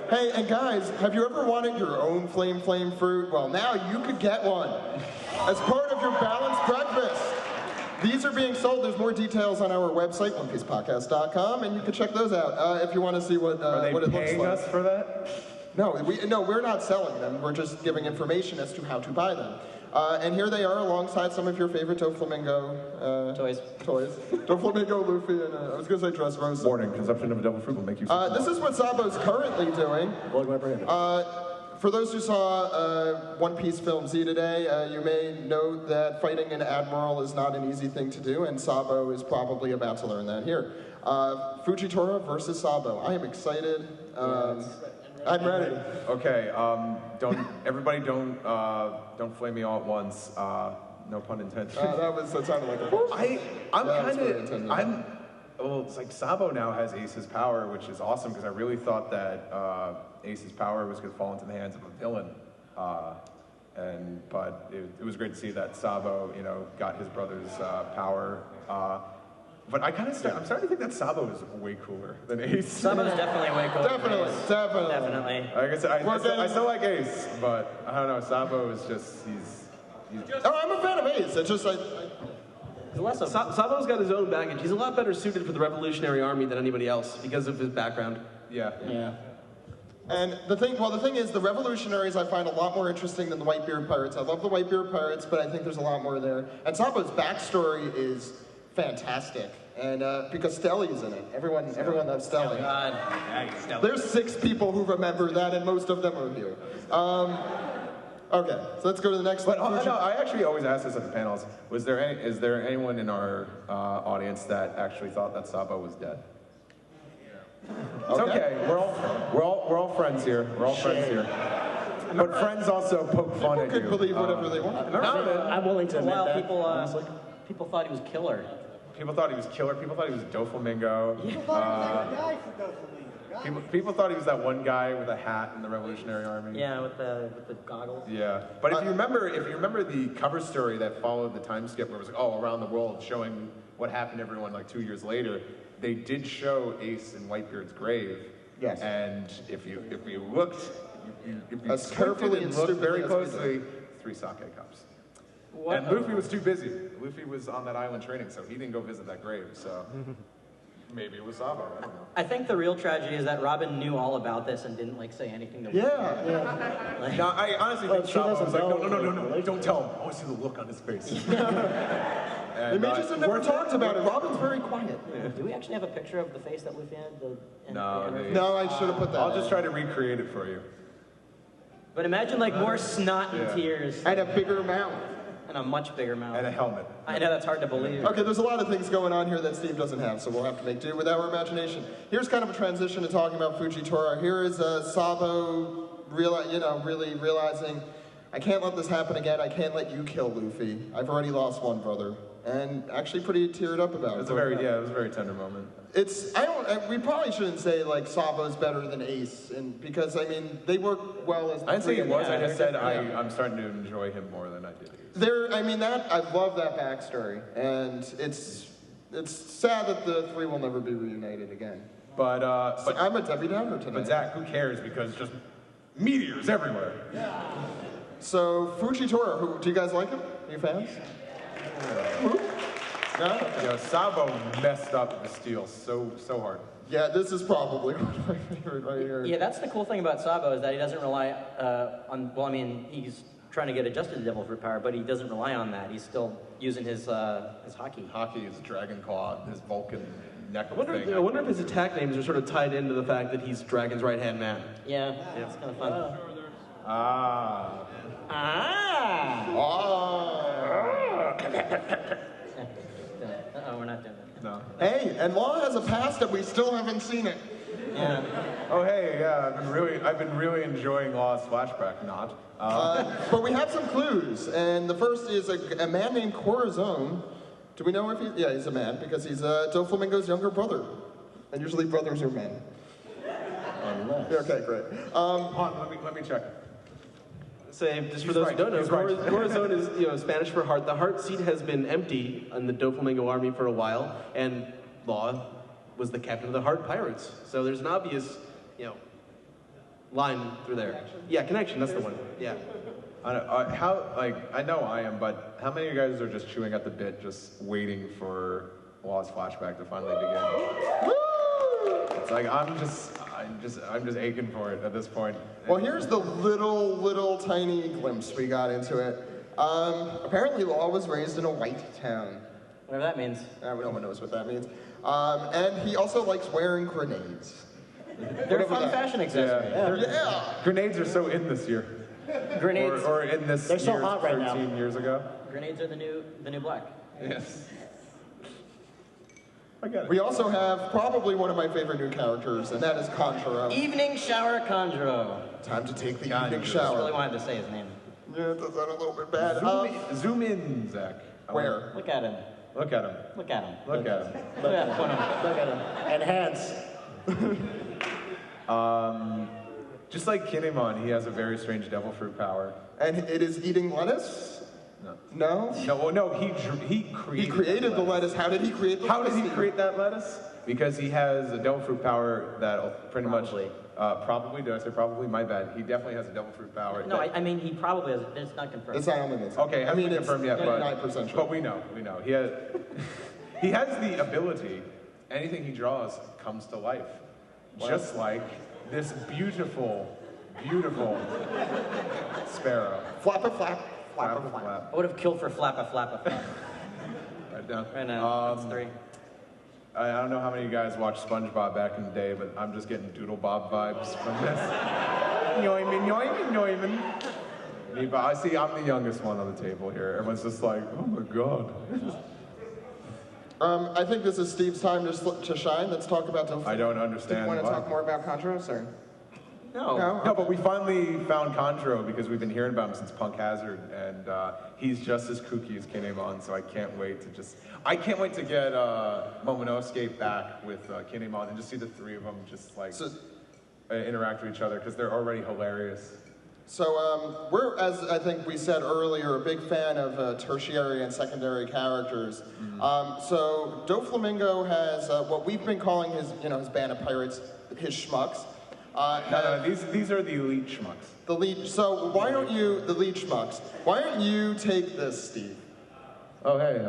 Hey, and guys, have you ever wanted your own flame fruit? Well, now you could get one as part of your balanced breakfast. These are being sold. There's more details on our website, OnePiecePodcast.com, and you can check those out if you want to see what it looks like. Are they paying us for that? No, we're not selling them. We're just giving information as to how to buy them. And here they are alongside some of your favorite Doflamingo toys. Doflamingo, Luffy, and I was going to say Dressrosa. Warning, consumption of devil fruit will make you sick. This is what Sabo's currently doing. For those who saw One Piece film Z today, you may note that fighting an admiral is not an easy thing to do, and Sabo is probably about to learn that here. Fujitora versus Sabo. I am excited. I'm ready. Okay, don't flame me all at once. No pun intended. That sounded like a Well, it's like Sabo now has Ace's power, which is awesome because I really thought that Ace's power was going to fall into the hands of a villain. But it was great to see that Sabo, got his brother's power. But I'm starting to think that Sabo is way cooler than Ace. Sabo's definitely way cooler. Definitely. Like I said, I still like Ace, but I don't know. Sabo is just I'm a fan of Ace. It's just like. Sabo's got his own baggage. He's a lot better suited for the Revolutionary Army than anybody else because of his background. Yeah. And the thing is, the Revolutionaries I find a lot more interesting than the Whitebeard Pirates. I love the Whitebeard Pirates, but I think there's a lot more there. And Sabo's backstory is fantastic, and because Stelly's in it. Everyone loves Stelly. God. There's 6 people who remember that, and most of them are here. Okay, so let's go to the next one. No, I actually always ask this at the panels. Is there anyone in our audience that actually thought that Sabo was dead? It's okay. We're all friends here. We're all friends here. But friends also poke fun at you. People could believe whatever they want. I'm willing to admit that. People thought he was killer. People thought he was killer. People thought he was Doflamingo. People thought he was that one guy with a hat in the Revolutionary Army. Yeah, with the goggles. Yeah, but if you remember the cover story that followed the time skip, where it was like, around the world, showing what happened to everyone like 2 years later, they did show Ace in Whitebeard's grave. Yes. And if you looked, if you As carefully and looked very stupidly as closely, 3 sake cups. What? And Luffy was too busy. Luffy was on that island training, so he didn't go visit that grave. So. Maybe it was Sabo. I don't know. I think the real tragedy is that Robin knew all about this and didn't say anything to Yeah. No, I honestly think Sabo was like, no, don't tell him. I want to see the look on his face. They may just have never talked about it. Robin's very quiet. Yeah. Do we actually have a picture of the face that Luffy had? No, I should have put that. I'll just try to recreate it for you. But imagine more snot and tears. And a bigger mouth. And a much bigger mouth. And a helmet. I know, that's hard to believe. Okay, there's a lot of things going on here that Steve doesn't have, so we'll have to make do with our imagination. Here's kind of a transition to talking about Fujitora. Here is Sabo really realizing, I can't let this happen again. I can't let you kill Luffy. I've already lost one brother. and actually pretty teared up about it. It was a very tender moment. We probably shouldn't say like Sabo's better than Ace, and because I mean they work well as. I didn't say he was. I just said yeah. I'm starting to enjoy him more than I did Ace. I love that backstory, and it's sad that the three will never be reunited again. But I'm a Debbie Downer tonight. But Zach, who cares? Because just meteors everywhere. So Fujitora, do you guys like him? Are you fans? No? Yeah, Sabo messed up the steel so hard. Yeah, this is probably my favorite right here. Yeah, that's the cool thing about Sabo is that he doesn't rely on. Well, I mean, he's trying to get adjusted to Devil Fruit power, but he doesn't rely on that. He's still using his hockey. Hockey, his Dragon Claw, his Vulcan neck I wonder if his attack names are sort of tied into the fact that he's Dragon's right-hand man. Yeah, it's kind of fun. Oh, we're not doing that. No. Hey, and Law has a past that we still haven't seen it. Yeah. Oh hey, yeah, I've been really enjoying Law's flashback. But we have some clues, and the first is a man named Corazon. Do we know if he's a man because he's Doflamingo's younger brother, and usually brothers are men. Unless. Okay, great. Let me check. Say, just for those who don't know, Corazon is Spanish for heart. The heart seat has been empty in the Doflamingo army for a while, and Law was the captain of the Heart Pirates. So there's an obvious, line through there. Yeah, connection. That's the one. Yeah. I know I am, but how many of you guys are just chewing at the bit, just waiting for Law's flashback to finally begin? It's like I'm just aching for it at this point. Well, here's the little tiny glimpse we got into it. Apparently, Law was raised in a white town. Whatever that means. No one knows what that means. And he also likes wearing grenades. They're a fun fashion accessory. Yeah. Grenades are so in this year. Grenades. Or in this They're so year, hot right 13 now. years ago. Grenades are the new black. Yes. I got it. We also have probably one of my favorite new characters, and that is Conjuro. Evening Shower Conjuro. Time to take the evening I just shower. really wanted to say his name. Yeah, it does that a little bit bad. Zoom in, Zach. Where? Look at him. Look at him. Look at him. Look at him. Look at him. Look at him. Enhance. Just like Kinemon, he has a very strange devil fruit power. And it is eating lettuce? No? No, he created the lettuce. How did he create the lettuce? How did he create that lettuce? Because he has a devil fruit power that pretty much... Probably, did I say probably? My bad. He definitely has a devil fruit power. No, I mean, he probably has. It's not confirmed. It's not on the list. Okay, I mean, confirmed yet, but 9% sure. But we know. He has the ability. Anything he draws comes to life, just like this beautiful sparrow. Flappa flap, flappa flap. Flap. I would have killed for flappa flappa flap. Right down. Right now, it's 3. I don't know how many of you guys watched SpongeBob back in the day, but I'm just getting Doodle Bob vibes from this. Yoimin. But I see I'm the youngest one on the table here. Everyone's just like, oh my god. I think this is Steve's time to shine. Let's talk about Delphine. I don't understand. Do you want to why. talk more about Conjuro, sir? No, but we finally found Conjuro because we've been hearing about him since Punk Hazard, and he's just as kooky as Kinemon, so I can't wait to get Momonosuke back with Kinemon and just see the three of them just interact with each other because they're already hilarious. So we're, as I think we said earlier, a big fan of tertiary and secondary characters. So Doflamingo has what we've been calling his band of pirates, his schmucks. No, these are the elite schmucks. The lead. So why don't you, the lead schmucks? Why don't you take this, Steve? Oh hey,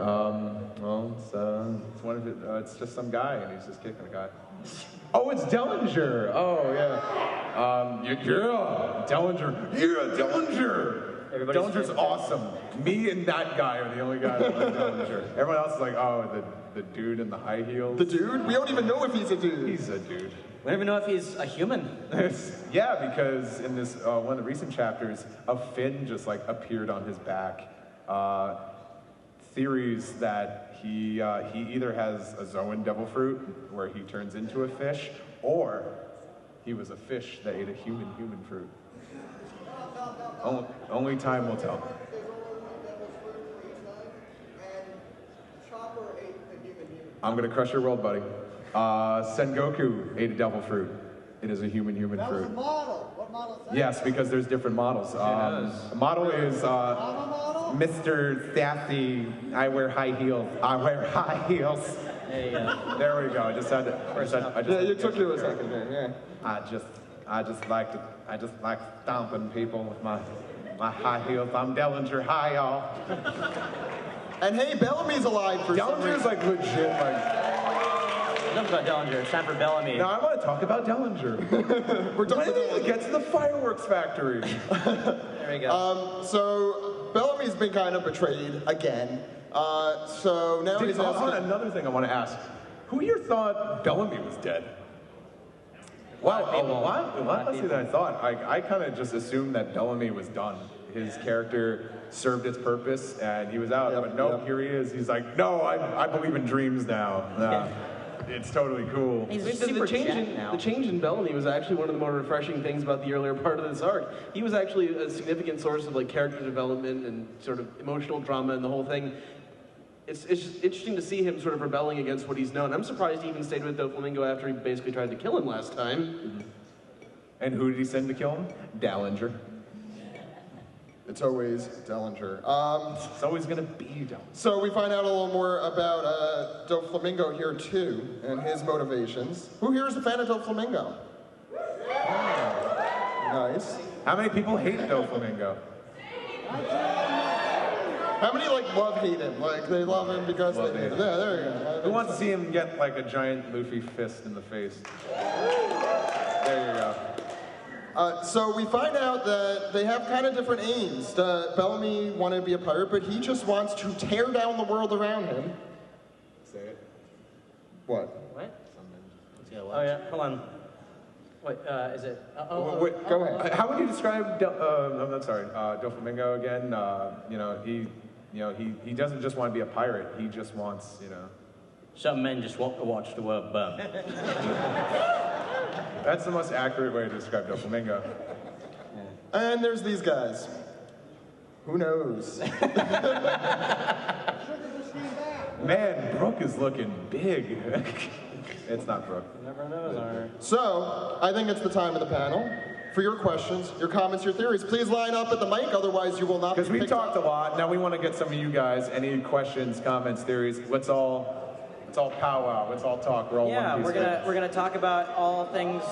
well it's one of it. It's just some guy and he's just kicking a guy. Oh, it's Dellinger. Oh yeah. Dellinger. You're a Dellinger. Dellinger's awesome. Me and that guy are the only guys that like Dellinger. Everyone else is like, oh, the dude in the high heels. The dude? We don't even know if he's a dude. He's a dude. We don't even know if he's a human. Yeah, because in this one of the recent chapters, a fin just appeared on his back. Theories that he either has a Zoan devil fruit where he turns into a fish, or he was a fish that ate a human fruit. Only time will tell. I'm gonna crush your world, buddy. Sengoku ate a devil fruit. It is a human fruit. That was a model. What model is that? Yes, because there's different models. A model is Mr. Sassy. I wear high heels. There we go. I just had to. You took you a second there. Yeah. I just like stomping people with my high heels. I'm Dellinger High, y'all. And hey, Bellamy's alive for some reason. Dellinger's like legit, like. Enough about Dellinger. It's time for Bellamy. No, I want to talk about Dellinger. We're talking about get to the fireworks factory. There we go. So Bellamy's been kind of betrayed again. So now he's asking. Another thing I want to ask: who here thought Bellamy was dead? Wow, a lot less than I thought. I kind of just assumed that Bellamy was done. His character served its purpose, and he was out. But no, here he is. He's like, no, I believe in dreams now. It's totally cool. The change in Bellamy was actually one of the more refreshing things about the earlier part of this arc. He was actually a significant source of like character development and sort of emotional drama and the whole thing. It's just interesting to see him sort of rebelling against what he's known. I'm surprised he even stayed with Doflamingo after he basically tried to kill him last time. Mm-hmm. And who did he send to kill him? Dallinger. It's always Dellinger. It's always gonna be Dellinger. So we find out a little more about Doflamingo here too, and his motivations. Who here is a fan of Doflamingo? Nice. How many people hate Doflamingo? How many like hate him? Like they love him because they hate him. Yeah, there you go. Who wants to see him get like a giant Luffy fist in the face? There you go. So we find out that they have kind of different aims. Bellamy wanted to be a pirate, but he just wants to tear down the world around him. Say it. What? Oh yeah, hold on. Wait, is it? Wait, go ahead. How would you describe? Doflamingo again. He doesn't just want to be a pirate. He just wants, Some men just want to watch the world burn. That's the most accurate way to describe Doflamingo. And there's these guys. Who knows? Man, Brooke is looking big. It's not Brooke. Never knows. So, I think it's the time of the panel. For your questions, your comments, your theories, please line up at the mic, otherwise you will not be Because we talked a lot. Now we want to get some of you guys. Any questions, comments, theories? Let's all powwow. Let's all talk. We're all One Piece. We're gonna talk about all things,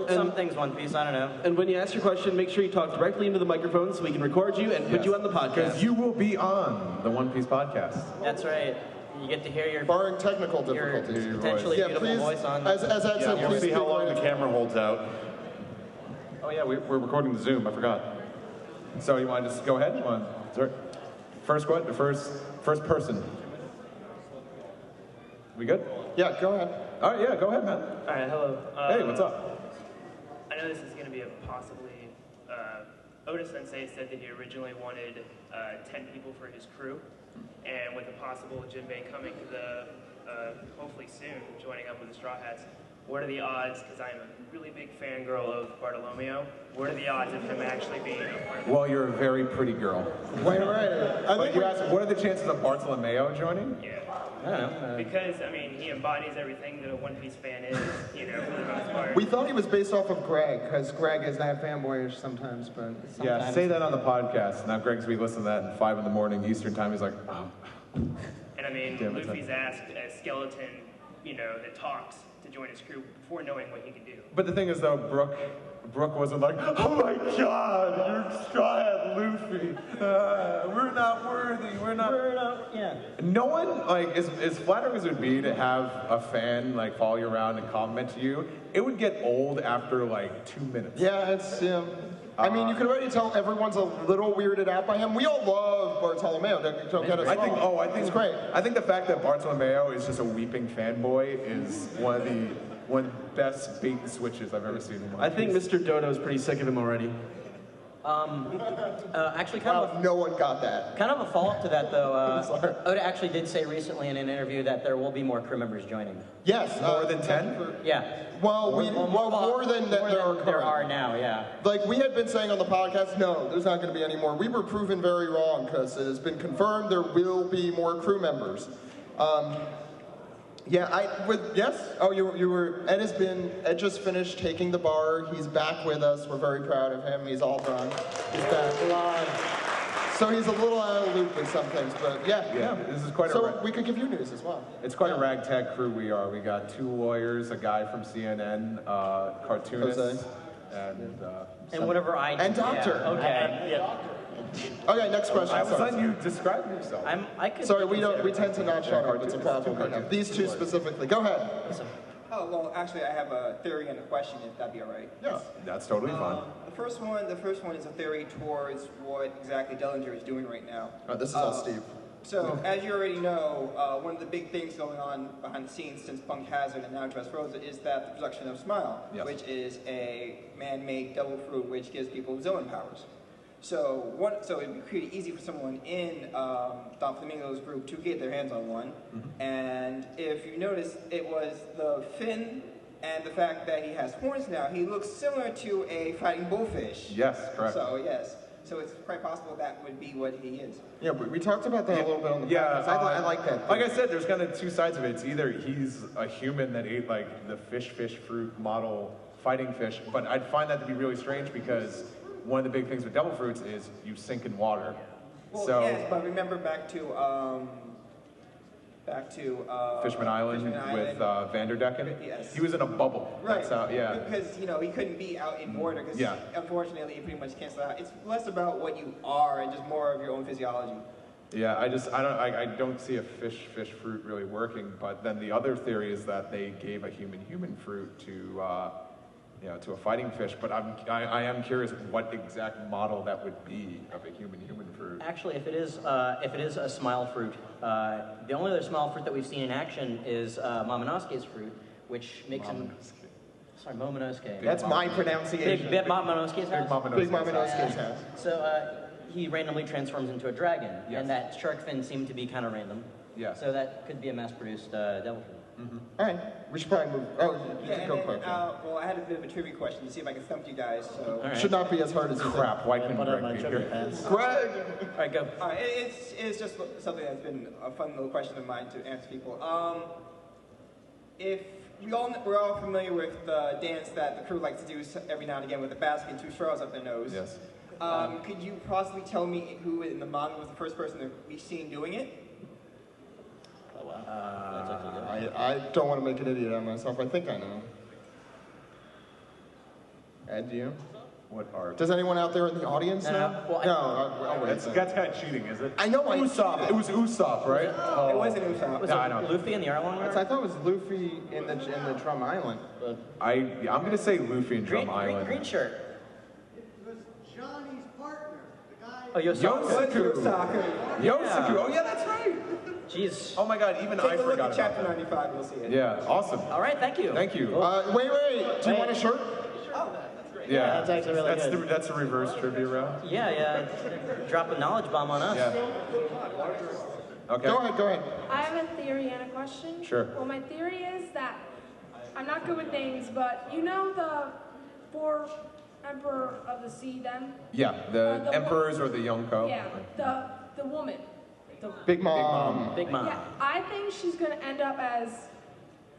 some things One Piece. I don't know. And when you ask your question, make sure you talk directly into the microphone so we can record you and put you on the podcast. Because you will be on the One Piece podcast. That's right. You get to hear your barring technical difficulties, your potentially beautiful voice on. As Ed said, we'll see how long the camera holds out. Oh yeah, we're recording the Zoom. I forgot. So you want to just go ahead? First person. We good? Yeah, go ahead. All right, yeah, go ahead, man. All right, hello. Hey, what's up? I know this is going to be a possibly... Oda Sensei said that he originally wanted 10 people for his crew, and with a possible Jinbei coming to the, hopefully soon, joining up with the Straw Hats, what are the odds, because I'm a really big fangirl of Bartolomeo, what are the odds of him actually being a part of Well, you're a very pretty girl. Right. But you asked, what are the chances of Bartolomeo joining? Yeah. I don't know. Because, I mean, he embodies everything that a One Piece fan is, for the most part. We thought he was based off of Greg, because Greg is that fanboyish sometimes, but... Yeah, say that on the podcast. Now Greg's be listening to that at 5 in the Eastern time. He's like, oh. And I mean, Luffy's asked a skeleton, that talks to join his crew before knowing what he can do. But the thing is, though, Brooke wasn't like, oh my God, you're Straw Hat Luffy. We're not worthy. We're not. Yeah. No one, as flattering as it would be to have a fan, follow you around and compliment you, it would get old after, 2 minutes. Yeah, I mean, you can already tell everyone's a little weirded out by him. We all love Bartolomeo. Don't get us wrong. I think it's great. I think the fact that Bartolomeo is just a weeping fanboy is one of the best bait and switches I've ever seen in my life. I think Mr. Dodo's pretty sick of him already. Actually, no one got that. Kind of a follow-up to that, though. Oda actually did say recently in an interview that there will be more crew members joining. Yes, more than 10. Yeah. More than there are now. Yeah. We had been saying on the podcast, no, there's not going to be any more. We were proven very wrong because it has been confirmed there will be more crew members. Yes. Oh, you were. Ed just finished taking the bar. He's back with us. We're very proud of him. He's all done. He's back. So he's a little out of the loop with some things, but yeah. This is quite so we could give you news as well. It's quite a ragtag crew we are. We got 2 lawyers, a guy from CNN, cartoonist, Jose. And whatever I do. And doctor. Yeah. Okay. Okay, next question. I was letting you describe yourself. Sorry, we tend to not shut up. It's a problem we have. These 2 specifically. Go ahead. Oh, well, actually, I have a theory and a question, if that'd be all right. Yeah, that's totally fine. The first one is a theory towards what exactly Dellinger is doing right now. This is all Steve. So, as you already know, one of the big things going on behind the scenes since Punk Hazard and now Dressrosa is that the production of Smile, which is a man-made devil fruit which gives people zone powers. So it'd be pretty easy for someone in Don Flamingo's group to get their hands on one. And if you notice, it was the fin and the fact that he has horns now. He looks similar to a fighting bullfish. Yes, correct. So yes, so it's quite possible that would be what he is. Yeah, but we talked about that a little bit on the podcast. I like that. Like I said, there's kind of 2 sides of it. It's either he's a human that ate like the fish fruit model fighting fish, but I'd find that to be really strange because one of the big things with devil fruits is you sink in water. Well, so yes, but remember back to Fishman Island with Vanderdecken. Yes. He was in a bubble. Right. That's how, yeah. Because he couldn't be out in water because unfortunately it pretty much cancels out. It's less about what you are and just more of your own physiology. Yeah, I don't see a fish fruit really working. But then the other theory is that they gave a human fruit to a fighting fish, but I am curious what exact model that would be of a human fruit. Actually, if it is a smile fruit, the only other smile fruit that we've seen in action is Momonosuke's fruit, which makes him. Sorry, Momonosuke. That's my pronunciation. Big Momonosuke's house. Big Momonosuke's house. So he randomly transforms into a dragon, and that shark fin seemed to be kind of random. Yeah. So that could be a mass-produced devil fruit. All right, we should probably move. Oh, you can go quick. Well, I had a bit of a trivia question to see if I can stump you guys. So Should not be as hard as you think. Crap, why couldn't Greg be here? Greg! All right, go. It's just something that's been a fun little question of mine to answer people. If we're all familiar with the dance that the crew likes to do every now and again with a basket and 2 straws up their nose. Yes. Could you possibly tell me who in the manga was the first person that we've seen doing it? I don't want to make an idiot out of myself. I think I know. Ed, do you? What art? Does anyone out there in the audience know? I'll wait. That's kind of cheating, is it? I know. Usopp. It was Usopp, right? It wasn't Usopp. Was it Luffy in the Arlong? I thought it was Luffy in the Drum Island. But I'm gonna say Luffy and Drum Island. Green shirt. It was Johnny's partner, the guy. Oh, Yosaku. Oh yeah, that's right. Jeez. Oh my God, even Take I a look forgot at about chapter that. 95, you'll see it. Yeah, awesome. All right, thank you. Thank you. wait. Do you want a shirt? Oh, that's great. Yeah, That's actually really good. That's a reverse trivia round. Yeah. Drop a knowledge bomb on us. Yeah. Okay. Go ahead. I have a theory and a question. Sure. Well, my theory is that I'm not good with names, but you know the 4 Emperor of the Sea then? Yeah, the emperors or the Yonko. Yeah, the woman. Big Mom. Yeah, I think she's going to end up as,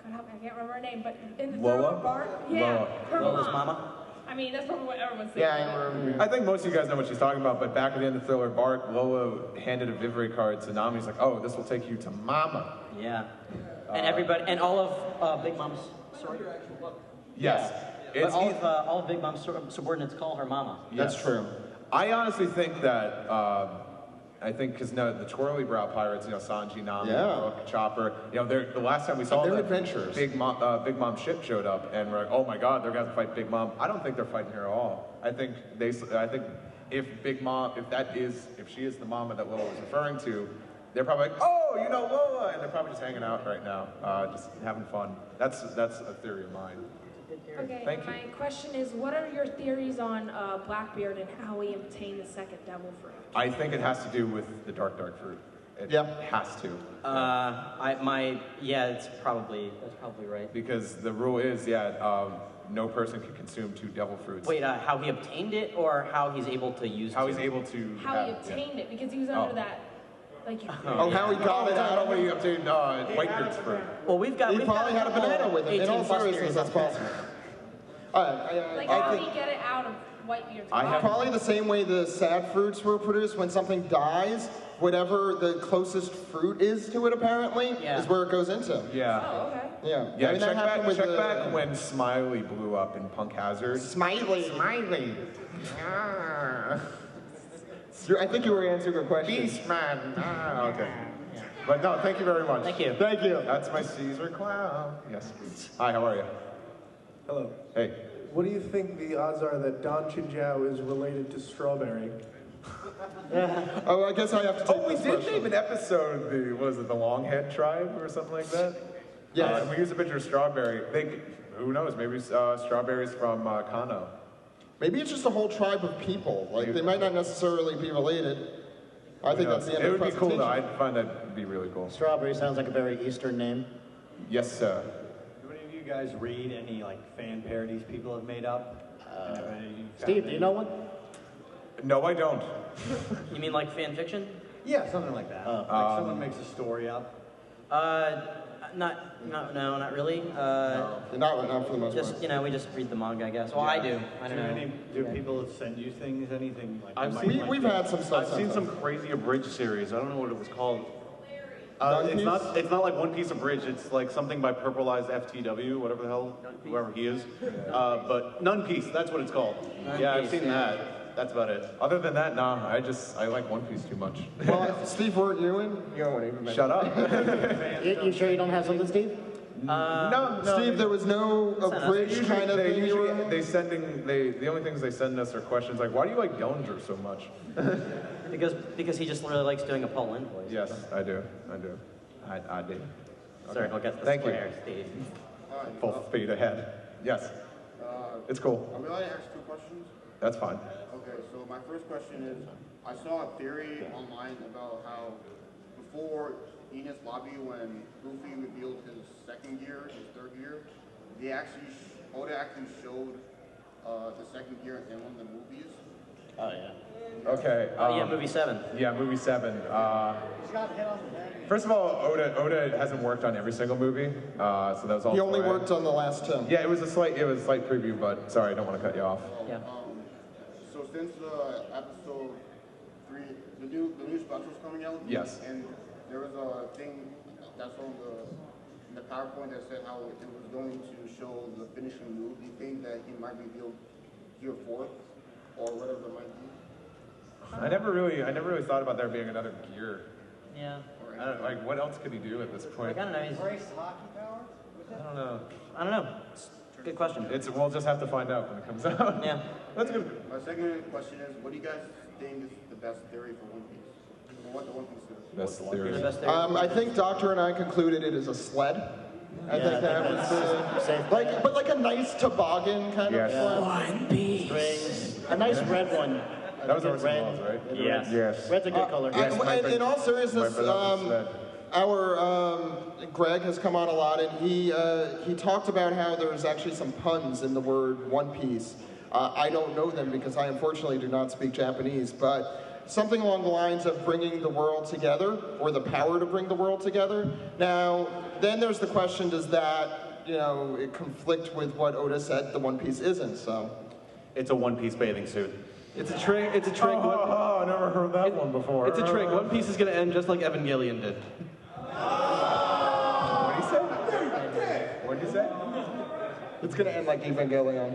God help me, I can't remember her name, but in the Lola? third part. Yeah, her Lola's mom. mama? I mean, that's probably what everyone's thinking. Yeah, I think most of you guys know what she's talking about, but back at the end of Thriller Bark, Lola handed a Vivre card to Nami's like, oh, this will take you to Mama. Yeah. And everybody, and all of Big Mom's Yes. But all of Big Mom's subordinates call her Mama. That's true. I honestly think that, because the twirly brow pirates, Sanji, Nami, Brooke, Chopper, the last time we saw their them, adventures. Big Mom's ship showed up, and we're like, oh my God, they're going to fight Big Mom. I don't think they're fighting her at all. I think if Big Mom, if she is the Mama that Lola was referring to, they're probably like, oh, Lola, and they're probably just hanging out right now, just having fun. That's a theory of mine. Okay, Thank my question is, what are your theories on Blackbeard and how he obtained the second devil fruit? I think it has to do with the dark fruit. It has to. That's probably right. Because the rule is, no person can consume 2 devil fruits. Wait, how he obtained it, or how he's able to use it? How he's able to. How he obtained it, because he was under that Like, Oh, how he got it out of when he obtained Whitebeard's fruit. Well, we've got. He probably had a banana with him. In all seriousness, that's possible. Like, how did he get it out of Whitebeard's body? Probably the same way the sad fruits were produced. When something dies, whatever the closest fruit is to it, apparently, is where it goes into. Yeah. Oh, okay. Yeah. Yeah, I mean, that happened with check back when Smiley blew up in Punk Hazard. Smiley. I think you were answering a question. Beastman. Okay. But no, thank you very much. Thank you. Thank you. That's my Caesar clown. Yes. Hi, how are you? Hello. Hey. What do you think the odds are that Don Chinjiao is related to Strawberry? Oh, I guess I have to take we this did question. name an episode, the Longhead Tribe or something like that? Yes. And we used a picture of Strawberry. Who knows, maybe Strawberry's from Kano. Maybe it's just a whole tribe of people. Like, they might not necessarily be related. I think that's the end of the It would be cool, though. presentation. I'd find that'd be really cool. Strawberry sounds like a very Eastern name. Yes, sir. Do any of you guys read any fan parodies people have made up? Steve, do you know one? No, I don't. You mean like fan fiction? Yeah, something like that. Like someone makes a story up. Not really. Not for the most just, part. we just read the manga, I guess. Well, I do. I don't know. Do people send you things, anything? We've had some stuff. I've seen some crazy abridged series. I don't know what it was called. One It's Piece? not like One Piece abridged. It's like something by Purpleized FTW, whatever the hell, whoever he is. But None Piece, that's what it's called. I've seen that. That's about it. Other than that, nah. I like One Piece too much. Well, Steve, weren't you in? You don't even Shut up. You sure you don't have something, Steve? No, Steve, there was no abridged kind of thing. The only things they send us are questions like, why do you like Dillinger so much? Because he just really likes doing a Paul Lynde voice. Yes, I do. I do. Sorry, I'll get the Thank square, you. Steve. Full speed ahead. Yes. It's cool. I'm going to ask 2 questions. That's fine. Okay, so my first question is, I saw a theory online about how before Enies Lobby, when Luffy revealed his second gear, his third gear, Oda actually showed the second gear in one of the movies. Oh, yeah. Okay. movie 7. Yeah, movie 7. First of all, Oda hasn't worked on every single movie, so that was all. He only worked on the last 2. Yeah, it was a slight preview, but sorry, I don't want to cut you off. Yeah. So since episode 3, the new special's coming out. Yes. And there was a thing that's on the PowerPoint that said how it was going to show the finishing move. Do you think that he might reveal Gear 4 or whatever it might be? I never really thought about there being another gear. Yeah. What else could he do at this point? I don't know. He's... hockey power? I don't know. It's a good question. We'll just have to find out when it comes out. Yeah. That's good. My second question is, what do you guys think is the best theory for One Piece? Or what the One Piece is? Best theory. I think Doctor and I concluded it is a sled. I think that was like a nice toboggan kind of sled. One Piece. A nice red one. That was Orson Welles, right? Yes. Red's a good color. In all seriousness, our Greg has come on a lot, and he talked about how there's actually some puns in the word One Piece. I don't know them because I unfortunately do not speak Japanese, but something along the lines of bringing the world together, or the power to bring the world together. Now, then there's the question, does that, it conflict with what Oda said the One Piece isn't, so. It's a One Piece bathing suit. It's a trick. It's a trick. Oh, I never heard that one before. It's a trick. One Piece is going to end just like Evangelion did. What did he say? It's going to end like Evangelion.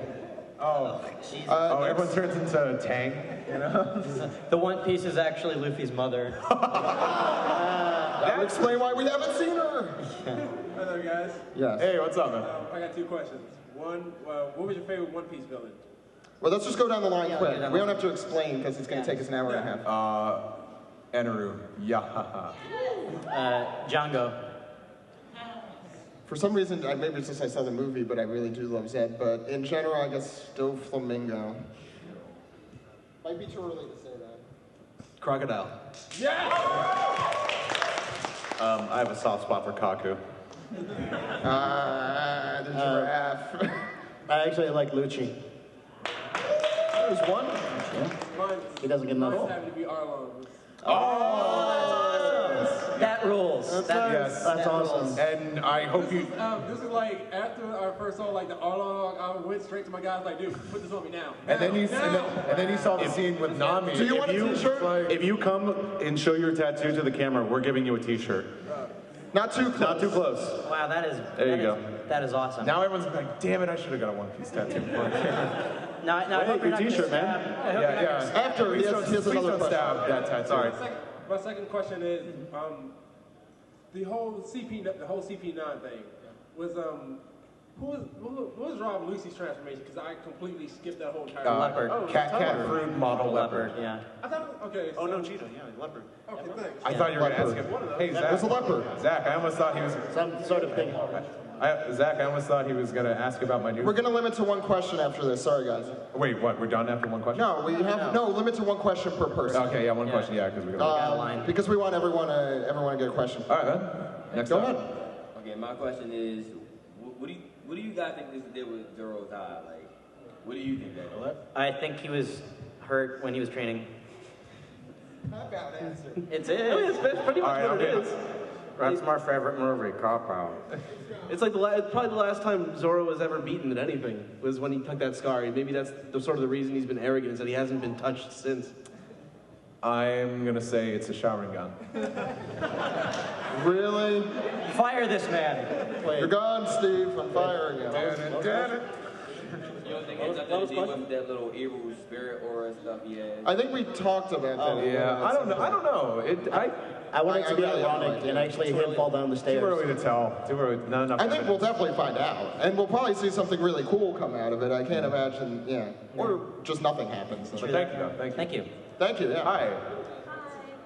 Oh, everyone turns into Tang, The One Piece is actually Luffy's mother. That would explain why we haven't seen her. Hello, guys. Yes. Hey, what's up, man? I got 2 questions. One, what was your favorite One Piece villain? Well, let's just go down the line quick. We don't have to explain because it's going to take us an hour and a half. Eneru. Yeah. Django. For some reason, maybe it's just I saw the movie, but I really do love Zed. But in general, I guess still Flamingo. Might be too early to say that. Crocodile. Yeah! I have a soft spot for Kaku. The giraffe. I actually like Lucci. There's one. Yeah. He doesn't get enough. Mine have to be Arlong. Oh, That rules. Yes, That's awesome. And I hope you. This is like after I first saw like the Arlong, I went straight to my guys like, dude, put this on me now. And then you saw the scene with Nami. Do you want a t-shirt? If you come and show your tattoo to the camera, we're giving you a t-shirt. Not too close. Not too close. Wow, that is. There you go. That is awesome. Now everyone's like, damn it, I should have got a One Piece tattoo. Now, I hope you're not gonna t-shirt, man. stab- Yeah. After, he has another don't question. stab that tattoo. Sorry. My second question is, the whole CP9 thing was who was Rob Lucy's transformation? Because I completely skipped that whole entire Leopard. Cat fruit model leopard. Yeah. I thought, okay. Oh no, cheetah. Yeah, leopard. Okay, thanks. I thought you were going to ask him. Hey, Zach. It's a leopard. Zach, I almost thought he was. Some sort of thing. Zach, I almost thought he was going to ask about my new. We're going to limit to one question after this. Sorry, guys. Wait, what? We're done after one question? No, we have no limit to one question per person. Okay, yeah, one question. Yeah, because we got. Because we want everyone to get a question. All right, man. Next Go up. ahead. Okay, my question is, what do you guys think this did with Zoro's eye? Like, what do you think that? I think he was hurt when he was training. Not bad answer. It's That's pretty much what it is. That's my favorite movie, Cop Out. It's like probably the last time Zoro was ever beaten at anything was when he took that scar. Maybe that's sort of the reason he's been arrogant, is that he hasn't been touched since. I'm going to say it's a showering gun. Really? Fire this man. You're gone, Steve. I'm firing you. You don't think it's nothing to do with that little evil spirit aura stuff he has? I think we talked about that. Yeah, I don't know. I want it to be really ironic and actually him fall down the stairs. Too early to tell. Too early. Not enough. I think we'll definitely find out. And we'll probably see something really cool come out of it. I can't imagine, or just nothing happens. But thank you, though. Thank you. Thank you. Thank you, yeah. Hi.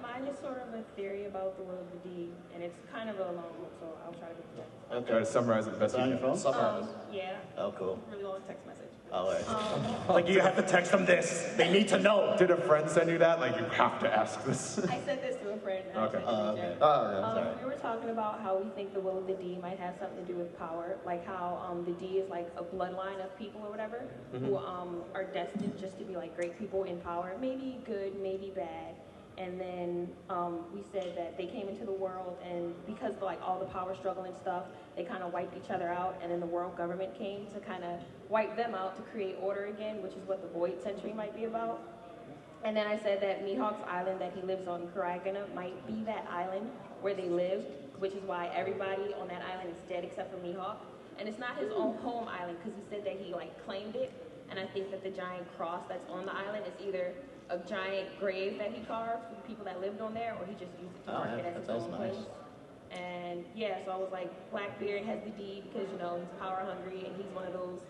Mine is sort of a theory about the will of the D, and it's kind of a long one, so I'll try to do that. Okay. Try to summarize it the best you can. Summarize. Yeah. Oh, cool. Really long text message. All right. Like you have to text them this. They need to know. Did a friend send you that? Like you have to ask this. I sent this to a friend. Okay. Okay. We were talking about how we think the will of the D might have something to do with power, like how the D is like a bloodline of people or whatever who are destined just to be like great people in power, maybe good, maybe bad. And then we said that they came into the world, and because of like all the power struggle and stuff, they kind of wiped each other out, and then the world government came to kind of wipe them out to create order again, which is what the Void Century might be about. And then I said that Mihawk's island that he lives on, Kuragana, might be that island where they lived, which is why everybody on that island is dead except for Mihawk. And it's not his own home island, because he said that he like claimed it, and I think that the giant cross that's on the island is either a giant grave that he carved for the people that lived on there, or he just used it to mark it as his own place. And yeah, so I was like, Blackbeard has the D because, he's power hungry, and he's one of those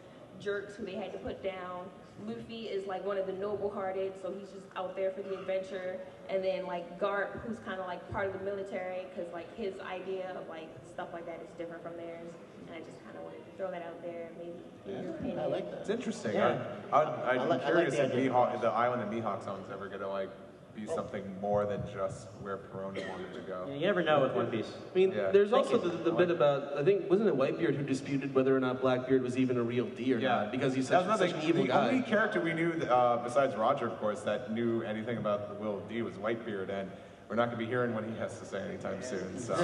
jerks who they had to put down. Luffy is like one of the noble-hearted, so he's just out there for the adventure. And then like Garp, who's kind of like part of the military, because like his idea of like stuff like that is different from theirs. And I just kind of wanted to throw that out there, maybe your opinion. I like that. It's interesting. Yeah. I'm curious the if idea. the island that Mihawk's on is ever going to like be something more than just where Perona wanted to go. You never know with One Piece. I mean, Yeah. there's also the bit about, I think, wasn't it Whitebeard who disputed whether or not Blackbeard was even a real D or not? Because he's such an evil the guy. only character we knew, besides Roger, of course, that knew anything about the will of D was Whitebeard, and we're not going to be hearing what he has to say anytime soon. So,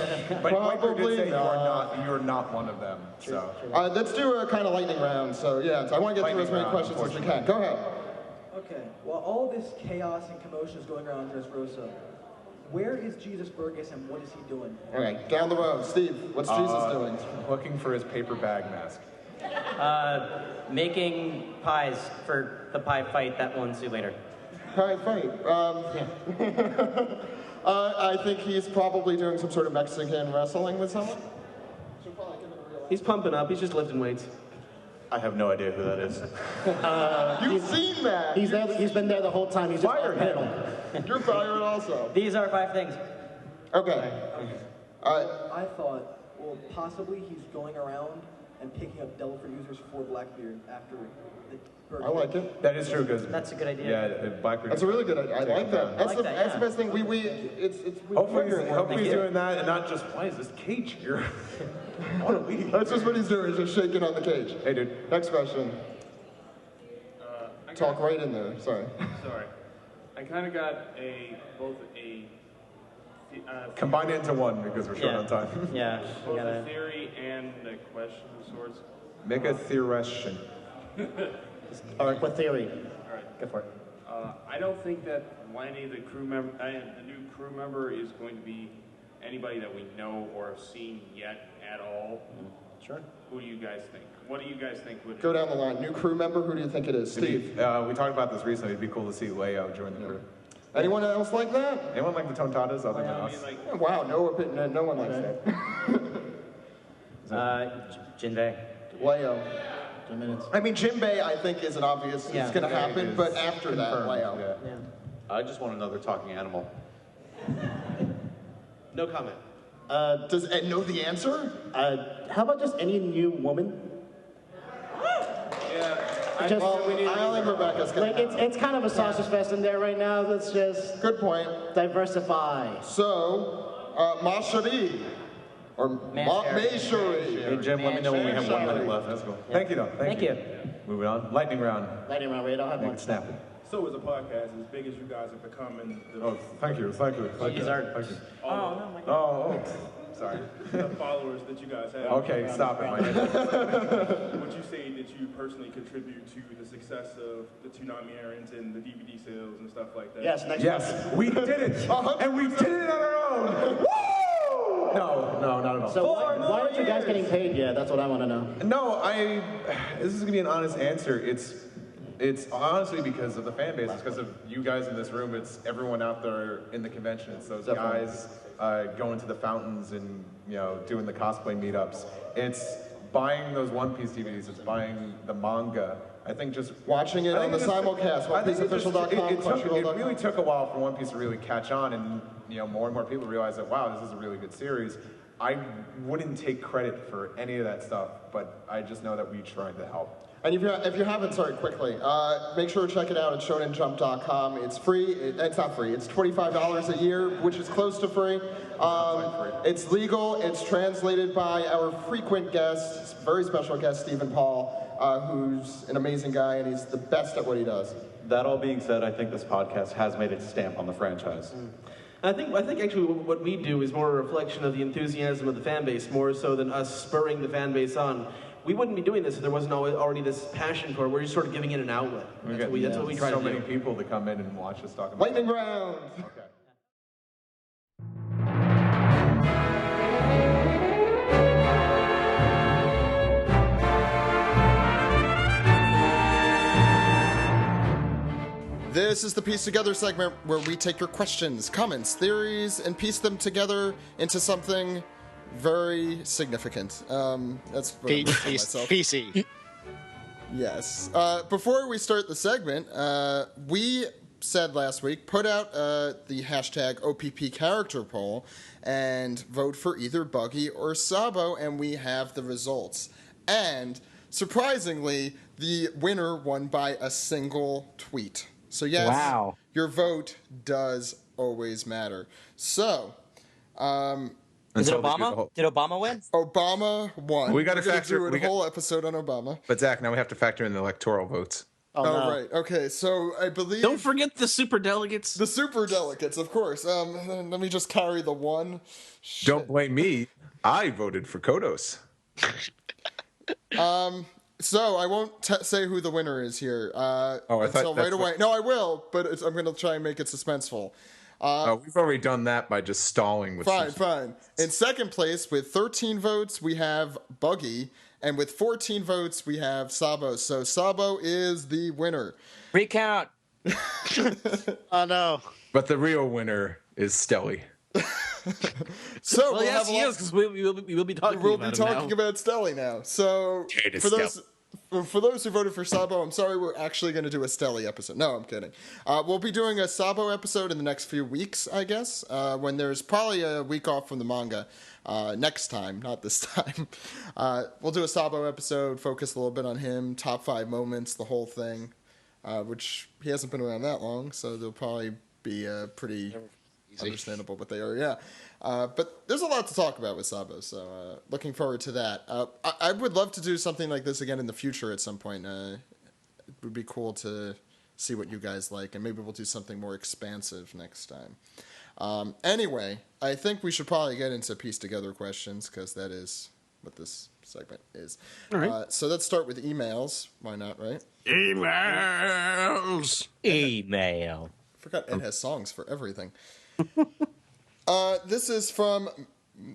but Whitebeard did say you're not one of them. So Let's do a kind of lightning round. So yeah, I want to get through as many questions as we can. Go ahead. Okay, while all this chaos and commotion is going around Dressrosa, where is Jesus Burgess and what is he doing? All right, down the road. Steve, what's Jesus doing? Looking for his paper bag mask. Making pies for the pie fight that we'll ensue later. Pie fight. I think he's probably doing some sort of Mexican wrestling with someone. He's pumping up. He's just lifting weights. I have no idea who that is. You've seen that. He's there. He's been there the whole time. He's just Fired him. him. You're fired also. These are 5 things. Okay. I thought, well, possibly he's going around and picking up Devil Fruit users for Blackbeard after the Burger. I like it. That is true because that's a good idea. Yeah, Blackbeard. That's a really good idea. I like that. That's the best thing. Hopefully he's doing that and not just why is this cage here? I want to leave. That's just what he's doing. He's just shaking on the cage. Hey, dude. Next question. Talk right in there. Sorry. Sorry. I kind of got both a Combine it into one because we're short on time. Yeah. Both a theory and a question of sorts. Make a theoration. All right, what theory? All right. Go for it. I don't think that Lenny, the new crew member, is going to be anybody that we know or have seen yet at all. Sure. Who do you guys think? What do you guys think would Go down the line. New crew member, who do you think it is? Steve? We talked about this recently. It'd be cool to see Leo join the crew. Anyone else like that? Anyone like the Tontadas other than us? Wow, no one likes that. Jinbei. Leo. 2 minutes. I mean, Jinbei, I think, is an obvious. Yeah. It's going to happen, but after that, Leo. Yeah. I just want another talking animal. No comment. Does Ed know the answer? How about just any new woman? I only Rebecca's like it's kind of a sausage fest in there right now. Let's just good point. Diversify. So, Mashari or Mayshuri. Hey Jim, let me know when we have 1 minute left. That's cool. Yeah. Thank you, though. Thank you. you. Moving on. Lightning round. Lightning round, Ray. I don't have Make one. it snappy. So is a podcast as big as you guys have become in the Oh, thank you. Thank you. Thank you. Thank you. Oh, sorry. the followers that you guys have. Okay, stop it, Mike. Would you say that you personally contribute to the success of the Toonami errands and the DVD sales and stuff like that? Yes, next Yes, we did it, and we did it on our own. Woo! No, not at all. So why aren't you guys getting paid yet? That's what I want to know. No, this is gonna be an honest answer. It's honestly because of the fan base. It's because of you guys in this room. It's everyone out there in the convention. It's those guys going to the fountains and doing the cosplay meetups. It's buying those One Piece DVDs. It's buying the manga. I think just watching it on the simulcast. It really took a while for One Piece to really catch on, and more and more people realize that wow, this is a really good series. I wouldn't take credit for any of that stuff, but I just know that we tried to help. And if you haven't, sorry, quickly, make sure to check it out at shonenjump.com. It's free. It's not free. It's $25 a year, which is close to free. It's legal. It's translated by our frequent guest, very special guest, Stephen Paul, who's an amazing guy, and he's the best at what he does. That all being said, I think this podcast has made its stamp on the franchise. I think actually what we do is more a reflection of the enthusiasm of the fan base, more so than us spurring the fan base on. We wouldn't be doing this if there wasn't already this passion for it. We're just sort of giving it an outlet. That's what we try to do. So many people to come in and watch us talk about Lightning round! Okay. This is the Piece Together segment where we take your questions, comments, theories, and piece them together into something very significant. That's what I'm saying myself. PC. Yes. Before we start the segment, we said last week, put out the hashtag OPP character poll and vote for either Buggy or Sabo, and we have the results. And surprisingly, the winner won by a single tweet. So yes, wow. Your vote does always matter. So, is it Obama? Did Obama win? Obama won. We got to do a whole episode on Obama. But Zach, now we have to factor in the electoral votes. Oh, no. Right. Okay, so I believe... Don't forget the super delegates. The super delegates, of course. Let me just carry the one. Don't blame me. I voted for Kodos. So I won't say who the winner is here until right away. No, I will, but I'm going to try and make it suspenseful. We've already done that by just stalling with Fine. In second place, with 13 votes, we have Buggy, and with 14 votes, we have Sabo. So Sabo is the winner. Recount. Oh, no. But the real winner is Stelly. So well, yes, he is, because we will be talking about Stelly now. So for those who voted for Sabo, I'm sorry, we're actually going to do a Stelly episode. No, I'm kidding. We'll be doing a Sabo episode in the next few weeks, I guess, when there's probably a week off from the manga. Next time, not this time. We'll do a Sabo episode, focus a little bit on him, top 5 moments, the whole thing, which he hasn't been around that long, so they'll probably be pretty understandable what they are, yeah. But there's a lot to talk about with Sabo, so looking forward to that. I would love to do something like this again in the future at some point. It would be cool to see what you guys like, and maybe we'll do something more expansive next time. Anyway, I think we should probably get into piece together questions because that is what this segment is. All right. So let's start with emails. Why not, right? Emails. Email. Forgot Ed has songs for everything. This is from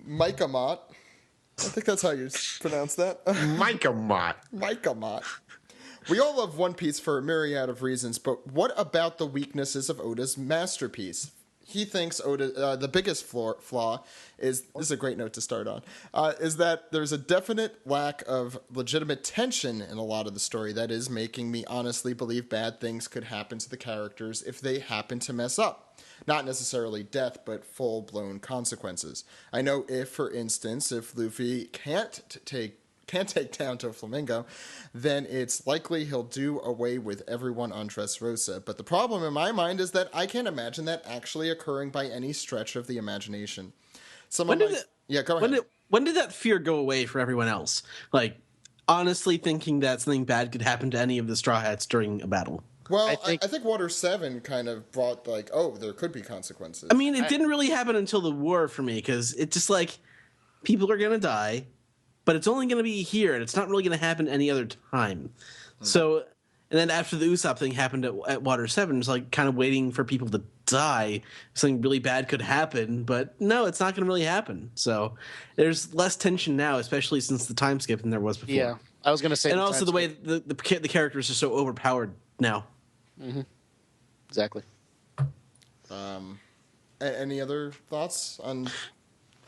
Micah Mott. I think that's how you pronounce that. Micah Mott. Micah Mott. We all love One Piece for a myriad of reasons, but what about the weaknesses of Oda's masterpiece? He thinks Oda, the biggest flaw is, this is a great note to start on, is that there's a definite lack of legitimate tension in a lot of the story that is making me honestly believe bad things could happen to the characters if they happen to mess up. Not necessarily death, but full-blown consequences. I know if, for instance, if Luffy can't take down to a Flamingo, then it's likely he'll do away with everyone on Dressrosa. But the problem in my mind is that I can't imagine that actually occurring by any stretch of the imagination. Go ahead. When did that fear go away for everyone else? Like, honestly thinking that something bad could happen to any of the Straw Hats during a battle. Well, I think Water 7 kind of brought, like, there could be consequences. I mean, it didn't really happen until the war for me, because it's just like, people are going to die, but it's only going to be here, and it's not really going to happen any other time. So, and then after the Usopp thing happened at Water 7, it's like kind of waiting for people to die. Something really bad could happen, but no, it's not going to really happen. So there's less tension now, especially since the time skip than there was before. Yeah, I was going to say. And also the way the characters are so overpowered now. Mm-hmm. Exactly. Any other thoughts on...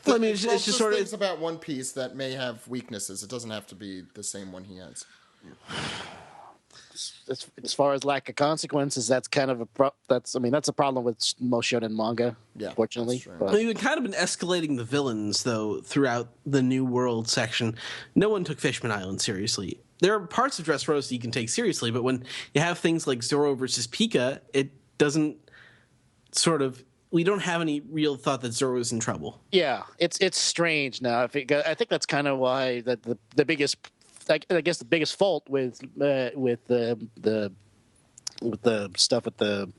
Well, I mean, it's just sort of things about One Piece that may have weaknesses. It doesn't have to be the same one he has. As far as lack of consequences, that's kind of that's a problem with most shonen manga. Yeah, unfortunately. I mean, we've kind of been escalating the villains though throughout the New World section. No one took Fishman Island seriously. There are parts of Dressrosa you can take seriously, but when you have things like Zoro versus Pika, it doesn't sort of. We don't have any real thought that Zoro is in trouble. Yeah, it's strange now. I think that's kind of why the biggest, I guess the biggest fault with the stuff with the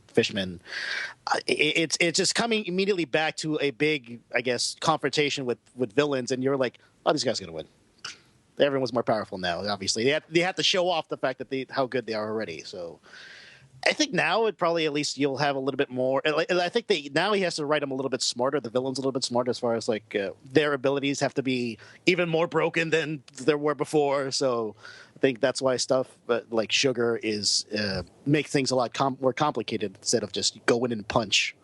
fishermen, it's just coming immediately back to a big, I guess, confrontation with villains, and you're like, oh, these guys are gonna win. Everyone's more powerful now. Obviously, they have to show off the fact that how good they are already. So. I think now it probably at least you'll have a little bit more. I think now he has to write them a little bit smarter. The villains a little bit smarter as far as like their abilities have to be even more broken than there were before. So I think that's why stuff like Sugar is make things a lot more complicated instead of just go in and punch.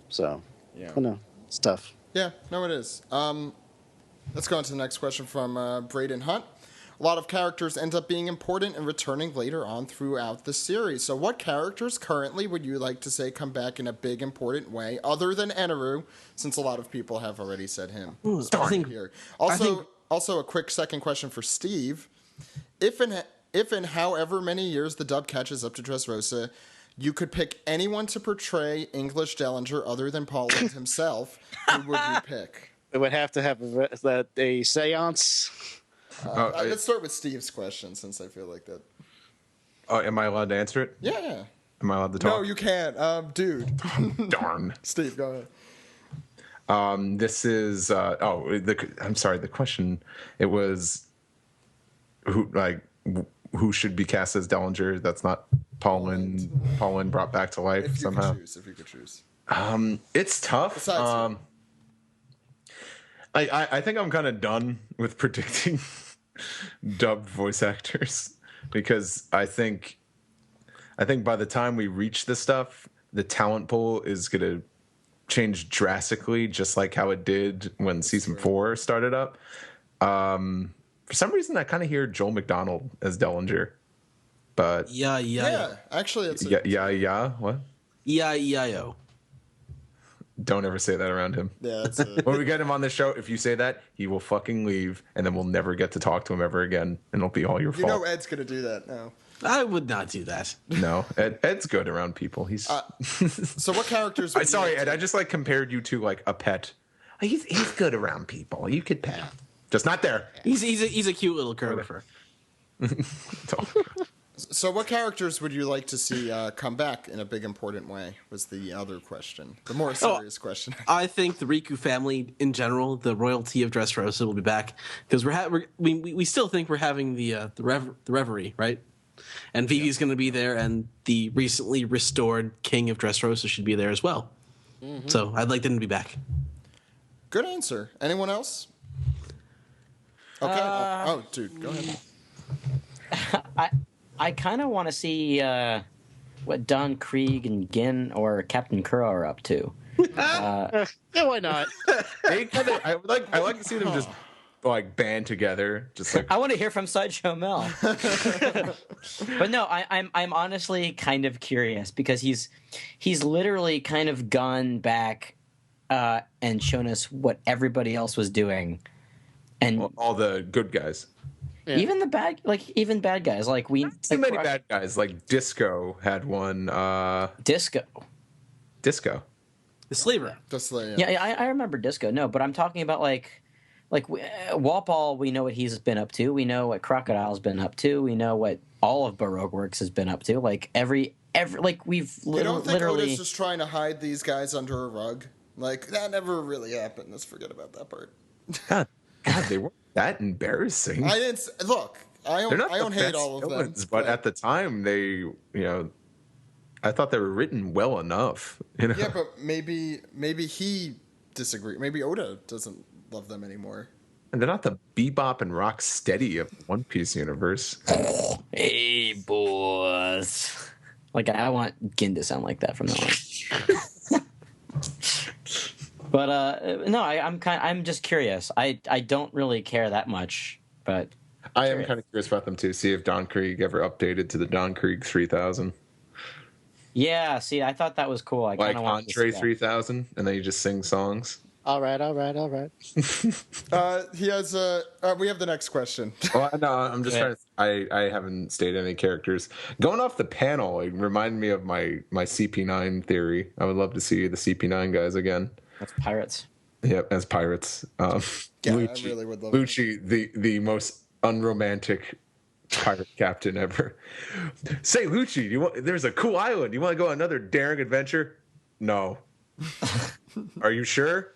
So I don't know, it's tough. Yeah, no, it is. Let's go on to the next question from Braden Hunt. A lot of characters end up being important and returning later on throughout the series. So what characters currently would you like to say come back in a big, important way, other than Eneru, since a lot of people have already said him? Here. Also, a quick second question for Steve. If in however many years the dub catches up to Dressrosa, you could pick anyone to portray English Dellinger other than Paul Lynde himself, who would you pick? It would have to have a seance. Let's start with Steve's question, since I feel like that. Oh, am I allowed to answer it? Yeah. Am I allowed to talk? No, you can't. Dude. Darn. Steve, go ahead. This is... I'm sorry, the question, it was... Who should be cast as Dellinger? That's not Paul Lynde brought back to life somehow. If you could choose. It's tough. Besides I think I'm kind of done with predicting dubbed voice actors, because I think by the time we reach this stuff, the talent pool is going to change drastically, just like how it did when season 4 started up. For some reason, I kind of hear Joel McDonald as Dellinger, but yeah. Actually, it's what? E-I-E-I-O. Don't ever say that around him. Yeah, that's when we get him on the show, if you say that, he will fucking leave, and then we'll never get to talk to him ever again, and it'll be all your fault. You know Ed's gonna do that now. I would not do that. No, Ed's good around people. He's so what characters? Sorry, Ed. I just compared you to like a pet. He's good around people. You could pet him. Just not there. He's a cute little choreographer. So what characters would you like to see come back in a big important way was the other question. The more serious question. I think the Riku family in general, the royalty of Dressrosa will be back because we still think we're having the Reverie, right? And Vivi's going to be there, and the recently restored King of Dressrosa should be there as well. Mm-hmm. So I'd like them to be back. Good answer. Anyone else? Okay. Dude, go ahead. I kind of want to see what Don Krieg and Gin or Captain Kuro are up to. Yeah, why not? I like to see them just like band together. Just like I want to hear from Sideshow Mel. But no, I'm honestly kind of curious because he's literally kind of gone back and shown us what everybody else was doing, and all the good guys. Yeah. Even bad guys, like we. Too many bad guys. Like Disco had one. Disco. The Slaver. The Slaver. Yeah, I remember Disco. No, but I'm talking about like Walpole. We know what he's been up to. We know what Crocodile's been up to. We know what all of Baroque Works has been up to. Like every like we've You don't think literally. Oda's just trying to hide these guys under a rug? Like that never really happened. Let's forget about that part. God, they weren't that embarrassing. I didn't look. I don't hate all of them, but at the time they, I thought they were written well enough. Yeah, but maybe he disagreed. Maybe Oda doesn't love them anymore. And they're not the Bebop and Rock Steady of the One Piece universe. Hey, boys. Like I want Gin to sound like that from now on. But no, I'm just curious. I don't really care that much, but I am kind of curious about them too. See if Don Krieg ever updated to the Don Krieg 3000. Yeah, see, I thought that was cool. I like kind of want Andre 3000, and then you just sing songs. All right. He has we have the next question. Well, no, I'm just trying to. I haven't stated any characters. Going off the panel, it reminded me of my CP9 theory. I would love to see the CP9 guys again. That's pirates. Yep, as pirates. Lucci, I really would love Lucci, the most unromantic pirate captain ever. Say, Lucci, there's a cool island. You want to go on another daring adventure? No. Are you sure?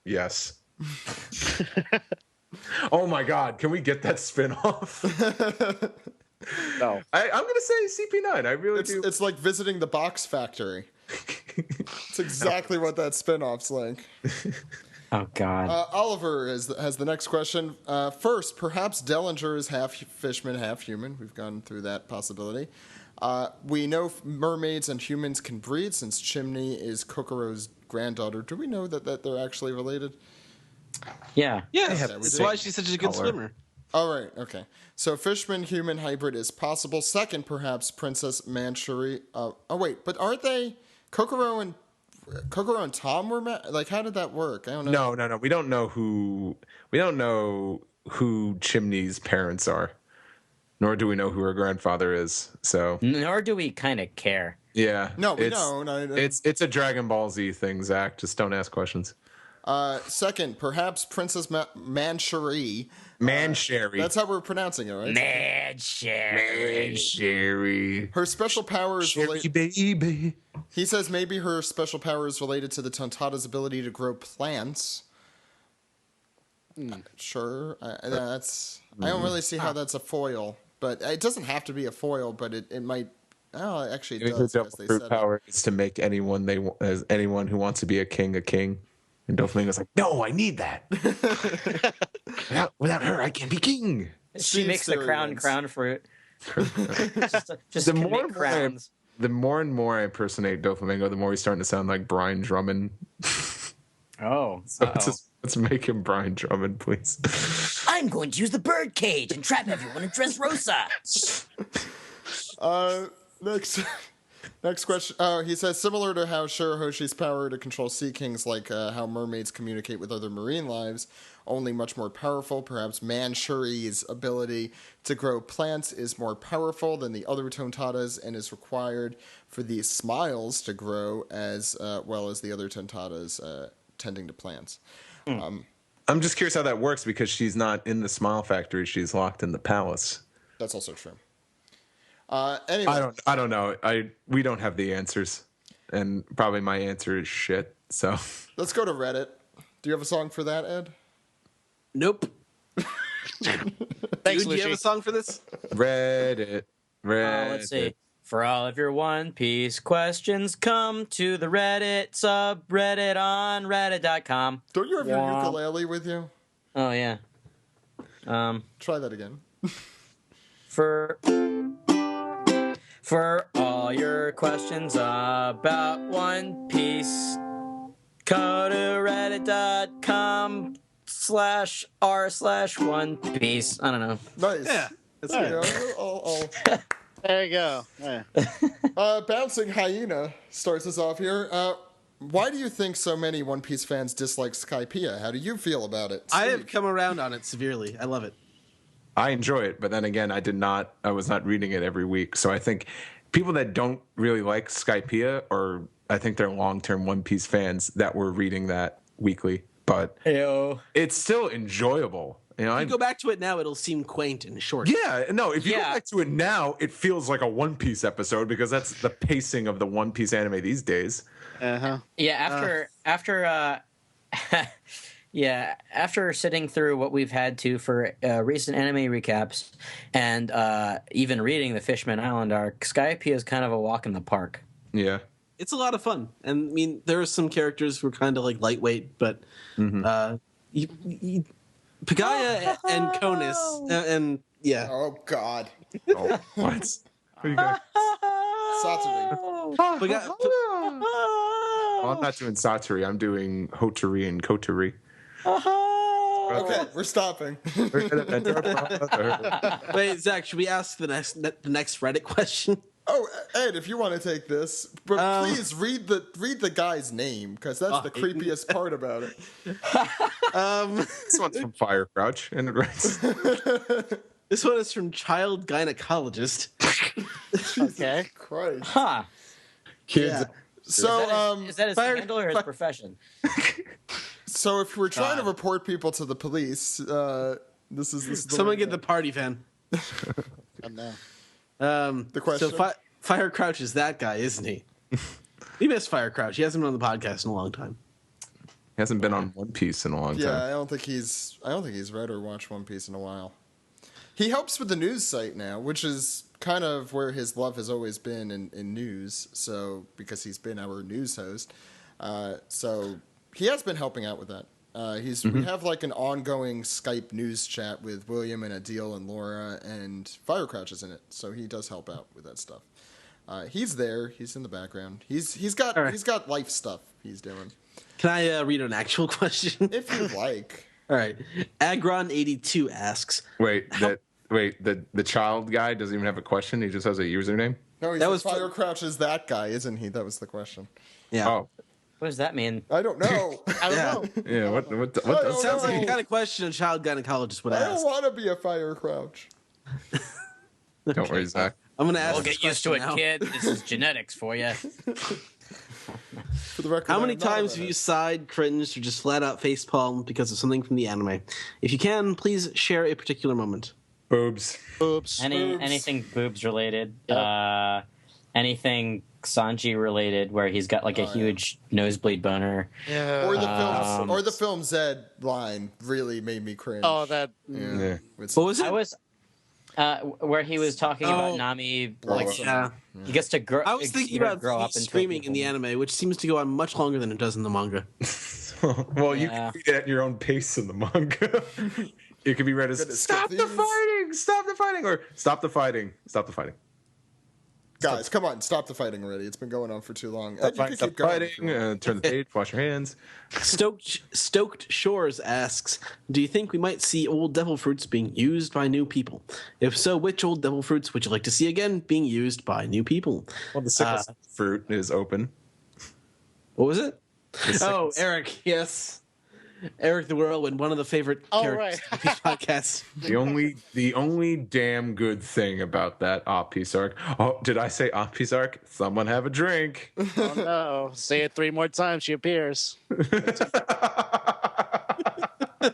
Yes. Oh my God! Can we get that spinoff? No. I'm gonna say CP9. I really do. It's like visiting the box factory. It's exactly what that spinoff's like. Oh God. Oliver has the next question. First, perhaps Dellinger is half fishman, half human. We've gone through that possibility. We know mermaids and humans can breed since Chimney is Kokoro's granddaughter. Do we know that they're actually related? Yeah. Yes. That's why she's such a good swimmer. All right. Okay. So fishman-human hybrid is possible. Second, perhaps Princess Manchuri. Wait, but aren't they Kokoro and Tom were like? How did that work? I don't know. No. We don't know who Chimney's parents are, nor do we know who her grandfather is. So nor do we kind of care. Yeah. No, we don't. It's a Dragon Ball Z thing, Zach. Just don't ask questions. Second, perhaps Princess Manchuri. Manchuri. That's how we're pronouncing it, right? Manchuri. Her special power is related. Baby. He says maybe her special power is related to the Tontata's ability to grow plants. Sure, I don't really see how that's a foil, but it doesn't have to be a foil. But it might. Oh, actually, it does. Her true power is to make anyone who wants to be a king. And Doflamingo's like, no, I need that. without her, I can't be king. She makes the crown fruit. just the crowns. The more and more I impersonate Doflamingo, the more he's starting to sound like Brian Drummond. Oh. So let's make him Brian Drummond, please. I'm going to use the bird cage and trap everyone in Dressrosa. Next question. He says, similar to how Shirahoshi's power to control sea kings, like how mermaids communicate with other marine lives, only much more powerful. Perhaps Manchuri's ability to grow plants is more powerful than the other Tontatas and is required for these smiles to grow as well as the other Tontatas tending to plants. I'm just curious how that works because she's not in the Smile Factory. She's locked in the palace. That's also true. Anyway, I don't know. We don't have the answers, and probably my answer is shit. So let's go to Reddit. Do you have a song for that, Ed? Nope. Thanks, Dude, do you have a song for this? Reddit. Let's see. For all of your One Piece questions, come to the Reddit subreddit on reddit.com. Don't you have your ukulele with you? Oh, yeah. Try that again. For all your questions about One Piece, go to reddit.com/r/One Piece. I don't know. Nice. Yeah. That's good. There you go. Yeah. Bouncing Hyena starts us off here. Why do you think so many One Piece fans dislike Skypiea? How do you feel about it? I have come around on it severely. I love it. I enjoy it, but then again, I was not reading it every week. So I think people that don't really like Skypiea, or I think they're long-term One Piece fans that were reading that weekly, but it's still enjoyable. You know, if you go back to it now, it'll seem quaint and short. Yeah, no, if you go back to it now, it feels like a One Piece episode because that's the pacing of the One Piece anime these days. Yeah, after sitting through what we've had to for recent anime recaps and even reading the Fishman Island arc, Skypiea is kind of a walk in the park. Yeah. It's a lot of fun. And I mean, there are some characters who are kind of like lightweight, but Pagaya and Konis, and yeah. Oh, God. Oh, what? What are you guys? Satsuri. Well, I'm not doing Satsuri. I'm doing Hoturi and Koturi. Okay, we're stopping. Wait, Zach, should we ask the next Reddit question? Oh, Ed, if you want to take this, but please read the guy's name because that's the creepiest part about it. This one's from Fire Crouch, and it writes. This one is from Child Gynecologist. Okay. Christ. Huh. Kids. Yeah. So, is that his handle or his profession? So, if we're trying to report people to the police, this is the Someone get the party fan. Oh, no. The question. So Fire Crouch is that guy, isn't he? We miss Fire Crouch. He hasn't been on the podcast in a long time. He hasn't been on One Piece in a long time. Yeah, I don't think he's read or watched One Piece in a while. He helps with the news site now, which is kind of where his love has always been in news. So because he's been our news host, so he has been helping out with that. We have like an ongoing Skype news chat with William and Adil and Laura, and Firecrouch is in it, so he does help out with that stuff. He's there. He's in the background. He's got life stuff he's doing. Can I read an actual question? If you'd like. All right. Agron82 asks. Wait, the child guy doesn't even have a question. He just has a username. No, Firecrouch is that guy, isn't he? That was the question. Yeah. Oh. What does that mean? I don't know. I don't know. Yeah. What It sounds like the kind of question a child gynecologist would I ask. don't want to be a Firecrouch. Don't worry, Zach. I'm gonna ask. We'll get used to it, kid. This is genetics for you. For the record, How many times have you sighed, cringed, or just flat out facepalmed because of something from the anime? If you can, please share a particular moment. Boobs. Anything boobs related. Yep. Anything Sanji related, where he's got like a huge nosebleed boner. Yeah. Or the film Zed line really made me cringe. Oh, that. Yeah. What was it? I was where he was talking about Nami. Like, he gets to grow. I was thinking about grow up screaming in the anime, which seems to go on much longer than it does in the manga. Well, you can read it at your own pace in the manga. It could be read as "Stop the fighting! Stop the fighting!" or "Stop the fighting! Stop the fighting!" Guys, come on, stop the fighting already. It's been going on for too long. Stop fighting, turn the page, wash your hands. Stoked Shores asks, do you think we might see old devil fruits being used by new people? If so, which old devil fruits would you like to see again being used by new people? Well, the sickle fruit is open. What was it? Oh, Eric, yes. Eric the Whirlwind, one of the favorite characters of the podcast. The only damn good thing about that piece arc. Oh, did I say piece arc? Someone have a drink. Oh no! Say it 3 more times. She appears. I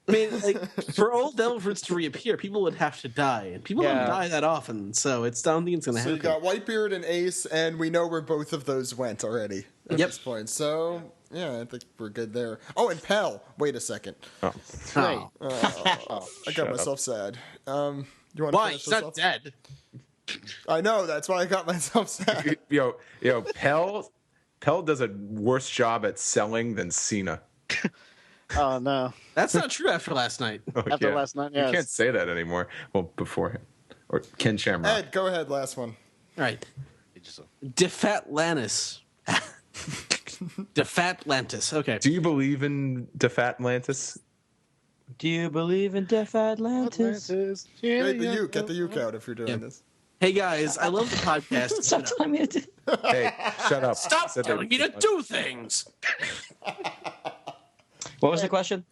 mean, like, For old devil fruits to reappear, people would have to die, and people don't die that often, so I don't think it's going to So happen. you got Whitebeard and Ace, and we know where both of those went already at this point. So, yeah, I think we're good there. Oh, and Pell. Wait a second. Oh. I got myself sad. You want to Why? finish He's this not off? dead. I know, that's why I got myself sad. Yo, Pell does a worse job at selling than Cena. Oh no, that's not true. After last night, after last night, you can't say that anymore. Well, beforehand, or Ken Shamrock. Ed, go ahead. Last one. All right. Defatlantis. Defatlantis. Okay. Do you believe in Defatlantis? Do you believe in Defatlantis? Get the uke out if you're doing this. Hey guys, I love the podcast. Stop telling me to do. Hey, shut up. Stop telling me to do things. What was the question?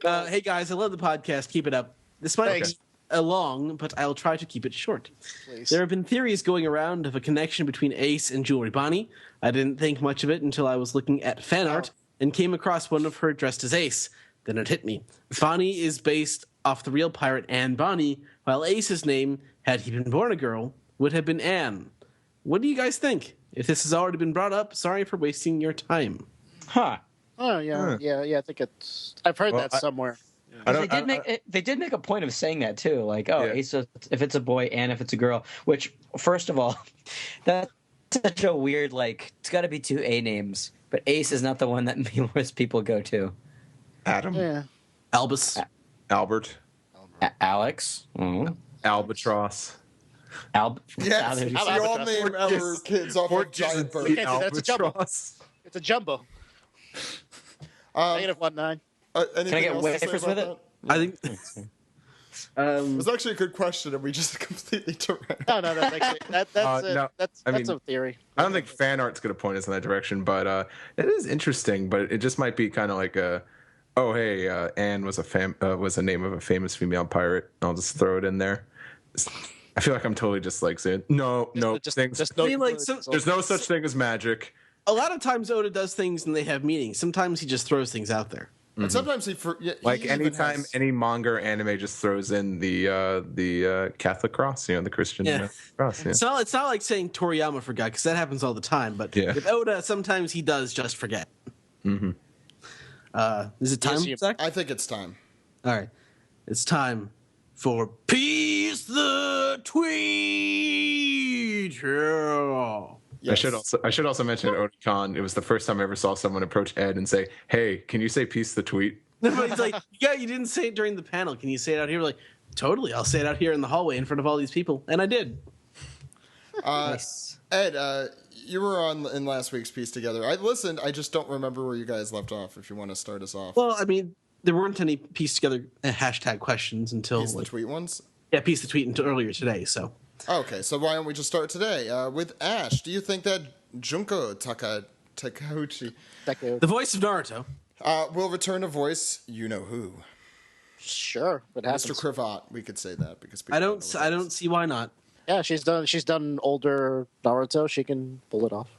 Hey guys, I love the podcast. Keep it up. This might be long, but I'll try to keep it short. Please. There have been theories going around of a connection between Ace and Jewelry Bonnie. I didn't think much of it until I was looking at fan art and came across one of her dressed as Ace. Then it hit me. Bonnie is based off the real pirate Anne Bonny, while Ace's name, had he been born a girl, would have been Anne. What do you guys think? If this has already been brought up, sorry for wasting your time. Huh. Oh yeah. I think I've heard that somewhere. They did make a point of saying that too. Like, Ace, if it's a boy and if it's a girl. Which, first of all, that's such a weird. Like, it's got to be two A names, but Ace is not the one that most people go to. Adam. Yeah. Albus. Albert. Alex. Mm-hmm. Albatross. Yes, we all name our kids off of giant birds. That's a jumbo. It's a jumbo. -19. Can I get wafers with it? I think. It was actually a good question, and we just completely directed. No, that's a theory. I don't think fan art's going to point us in that direction, but it is interesting. But it just might be kind of like Anne was a name of a famous female pirate. I'll just throw it in there. I feel like I'm totally just like saying there's no such thing as magic. A lot of times Oda does things and they have meanings. Sometimes he just throws things out there. And sometimes anytime any manga or anime just throws in the Catholic cross, the Christian cross. Yeah. It's not like saying Toriyama forgot, because that happens all the time. But with Oda, sometimes he does just forget. Mm-hmm. Is it time, Zach? I think it's time. All right. It's time for Peace the Tweet. Yes. I should also mention at Otakon, it was the first time I ever saw someone approach Ed and say, "Hey, can you say peace the tweet?" It's like, you didn't say it during the panel. Can you say it out here? We're like, totally. I'll say it out here in the hallway in front of all these people, and I did. Nice. Ed, you were in last week's piece together. I listened. I just don't remember where you guys left off. If you want to start us off. Well, I mean, there weren't any piece together hashtag questions until piece the tweet ones. Yeah, piece the tweet until earlier today. So. Okay, so why don't we just start today with Ash? Do you think that Junko Takeuchi, the voice of Naruto, will return a voice? You know who? Sure, it happens. Mr. Cravat. We could say that because I don't see why not. Yeah, she's done older Naruto. She can pull it off.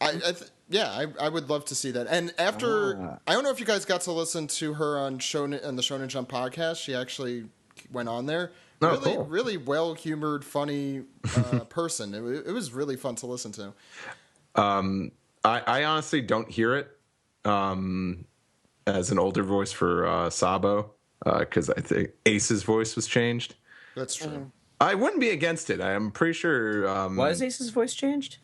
I would love to see that. And after, I don't know if you guys got to listen to her on the Shonen Jump podcast. She actually went on there. Really well-humored, funny person. It was really fun to listen to. I honestly don't hear it as an older voice for Sabo because I think Ace's voice was changed. That's true. I wouldn't be against it. I am pretty sure. Was Ace's voice changed?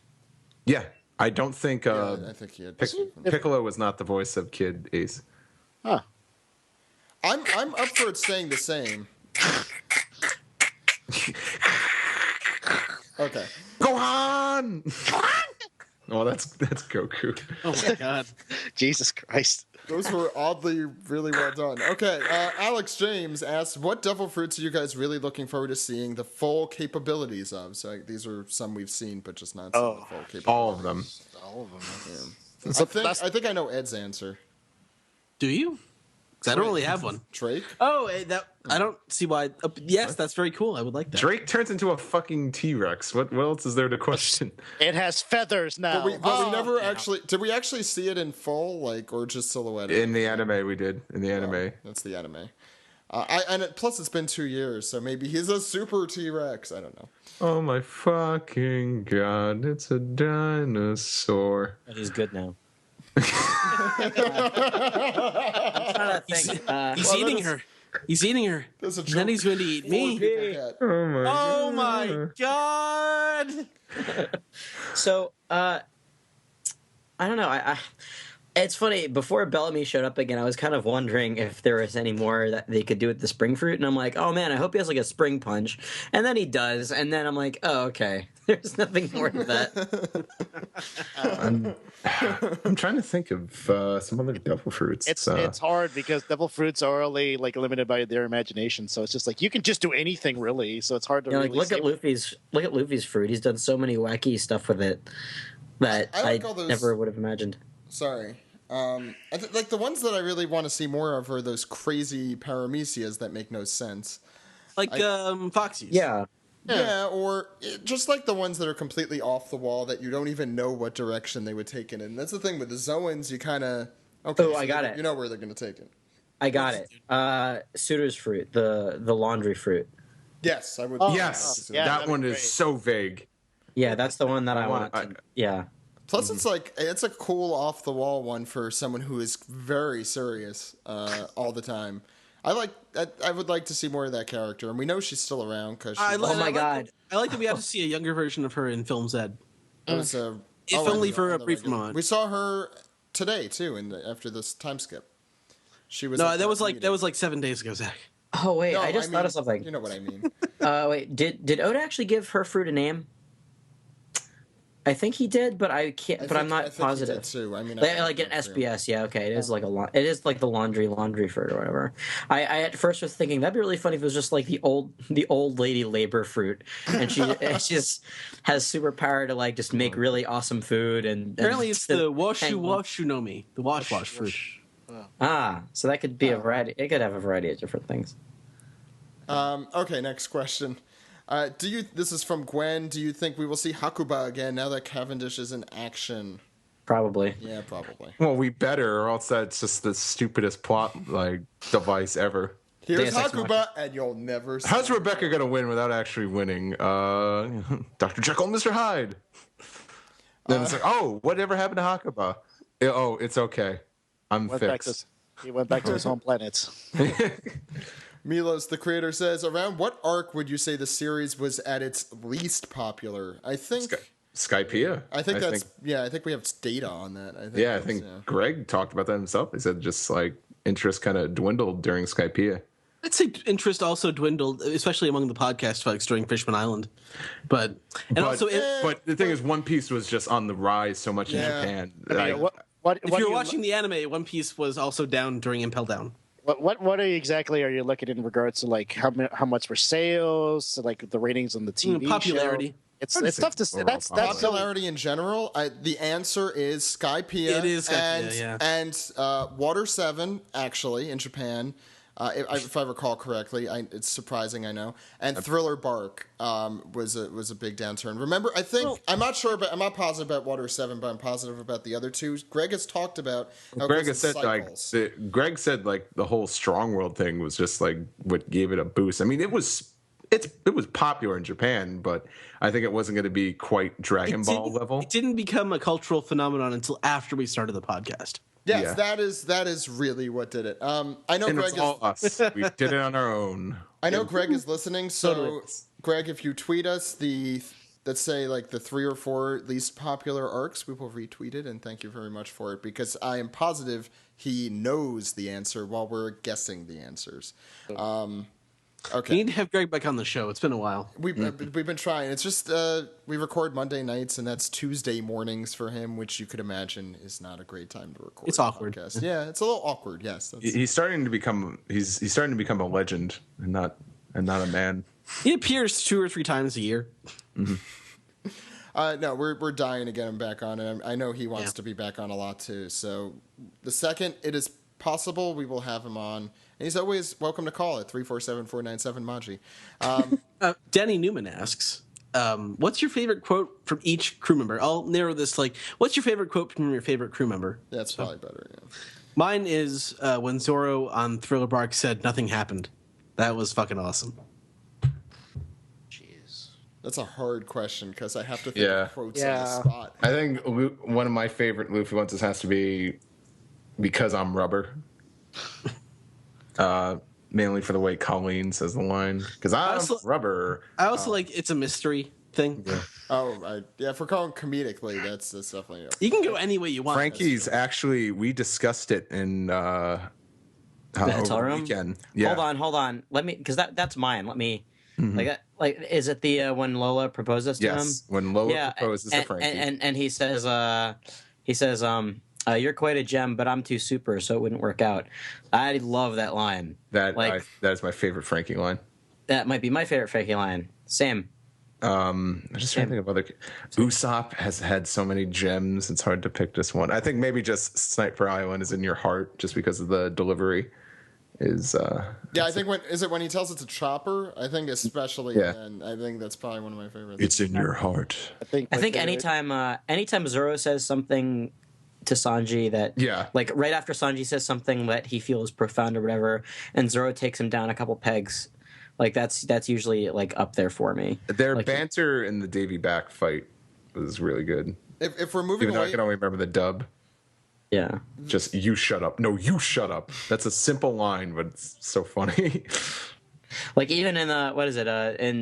Yeah, I don't think. I think he had. Piccolo was not the voice of Kid Ace. Huh. I'm up for it staying the same. Okay. Gohan! Oh, that's Goku. Oh my god. Jesus Christ. Those were oddly really well done. Okay, Alex James asks, what devil fruits are you guys really looking forward to seeing the full capabilities of? So these are some we've seen, but just not the full capabilities. All of them. Yeah. I think I know Ed's answer. Do you? Because I don't really have one. Drake? Oh, I don't see why. Yes, that's very cool. I would like that. Drake turns into a fucking T-Rex. What else is there to question? It has feathers now. But we never actually... Did we actually see it in full, or just silhouette? In the anime, we did. In the anime. That's the anime. Plus it's been 2 years, so maybe he's a super T-Rex. I don't know. Oh my fucking god! It's a dinosaur. He's good now. I'm trying to think. He's eating her. He's eating her. And then he's going to eat me. Oh my god! So, I don't know. It's funny. Before Bellamy showed up again, I was kind of wondering if there was any more that they could do with the spring fruit, and I'm like, oh man, I hope he has like a spring punch. And then he does, and then I'm like, oh okay, there's nothing more to that. I'm trying to think of some other devil fruits. It's hard because devil fruits are only like limited by their imagination, so it's just like you can just do anything really. So it's hard to really look at Luffy's fruit. He's done so many wacky stuff with it that I never would have imagined. Sorry. Like the ones that I really want to see more of are those crazy paramecias that make no sense. Like Foxy's. Yeah. Yeah, or just like the ones that are completely off the wall that you don't even know what direction they would take it in. That's the thing with the Zoans, you kind of... Okay, oh, I got it. You know where they're going to take it. I got it. Suitor's fruit, the laundry fruit. Yes, I would... yes, that one is so vague. Yeah, that's the one that I want. Yeah. Plus, it's a cool off-the-wall one for someone who is very serious all the time. I would like to see more of that character, and we know she's still around because. Oh my god! I like that we have to see a younger version of her in Film Z. If only for a brief moment. We saw her today too, after this time skip. She was. No, that was like 7 days ago, Zach. Oh wait, I just thought of something. You know what I mean? Wait, did Oda actually give her fruit a name? I think he did, but I can't. But I'm not positive. He did too. I mean, like an SBS, yeah, okay. It is like it is like the laundry fruit or whatever. I at first was thinking that'd be really funny if it was just like the old lady labor fruit, and she just has superpower to like just make really awesome food. And apparently it's the washunomi, the wash fruit. So that could be a variety. It could have a variety of different things. Okay, next question. This is from Gwen. Do you think we will see Hakuba again now that Cavendish is in action? Probably. Yeah, probably. Well, we better, or else that's just the stupidest plot device ever. Here's Hakuba, and you'll never see How's Rebecca going to win without actually winning? Dr. Jekyll and Mr. Hyde. Then it's like, oh, whatever happened to Hakuba? Oh, it's okay. I'm fixed. He went back to his home planet. Milos, the creator, says, around what arc would you say the series was at its least popular? I think... Skypiea. I think we have data on that. I think Greg talked about that himself. He said just like interest kind of dwindled during Skypiea. I'd say interest also dwindled, especially among the podcast folks during Fishman Island. But the thing is, One Piece was just on the rise so much in Japan. If you're watching the anime, One Piece was also down during Impel Down. What exactly are you looking in regards to like how much were sales, to, like the ratings on the TV popularity? Show? It's tough to say. That's popularity in general. The answer is Skypiea. It is Skypiea, and Water 7 actually in Japan. If I recall correctly, it's surprising, I know. And Thriller Bark was a big downturn. Remember, I'm not sure, but I'm not positive about Water 7, but I'm positive about the other two. Greg has talked about. Greg said the whole Strong World thing was just like what gave it a boost. I mean, it was popular in Japan, but I think it wasn't going to be quite Dragon Ball level. It didn't become a cultural phenomenon until after we started the podcast. Yes, that is really what did it. I know Greg it's all us. We did it on our own. I know Greg is listening, so Greg, if you tweet us let's say like the 3 or 4 least popular arcs, we will retweet it, and thank you very much for it, because I am positive he knows the answer while we're guessing the answers. Okay. We need to have Greg back on the show. It's been a while. We've been trying. It's just we record Monday nights, and that's Tuesday mornings for him, which you could imagine is not a great time to record. It's awkward. Podcast. Yeah, it's a little awkward. Yes, he's starting to become a legend and not a man. He appears 2 or 3 times a year. No, we're dying to get him back on, and I know he wants to be back on a lot too. So the second it is possible, we will have him on. And he's always welcome to call at 347-497-MAJI. Danny Newman asks, what's your favorite quote from each crew member? I'll narrow this what's your favorite quote from your favorite crew member? That's probably better, yeah. Mine is when Zoro on Thriller Bark said, "Nothing happened." That was fucking awesome. That's a hard question because I have to think of quotes on the Yeah. spot. I think one of my favorite Luffy ones has to be "Because I'm Rubber." Mainly for the way Colleen says the line. Because I'm rubber. I also like it's a mystery thing. Yeah. If we're going comedically, that's definitely. You can go any way you want. Frankie's actually, we discussed it in the hotel room. Weekend. Yeah. Hold on. Let me, because that's mine. Let me. Like, is it the when Lola proposes to him? Yes, when Lola proposes to Frankie, and he says, "You're quite a gem, but I'm too super, so it wouldn't work out." I love that line. That is my favorite Frankie line. That might be my favorite Frankie line. Same. I'm just trying to think of other. Usopp has had so many gems; it's hard to pick just one. I think maybe just Sniper Island is in your heart, just because of the delivery. I think when he tells it to Chopper, I think especially then, I think that's probably one of my favorites. It's in your heart. I think anytime Zoro says something to Sanji that like right after Sanji says something that he feels profound or whatever, and Zoro takes him down a couple pegs, like that's usually like up there for me. Their like, banter in the Davy Back fight was really good. If we're moving even though away, I can only remember the dub. Yeah. Just you shut up. No, you shut up. That's a simple line, but it's so funny. Like even in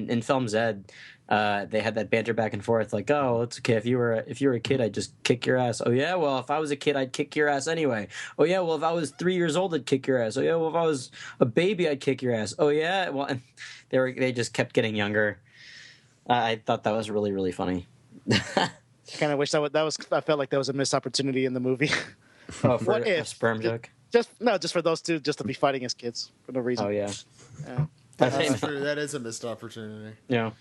in Film Zed, they had that banter back and forth. Like, oh, it's okay if you were a kid, I'd just kick your ass. Oh yeah, well if I was a kid, I'd kick your ass anyway. Oh yeah, well if I was 3 years old, I'd kick your ass. Oh yeah, well if I was a baby, I'd kick your ass. Oh yeah, well and they just kept getting younger. I thought that was really really funny. I kind of wish I felt like that was a missed opportunity in the movie. Oh, for a sperm joke? Just for those two, just to be fighting as kids for no reason. Oh yeah. That's true. That is a missed opportunity. Yeah.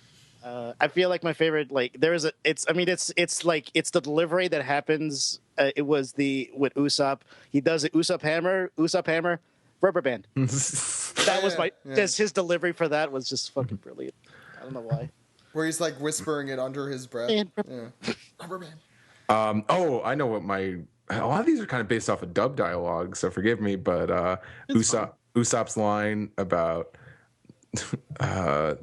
I feel like my favorite, like it's the delivery that happens. It was with Usopp. He does it. Usopp hammer, rubber band. That was just his delivery for that was just fucking brilliant. I don't know why. Where he's like whispering it under his breath. Rubber band. I know what a lot of these are kind of based off of dub dialogue, so forgive me, but Usopp's line about I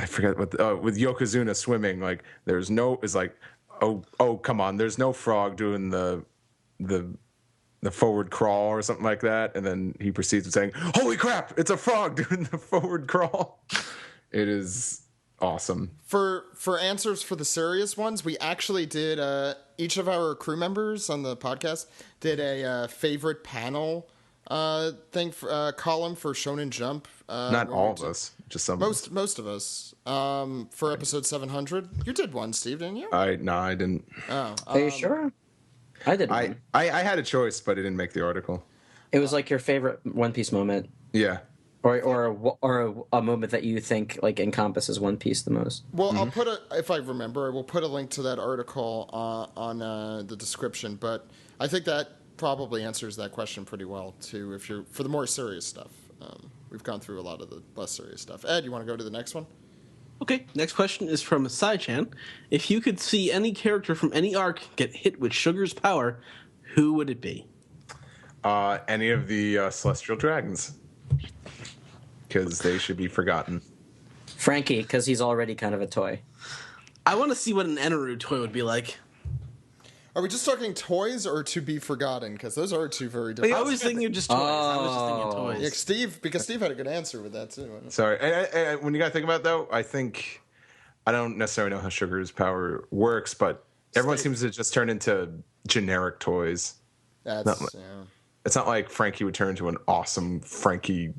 forget what with Yokozuna swimming, like there's no come on, there's no frog doing the forward crawl or something like that, and then he proceeds with saying, "Holy crap, it's a frog doing the forward crawl." It is awesome. For answers for the serious ones, we actually did each of our crew members on the podcast did a favorite panel thing column for Shonen Jump. Not all of us, just some. Most of us. For episode 700, you did one, Steve, didn't you? I didn't. Oh, are you sure? I did. I had a choice, but it didn't make the article. It was like your favorite One Piece moment. Yeah. Or a moment that you think like encompasses One Piece the most. Well, I'll put if I remember, I will put a link to that article on the description. But I think that probably answers that question pretty well too. If you're for the more serious stuff, we've gone through a lot of the less serious stuff. Ed, you want to go to the next one? Okay, next question is from Sai-chan. If you could see any character from any arc get hit with Sugar's power, who would it be? Any of the Celestial Dragons. Because they should be forgotten. Frankie, because he's already kind of a toy. I want to see what an Eneru toy would be like. Are we just talking toys or to be forgotten? Because those are two very different. I was thinking just toys. I was just thinking toys. Yeah, Steve had a good answer with that too. Sorry. And when you got to think about it, though, I don't necessarily know how Sugar's power works, but everyone seems to just turn into generic toys. It's not like Frankie would turn into an awesome Frankie.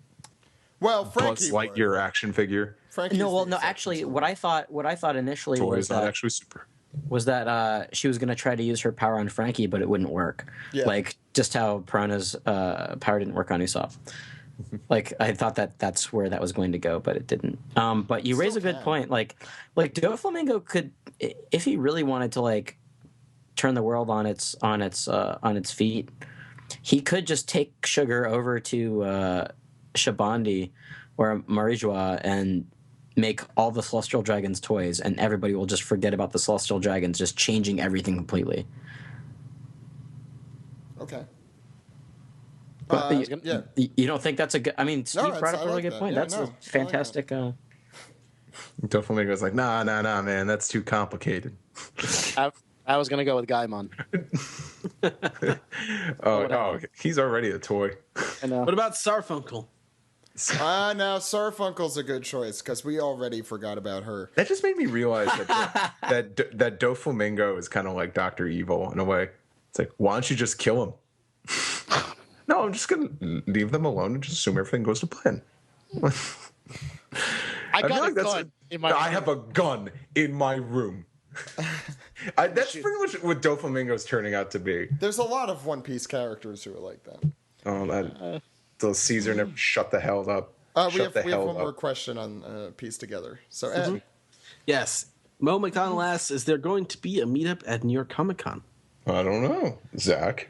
Well, Frankie Buzz Lightyear action figure. Actually, what I thought initially was not actually super. Was that she was going to try to use her power on Frankie, but it wouldn't work. Yeah. Like just how Piranha's power didn't work on Usopp. Like I thought that's where that was going to go, but it didn't. But you raise a good point. Like Doflamingo could, if he really wanted to, like turn the world on its feet, he could just take Sugar over to Shabandi or Marijua and make all the Celestial Dragons toys, and everybody will just forget about the Celestial Dragons, just changing everything completely. Okay. You don't think that's a good? I mean, Steve brought up a really good point. Yeah, That's a fantastic. Doflamingo's like, nah, man, that's too complicated. I was gonna go with Gaimon. oh, he's already a toy. I know. What about Sarfunkel? Now Sarfunkel's a good choice because we already forgot about her. That just made me realize that Doflamingo is kind of like Dr. Evil in a way. It's like, why don't you just kill him? No, I'm just gonna leave them alone and just assume everything goes to plan. I got a gun in my room. I have a gun in my room. That's pretty much what Doflamingo's turning out to be. There's a lot of One Piece characters who are like that. The Caesar never shut the hell up. We have one more question on Piece Together. So, Ed. Yes. Mo McDonald asks, is there going to be a meetup at New York Comic Con? I don't know. Zach?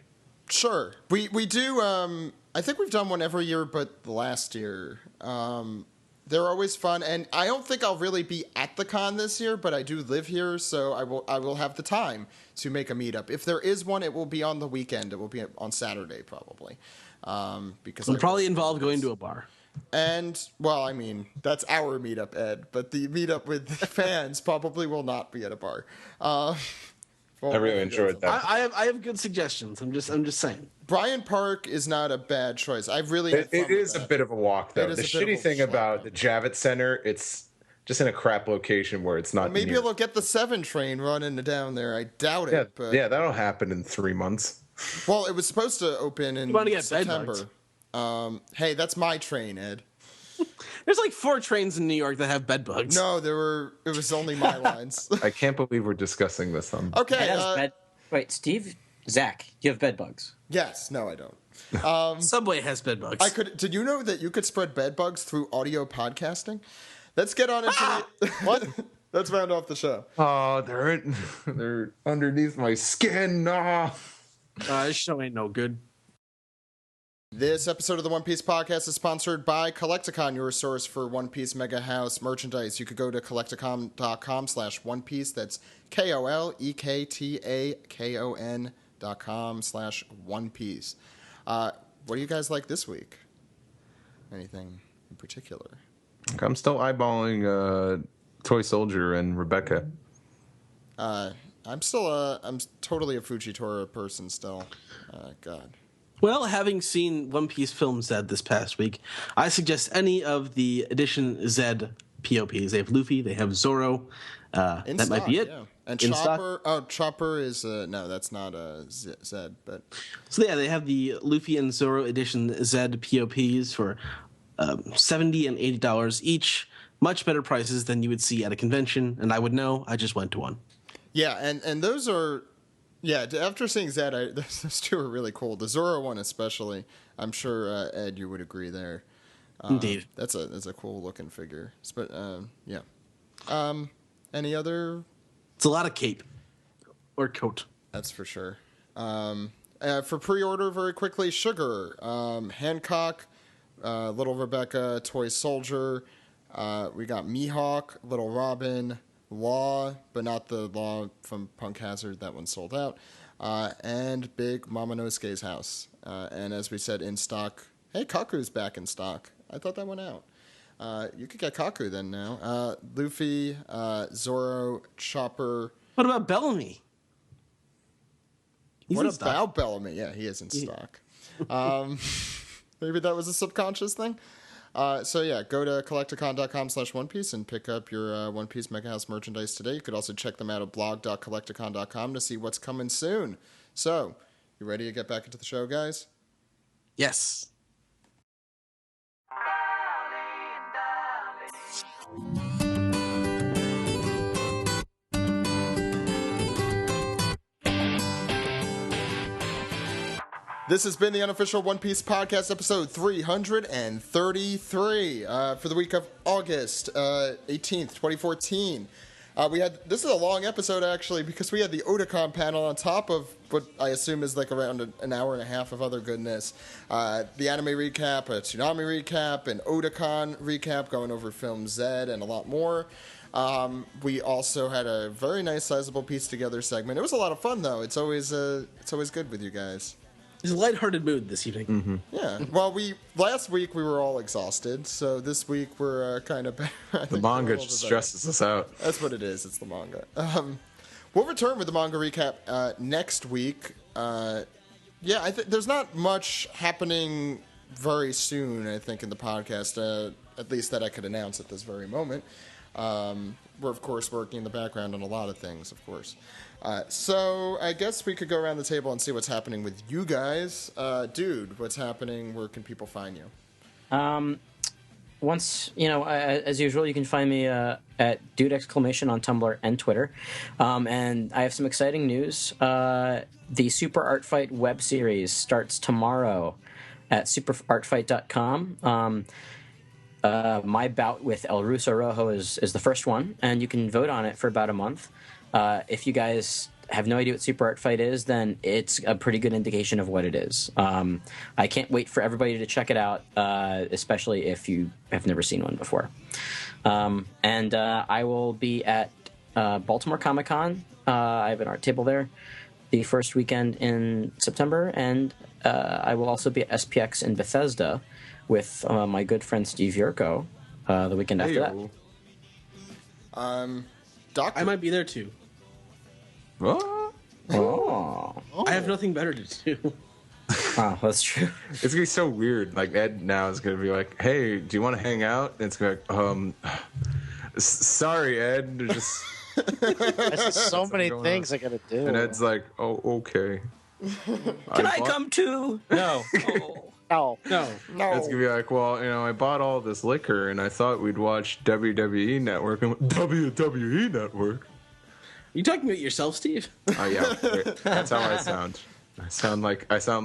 Sure. We do, I think we've done one every year but last year. They're always fun, and I don't think I'll really be at the con this year, but I do live here, so I will have the time to make a meetup. If there is one, it will be on the weekend. It will be on Saturday, probably. Because it'll probably involve going to a bar. And, well, I mean, that's our meetup, Ed, but the meetup with fans probably will not be at a bar. I really enjoyed that. I have good suggestions. I'm just saying. Bryant Park is not a bad choice. I've really it is a bit of a walk though. The shitty thing about the Javits Center, it's just in a crap location where it's not. Maybe it'll get the 7 train running down there. I doubt it. But that'll happen in 3 months. Well, it was supposed to open in September. Hey, that's my train, Ed. There's like 4 trains in New York that have bed bugs. No, it was only my lines. I can't believe we're discussing this. Okay. Wait, Steve, Zach, you have bed bugs. Yes. No, I don't. Subway has bed bugs. Did you know that you could spread bed bugs through audio podcasting? Let's get on into what? Let's round off the show. Oh, they're underneath my skin. This show ain't no good. This episode of the One Piece Podcast is sponsored by Kolektakon, your source for One Piece Mega House merchandise. You could go to kolektakon.com/One Piece. That's KOLEKTAKON.com/One Piece. What do you guys like this week? Anything in particular? I'm still eyeballing Toy Soldier and Rebecca. I'm totally a Fujitora person still. God. Well, having seen One Piece Film Z this past week, I suggest any of the Edition Z POPs. They have Luffy, they have Zoro. That might be it. Yeah. And in Chopper. stock. Oh, Chopper is no, that's not Z. But so yeah, they have the Luffy and Zoro Edition Z POPs for $70 and $80 each. Much better prices than you would see at a convention, and I would know. I just went to one. Yeah, and those are. Yeah, after seeing Zed, those two are really cool. The Zoro one especially. I'm sure, Ed, you would agree there. Indeed. That's a cool looking figure. But, yeah. Any other? It's a lot of cape. Or coat. That's for sure. For pre-order, very quickly, Sugar, Hancock, Little Rebecca, Toy Soldier. We got Mihawk, Little Robin, Law, but not the Law from Punk Hazard. That one sold out. And Big Momonosuke's house. And as we said, in stock. Hey, Kaku's back in stock. I thought that went out. You could get Kaku then now. Luffy, Zoro, Chopper. What about Bellamy? What about Bellamy? Yeah, he is in stock. Maybe that was a subconscious thing. So yeah, go to kolektakon.com/One Piece and pick up your One Piece Mega House merchandise today. You could also check them out at blog.kolektakon.com to see what's coming soon. So, you ready to get back into the show, guys? Yes. This has been the unofficial One Piece Podcast, episode 333 for the week of August 18th, 2014. This is a long episode, actually, because we had the Otakon panel on top of what I assume is like around an hour and a half of other goodness. The anime recap, a Toonami recap, an Otakon recap going over Film Z, and a lot more. We also had a very nice, sizable piece together segment. It was a lot of fun, though. It's always good with you guys. It's a lighthearted mood this evening. Mm-hmm. Yeah. Well, last week we were all exhausted, so this week we're kind of better. The manga just stresses us out. That's what it is. It's the manga. We'll return with the manga recap next week. Yeah, I think there's not much happening very soon, I think, in the podcast, at least that I could announce at this very moment. We're, of course, working in the background on a lot of things, of course. So I guess we could go around the table and see what's happening with you guys. Dude, what's happening? Where can people find you? As usual, you can find me at Dude! on Tumblr and Twitter. And I have some exciting news. The Super Art Fight web series starts tomorrow at superartfight.com. My bout with El Ruso Rojo is the first one, and you can vote on it for about a month. If you guys have no idea what Super Art Fight is, then it's a pretty good indication of what it is. I can't wait for everybody to check it out, especially if you have never seen one before. And I will be at Baltimore Comic-Con. I have an art table there the first weekend in September, and I will also be at SPX in Bethesda with my good friend Steve Yurko the weekend after that. Doctor, I might be there too. Oh. I have nothing better to do. Oh, that's true. It's gonna be so weird. Like Ed now is gonna be like, "Hey, do you want to hang out?" And it's gonna be like, sorry, Ed. There's just There's so many things I gotta do. And Ed's like, "Oh, okay." Can I come too? No. No. It's gonna be like, well, I bought all this liquor and I thought we'd watch WWE Network and WWE Network. You talking about yourself, Steve? Oh yeah, that's how I sound. I sound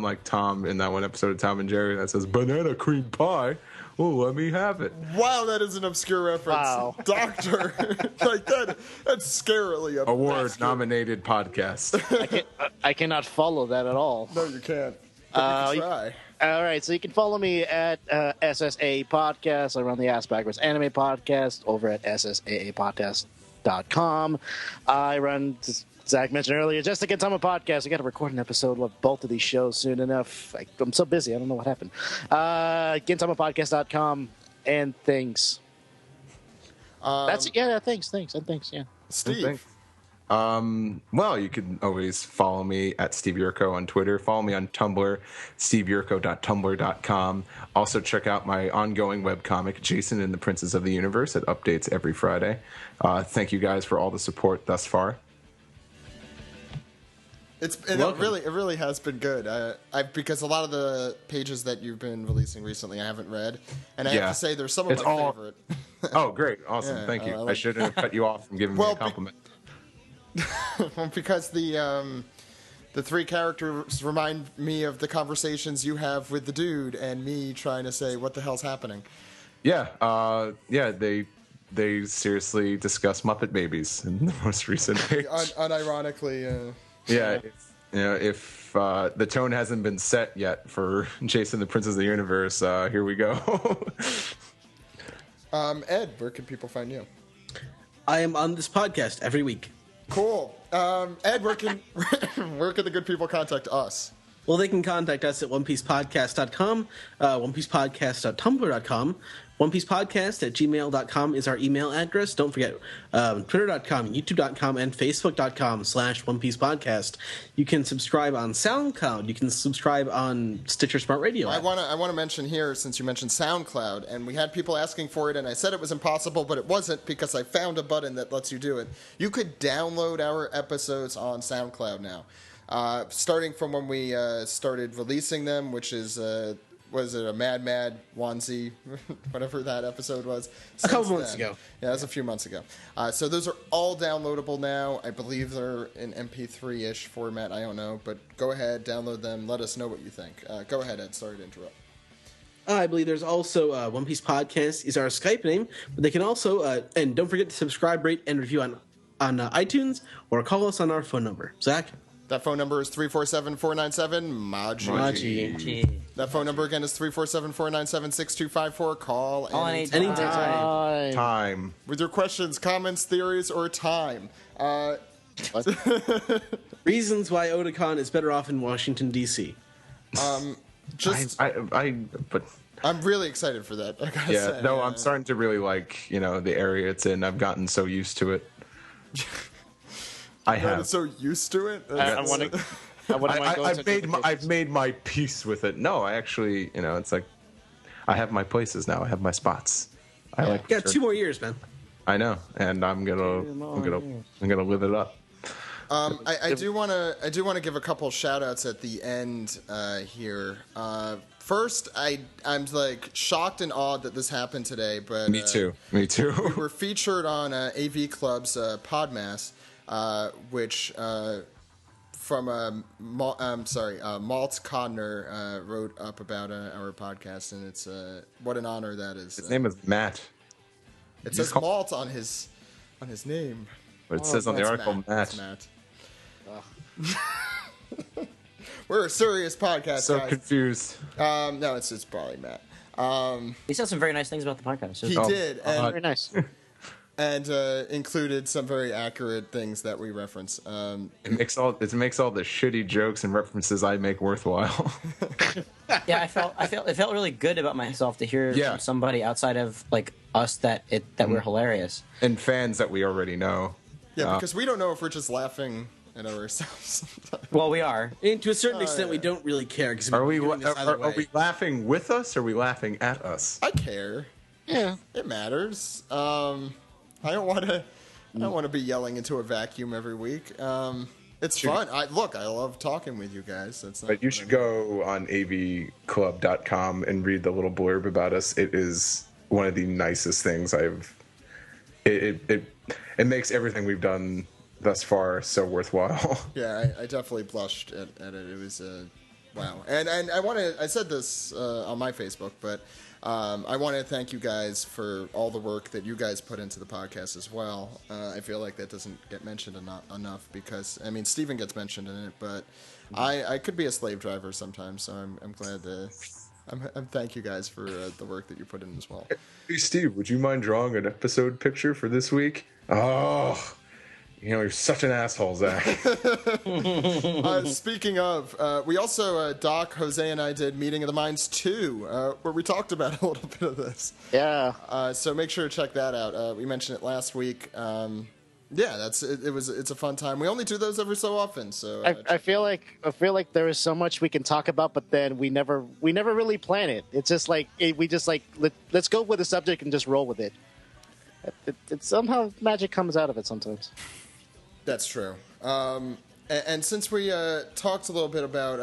like Tom in that one episode of Tom and Jerry that says banana cream pie. Oh, let me have it. Wow, that is an obscure reference. Wow. Doctor. Like that's scarily obscure. Award-nominated podcast. I cannot follow that at all. No, you can't. But you can try. All right, so you can follow me at SSAA Podcast. I run the Ass Backwards Anime Podcast over at SSAApodcast.com. I run, as Zach mentioned earlier, Just a Gintama Podcast. I got to record an episode of both of these shows soon enough. I'm so busy, I don't know what happened. GintamaPodcast.com and things. That's it. Yeah, thanks, yeah. Steve. Well, you can always follow me at Steve Yurko on Twitter. Follow me on Tumblr, steveyurko.tumblr.com. Also, check out my ongoing webcomic, Jason and the Princes of the Universe. It updates every Friday. Thank you guys for all the support thus far. It really has been good. Because a lot of the pages that you've been releasing recently, I haven't read, and I have to say, they're some of my favorite. Oh, great! Awesome, thank you. I shouldn't have cut you off from giving me a compliment. Because the three characters remind me of the conversations you have with the dude and me trying to say what the hell's happening. Yeah, they seriously discuss Muppet Babies in the most recent page. Unironically, yeah. If the tone hasn't been set yet for Jason the Prince of the Universe, here we go. Ed, where can people find you? I am on this podcast every week. Cool. Ed, where can the good people contact us? Well, they can contact us at onepiecepodcast.com, onepiecepodcast.tumblr.com, onepiecepodcast@gmail.com is our email address. Don't forget twitter.com, youtube.com, and facebook.com/onepiecepodcast. You can subscribe on SoundCloud. You can subscribe on Stitcher Smart Radio. I want to mention here, since you mentioned SoundCloud, and we had people asking for it, and I said it was impossible, but it wasn't, because I found a button that lets you do it. You could download our episodes on SoundCloud now. Starting from when we started releasing them, which is, was it a Mad Onesie, whatever that episode was? A couple months ago. Yeah, that was a few months ago. So those are all downloadable now. I believe they're in MP3-ish format. I don't know, but go ahead, download them. Let us know what you think. Go ahead, Ed. Sorry to interrupt. I believe there's also One Piece Podcast is our Skype name, but they can also, and don't forget to subscribe, rate, and review on iTunes, or call us on our phone number. Zach? That phone number is 347-497-MAJI. That phone number again is 347-497-6254. Call anytime. Time. With your questions, comments, theories, or time. Reasons why Otakon is better off in Washington, D.C. Just but I'm really excited for that. I gotta yeah, say. no, I'm starting to really like the area it's in. I've gotten so used to it. I Gotten have. so used to it. I've made my peace with it. No, I actually, it's like I have my places now. I have my spots. I like. You got 2 more years, man. I know, and I'm gonna live it up. I do want to give a couple shout outs at the end here. First, I'm like shocked and awed that this happened today, but Me too. We were featured on AV Club's Podmas, which from Malt Codner wrote up about our podcast, and it's what an honor that is. His name is Matt. It says Malt on his name, but it says on the article Matt. We're a serious podcast. So guys. Confused. No, it's probably Matt. He said some very nice things about the podcast. He did, and very nice. And included some very accurate things that we reference. It makes all the shitty jokes and references I make worthwhile. Yeah, it felt really good about myself to hear from somebody outside of like us that we're hilarious and fans that we already know. Yeah, because we don't know if we're just laughing at ourselves. Well, we are, and to a certain extent, we don't really care. Because are we laughing with us? Or are we laughing at us? I care. Yeah, it matters. I don't want to be yelling into a vacuum every week. It's fun. I love talking with you guys. But you should go on avclub.com and read the little blurb about us. It is one of the nicest things It makes everything we've done thus far so worthwhile. Yeah, I definitely blushed at it. It was wow. And I said this on my Facebook, but I want to thank you guys for all the work that you guys put into the podcast as well. I feel like that doesn't get mentioned enough because, I mean, Steven gets mentioned in it, but I could be a slave driver sometimes, so I'm glad to... I'm thank you guys for the work that you put in as well. Hey, Steve, would you mind drawing an episode picture for this week? Oh... you're such an asshole, Zach. Speaking of, we also, Doc, Jose, and I did Meeting of the Minds 2, where we talked about a little bit of this. Yeah. So make sure to check that out. We mentioned it last week. Yeah, it's a fun time. We only do those every so often. So I feel like there is so much we can talk about, but then we never really plan it. It's just like let's go with the subject and just roll with it. It somehow magic comes out of it sometimes. That's true. And since we talked a little bit about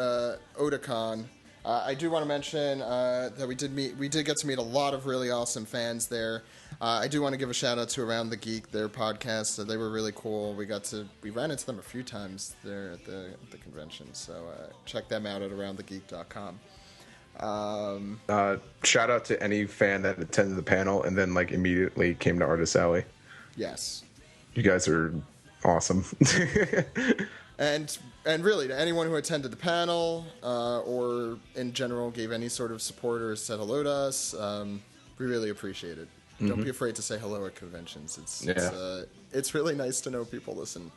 Otakon, I do want to mention that we did get to meet a lot of really awesome fans there. I do want to give a shout out to Around the Geek, their podcast. They were really cool. We ran into them a few times there at the convention. So check them out at aroundthegeek.com. Shout out to any fan that attended the panel and then immediately came to Artist Alley. Yes. You guys are awesome. and really, to anyone who attended the panel or in general gave any sort of support or said hello to us, we really appreciate it. Mm-hmm. Don't be afraid to say hello at conventions. It's really nice to know people listen.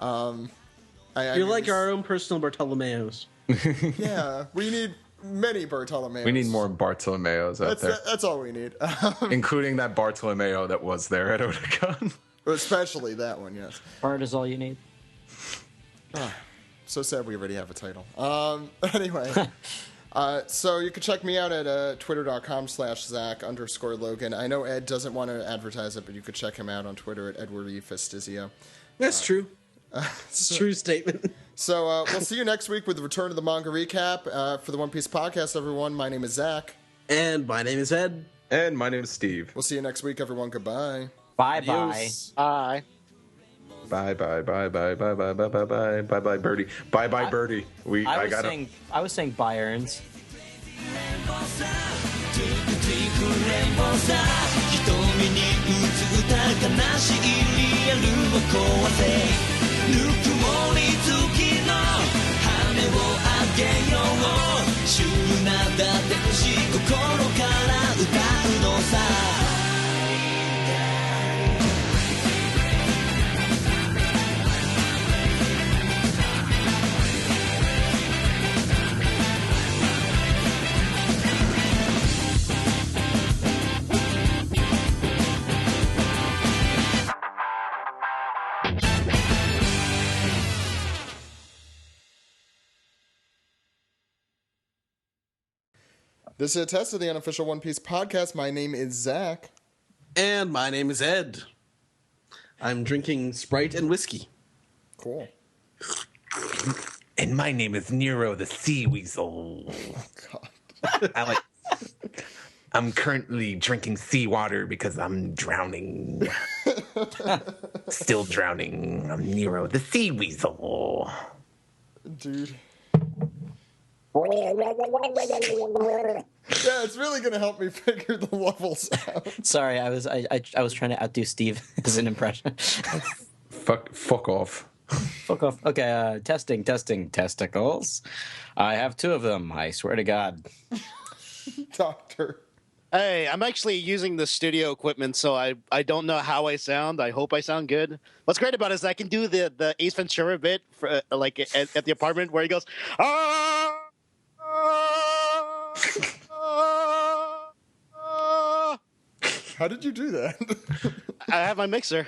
You're like our own personal Bartolomeos. Yeah, we need many Bartolomeos. We need more Bartolomeos out there. That's all we need. Including that Bartolomeo that was there at Otakon. Especially that one, yes. Art is all you need. So sad we already have a title. Anyway, so you can check me out at twitter.com/Zach_Logan. I know Ed doesn't want to advertise it, but you could check him out on Twitter at Edward E. Fastizio. That's true. It's a true statement. So we'll see you next week with the Return of the Manga Recap for the One Piece Podcast, everyone. My name is Zach. And my name is Ed. And my name is Steve. We'll see you next week, everyone. Goodbye. Bye-bye. Bye. Bye bye bye bye bye bye bye bye bye bye bye birdie. Bye bye birdie. I was saying bye Ernst. This is a test of the unofficial One Piece podcast. My name is Zach. And my name is Ed. I'm drinking Sprite and whiskey. Cool. And my name is Nero the Sea Weasel. God. I'm currently drinking seawater because I'm drowning. Still drowning. I'm Nero the Sea Weasel. Dude. Yeah, it's really gonna help me figure the levels out. Sorry, I was trying to outdo Steve as an impression. Fuck off. Fuck off. Okay, testing testicles. I have 2 of them. I swear to God. Doctor. Hey, I'm actually using the studio equipment, so I don't know how I sound. I hope I sound good. What's great about it is I can do the Ace Ventura bit for, like at the apartment where he goes, ah! How did you do that? I have my mixer.